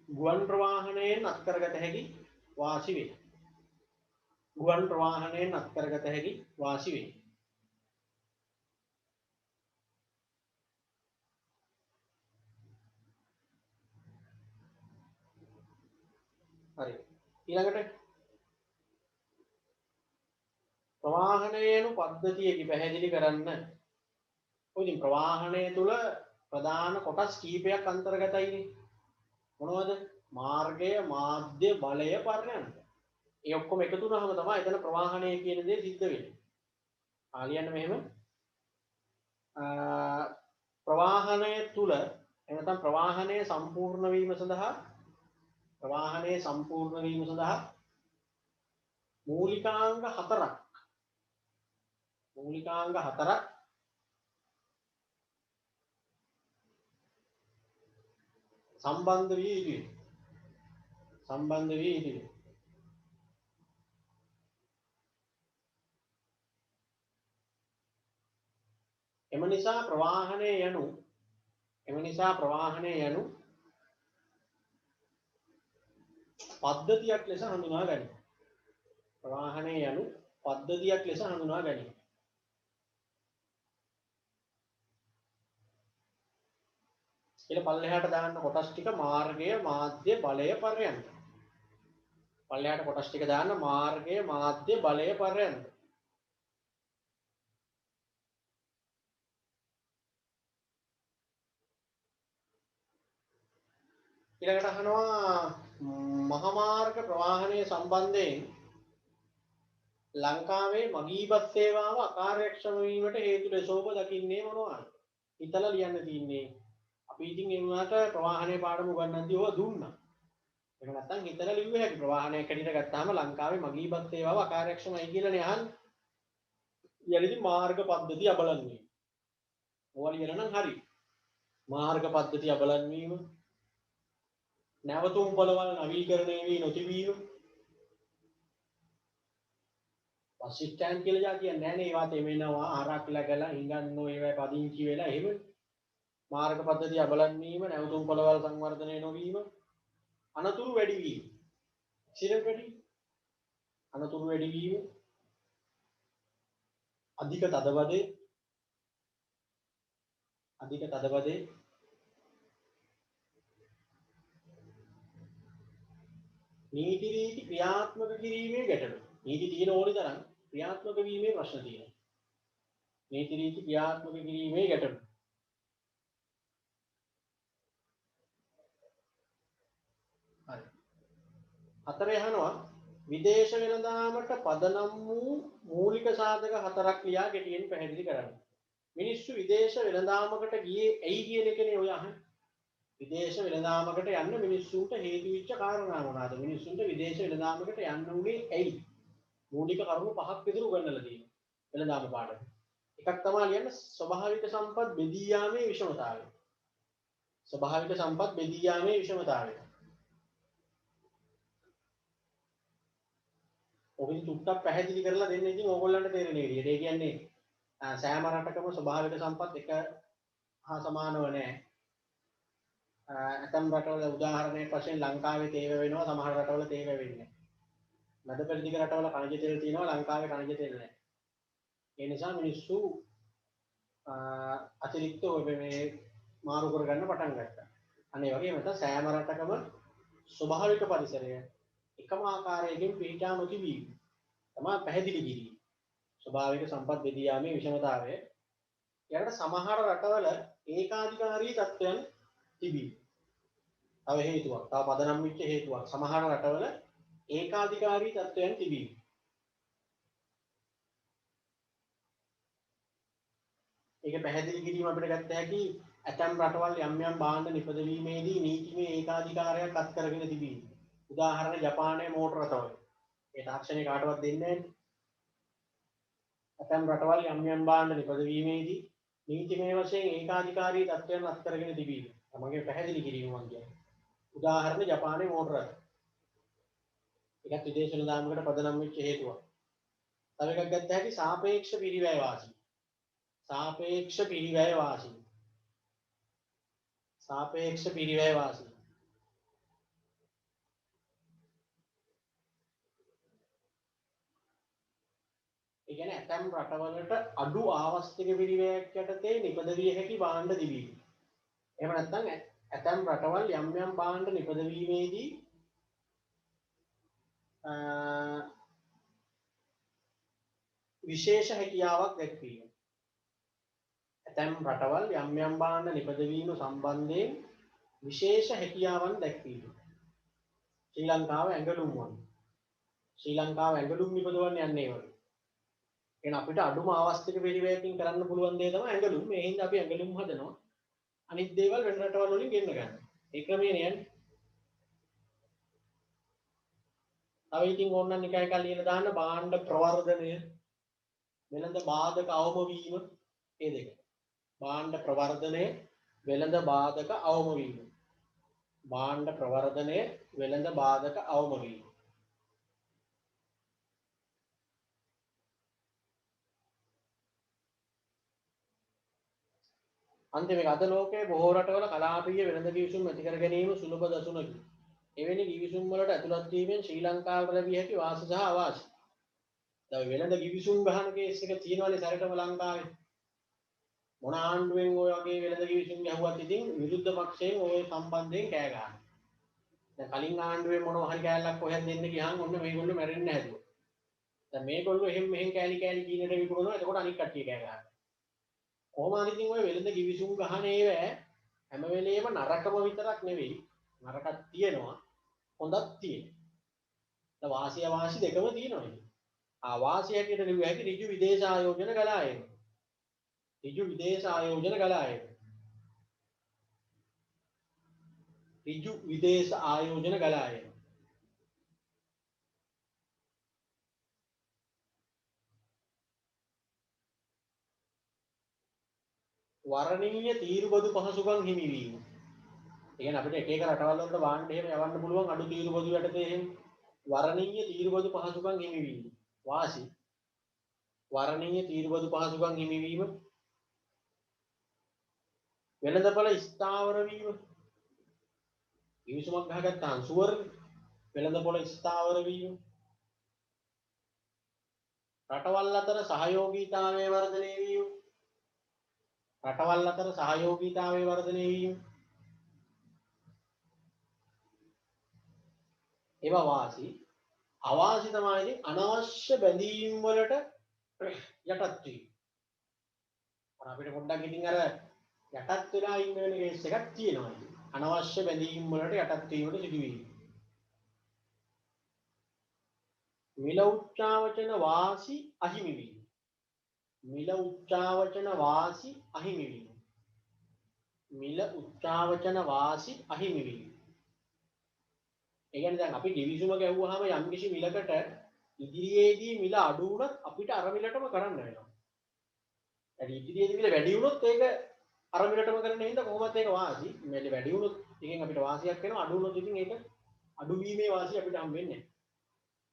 ගුවන් ප්‍රවාහනයෙන් අත්කරගත හැකි වාසි වේ. ගුවන් ප්‍රවාහනයෙන් අත්කරගත හැකි වාසි වේ. හරි. ඊළඟට ප්‍රවාහනයේනු පද්ධතියකි පැහැදිලි කරන්න. ඔය ඉතින් ප්‍රවාහනය තුල ප්‍රධාන කොටස් කීපයක් අන්තර්ගතයිනේ. මොනවද? මාර්ගය, මාධ්‍ය, බලය, පර්යන්ත. ඒ ඔක්කොම එකතු වුණාම තමයි එතන ප්‍රවාහනය කියන දේ සිද්ධ වෙන්නේ. ආලියන්න මෙහෙම ප්‍රවාහනය තුල එනතම් ප්‍රවාහනය සම්පූර්ණ වීම සඳහා මූලිකාංග හතරක් සම්බන්ධ වී යුතුයි. එම නිසා ප්‍රවාහනය යනු පද්ධතියක් ලෙස හඳුනා ගනී. ඊට පල්ලෙහාට දාන්න කොටස් ටික මාර්ගය, මාධ්‍ය, බලය, පර්යන්ත. පල්ලෙහාට කොටස් ටික දාන්න මාර්ගය, මාධ්‍ය, බලය, පර්යන්ත. ඊළඟට අහනවා මහාමාර්ග ප්‍රවාහනය සම්බන්ධයෙන් ලංකාවේ මගී බස් සේවාව අකාර්යක්ෂම වීමට හේතු ලෙස ඔබ දකින්නේ මොනවාද? හිතලා ලියන්න තියෙන්නේ. අපි ඉතින් ඒ වුණාට ප්‍රවාහනයේ පාඩම උගන්වද්දී ඔය දුන්නා. ඒක නැත්තම් හිතලා ලිව්ව හැකි. ප්‍රවාහනයක් හැටියට ගත්තාම ලංකාවේ මගී බස් සේවාව අකාර්යක්ෂමයි කියලානේ අහන්නේ. ඊළඟට මාර්ග පද්ධතිය අබලන් වීම. ඕවා ලියලා නම් හරි. මාර්ග පද්ධතිය අබලන් වීම, නැවතුම් පොළවල් නවීකරණය වී නොතිබීම, බස් ස්ටෑන්ඩ් කියලා જાතියක් නැහැ නේ. ඒවා තෙමෙනවා, ආරක් läගලා හිඟන්නෝ, ඒවා පදිංචි වෙලා එහෙම. මාර්ග පද්ධතිය අබලන් වීම, නැවතුම් පොළවල් සංවර්ධනය නොවීම, අනතුරු වැඩි වීම, අනතුරු වැඩි වීම, අධික තදබදේ, නීති රීති ක්‍රියාත්මක කිරීමේ ගැටලු. නීති තියෙන ඕනි තරම් ක්‍රියාත්මක වීමේ ප්‍රශ්න තියෙනවා. නීති රීති ක්‍රියාත්මක කිරීමේ ගැටලු. හරි. හතරේ අහනවා විදේශ වෙළඳාමට පදනම් වූ මූලික සාධක හතරක් ලියා ගැටියෙන් පැහැදිලි කරන්න. මිනිස්සු විදේශ වෙළඳාමකට ගියේ ඇයි කියන එකනේ ඔය අහන්නේ. විදේශ වෙළඳාමකට යන්න මිනිස්සුන්ට හේතු වෙච්ච කාරණා මොනවාද? මිනිස්සුන්ට විදේශ වෙළඳාමකට යන්න උනේ ඇයි? මූලික කරුණු පහක් විතර උගන්වලා තියෙනවා වෙළඳාම පාඩම. එකක් තමයි ලියන්න ස්වභාවික සම්පත් බෙදී යාමේ විෂමතාවය. ඔබින් චුට්ටක් පැහැදිලි කරලා දෙන්න ඉතින් ඕගොල්ලන්ට තේරෙන විදිහට. ඒ කියන්නේ සෑම රටකම ස්වභාවික සම්පත් එක හා සමානව නැහැ. ඇතම් රටවල උදාහරණයක් වශයෙන් ලංකාවේ තේව වෙනවා, සමහර රටවල තේව වෙන්නේ නැහැ. මැද පෙරදිග රටවල khනිජ තෙල් තියෙනවා, ලංකාවේ khනිජ තෙල් නැහැ. ඒ නිසා මිනිස්සු අතිරික්තව මේ මාරු කරගන්න පටන් ගත්තා. අනේ වගේම තමයි සෑම රටකම ස්වභාවික පරිසරය එකම ආකාරයකින් පිටා නොතිබීම තමයි පැහැදිලි කිරීම. ස්වභාවික සම්පත් බෙදී යාමේ විෂමතාවය. ඊළඟට සමහර රටවල ඒකාධිකාරී තත්ත්වයන් තිබීම. තව හේතුවක්, තව පදනම් වෙච්ච හේතුවක්. සමහර රටවල ඒකාධිකාරී තත්ත්වයන් තිබීම. ඒක පැහැදිලි කිරීම අපිට ගත්ත හැකි ඇතම් රටවල් යම් යම් භාණ්ඩ නිපදවීමේදී නීතිමය ඒකාධිකාරයක් අත් කරගෙන තිබීම. උදාහරණ ජපානයේ මෝටර රටවල. ඒ තාක්ෂණය කාටවත් දෙන්නේ නැහැ. ඇතම් රටවල් යම් යම් භාණ්ඩ නිපදවීමේදී නීතිමය වශයෙන් ඒකාධිකාරී තත්ත්වයන් අත් කරගෙන තිබීම. තමගේ පැහැදිලි කිරීම මම කියන්නේ. උදාහරණ ජපානයේ මෝටර රට. ඒකත් විදේශ වෙළඳාමකට පදනම් වෙච්ච හේතුවක්. තව එකක් ගත්ත හැකි සාපේක්ෂ පිරිවැය වාසී. සාපේක්ෂ පිරිවැය වාසී. ඒ කියන්නේ ඇතම් රටවලට අඩු ආවස්තික පිරිවැයක් යටතේ නිපදවිය හැකි භාණ්ඩ තිබීම. එහෙම නැත්නම් ඇතම් රටවල් යම් යම් භාණ්ඩ නිපදවීමේදී විශේෂ හැකියාවක් දැක්වීම. ඇතැම් රටවල් යම් යම් භාණ්ඩ නිපදවීම සම්බන්ධයෙන් විශේෂ හැකියාවන් දැක්වීම. ශ්‍රී ලංකාව ඇඟලුම් වන. ශ්‍රී ලංකාව ඇඟලුම් නිපදවන්න යන්නේ වගේ. එහෙනම් අපිට අඩුම අවස්තික පිළිවෙලකින් කරන්න පුළුවන් දේ තමයි ඇඟලුම්. මේ හින්දා අපි ඇඟලුම් හදනවා. අනිත් දේවල් වෙන රටවල් වලින් ගෙන්න ගන්න. ඒ ක්‍රමයේ යන්නේ. තව ඉතින් ඕනනම් එක එක ලියලා දාන්න භාණ්ඩ ප්‍රවර්ධනය, වෙළඳ බාධක අවම වීම, මේ දෙක. භාණ්ඩ ප්‍රවර්ධනය, වෙළඳ බාධක අවම වීම. භාණ්ඩ ප්‍රවර්ධනය, වෙළඳ බාධක අවම වීම. අන්තිමේ අද ලෝකයේ බොහෝ රටවල කලාපීය වෙළඳ කිවිසුම් ඇති කර ගැනීම සුලභ දසුනකි. එවැනි කිවිසුම් වලට ඇතුළත් වීමෙන් ශ්‍රී ලංකාවට ලැබිය හැකි වාසි සහ අවාසි. දැන් වෙළඳ කිවිසුම් ගහන කේස් එක තියෙනවානේ සැරටම ලංකාවේ. මොන ආණ්ඩුවෙන් ඔය වගේ වෙළඳ කිවිසුම් ගහුවත් ඉතින් විරුද්ධ පක්ෂයෙන් ඔය සම්බන්ධයෙන් කෑ ගහනවා. දැන් කලින් ආණ්ඩුවේ මොනවා හරි කෑල්ලක් කොහෙන් දෙන්න ගියාම ඔන්න මේගොල්ලෝ මැරෙන්නේ හැදුවා. දැන් මේගොල්ලෝ එහෙම මෙහෙන් කෑලි කෑලි කීනට විකුණනවා. එතකොට අනික් කට්ටිය කෑ ගහනවා. කොහොම හරි ඉතින් ඔය වෙළඳ කිවිසුම් ගහන ඒවා හැම වෙලේම නරකම විතරක් නෙවෙයි. නරකක් තියෙනවා, හොඳක් තියෙනවා. දැන් වාසිය අවාසි දෙකම තියෙනවා ඉතින්. ආවාසි හැටියට ලියුව හැකි ඍජු විදේශ ආයෝජන ගලා එන. ඍජු විදේශ ආයෝජන ගලා එන. ඍජු විදේශ ආයෝජන ගලා එන. වර්ණීය තීරුබදු පහසුකම් හිමිවීම. ඒ කියන්නේ අපිට එක එක රටවල් වලට භාණ්ඩ එහෙම යවන්න පුළුවන් අඩු තීරුබදු යටතේ එහෙම. වර්ණීය තීරුබදු පහසුකම් හිමිවීම. වාසි. වර්ණීය තීරුබදු පහසුකම් හිමිවීම. වෙළඳපළ ස්ථාවර වීම. කිවිසුමක් ගහගත්තාම සුවර් වෙළඳපොළ ස්ථාවර වීම. රටවල් අතර සහයෝගීතාවය වර්ධනය වීම. රටවල් අතර සහයෝගීතාවය වර්ධනය වීම. ඒවා වාසි. අවාසි තමයි අනවශ්‍ය බැඳීම් වලට යටත් වීම. අපිට පොඩ්ඩක් ඉතින් අර යටත් වෙලා ඉන්න වෙන කේස් එකක් තියෙනවා. අනවශ්‍ය බැඳීම් වලට යටත් වීමට සිදුවීම. මිල උච්චාවචන වාසි අහිමි වීම. මිල උච්චාවචන වාසි අහිමි වීම. මිල උච්චාවචන වාසි අහිමි වීම. ඒ කියන්නේ දැන් අපි කිවිසුම ගැහුවාම යම්කිසි මිලකට ඉදිරියේදී මිල අඩු වුණත් අපිට අර මිලටම කරන්න වෙනවා. ඒ ඉදිරියේදී මිල වැඩි වුණොත් ඒක අර මිලටම කරන්න හින්දා කොහොමද ඒක වාසි. මිල වැඩි වුණොත් එකෙන් අපිට වාසියක් වෙනවා. අඩු වුණොත් ඉතින් ඒක අඩු වීමේ වාසිය අපිට හම් වෙන්නේ නැහැ.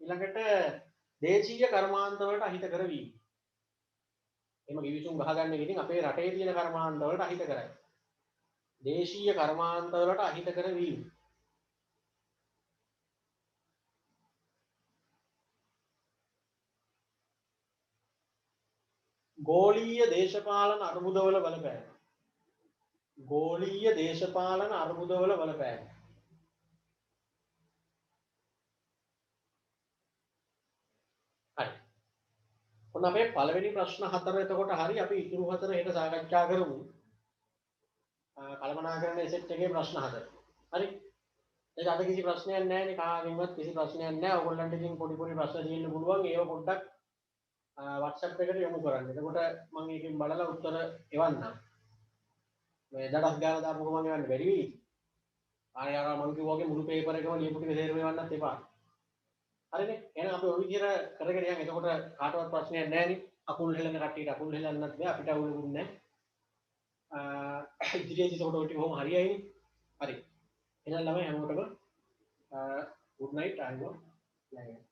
ඊළඟට දේශීය කර්මාන්ත වලට අහිත කරවීම. එම කිවිසුම් ගහගන්න එක ඉතින් අපේ රටේ තියෙන කර්මාන්ත වලට අහිත කරයි. දේශීය කර්මාන්ත වලට අහිත කරවීම. ගෝලීය දේශපාලන අර්බුදවල බලපෑම. ගෝලීය දේශපාලන අර්බුදවල බලපෑම. හරි. ඔන්න අපේ පළවෙනි ප්‍රශ්න 4 එතකොට හරි අපි ඉතුරු 4 හෙට සාකච්ඡා කරමු. කල්පනාකරන සෙට් එකේ ප්‍රශ්න 4. හරි. ඒක අද කිසි ප්‍රශ්නයක් නැහැ නේ කාගෙන්වත් කිසි ප්‍රශ්නයක් නැහැ. ඔයගොල්ලන්ට ඉතින් පොඩි පොඩි ප්‍රශ්න තියෙන්න පුළුවන්. ඒව පොඩ්ඩක් WhatsApp එකට යොමු කරන්න. එතකොට මම ඒකෙන් බලලා උත්තර එවන්නම්. මේ දඩස් ගාලා දාපු ගමන් එවන්න බැරි වෙයි. ආයෙ අර මම කිව්වා වගේ මුළු පේපර් එකම ලියපු ටික තේරුම් එවන්නත් එපා. හරිනේ. එහෙනම් අපි ওই විදිහට කරගෙන යන්. එතකොට කාටවත් ප්‍රශ්නයක් නැහැ නේ. අකුල් හෙලන කට්ටියට අකුල් හෙලන්නත් බෑ. අපිට අවුලුකුත් නැහැ. ඉදිරියේදී එතකොට ඔය ටික කොහොම හරියයිනේ. හරි. එහෙනම් ළමයි හැමෝටම good night. ආයෙත්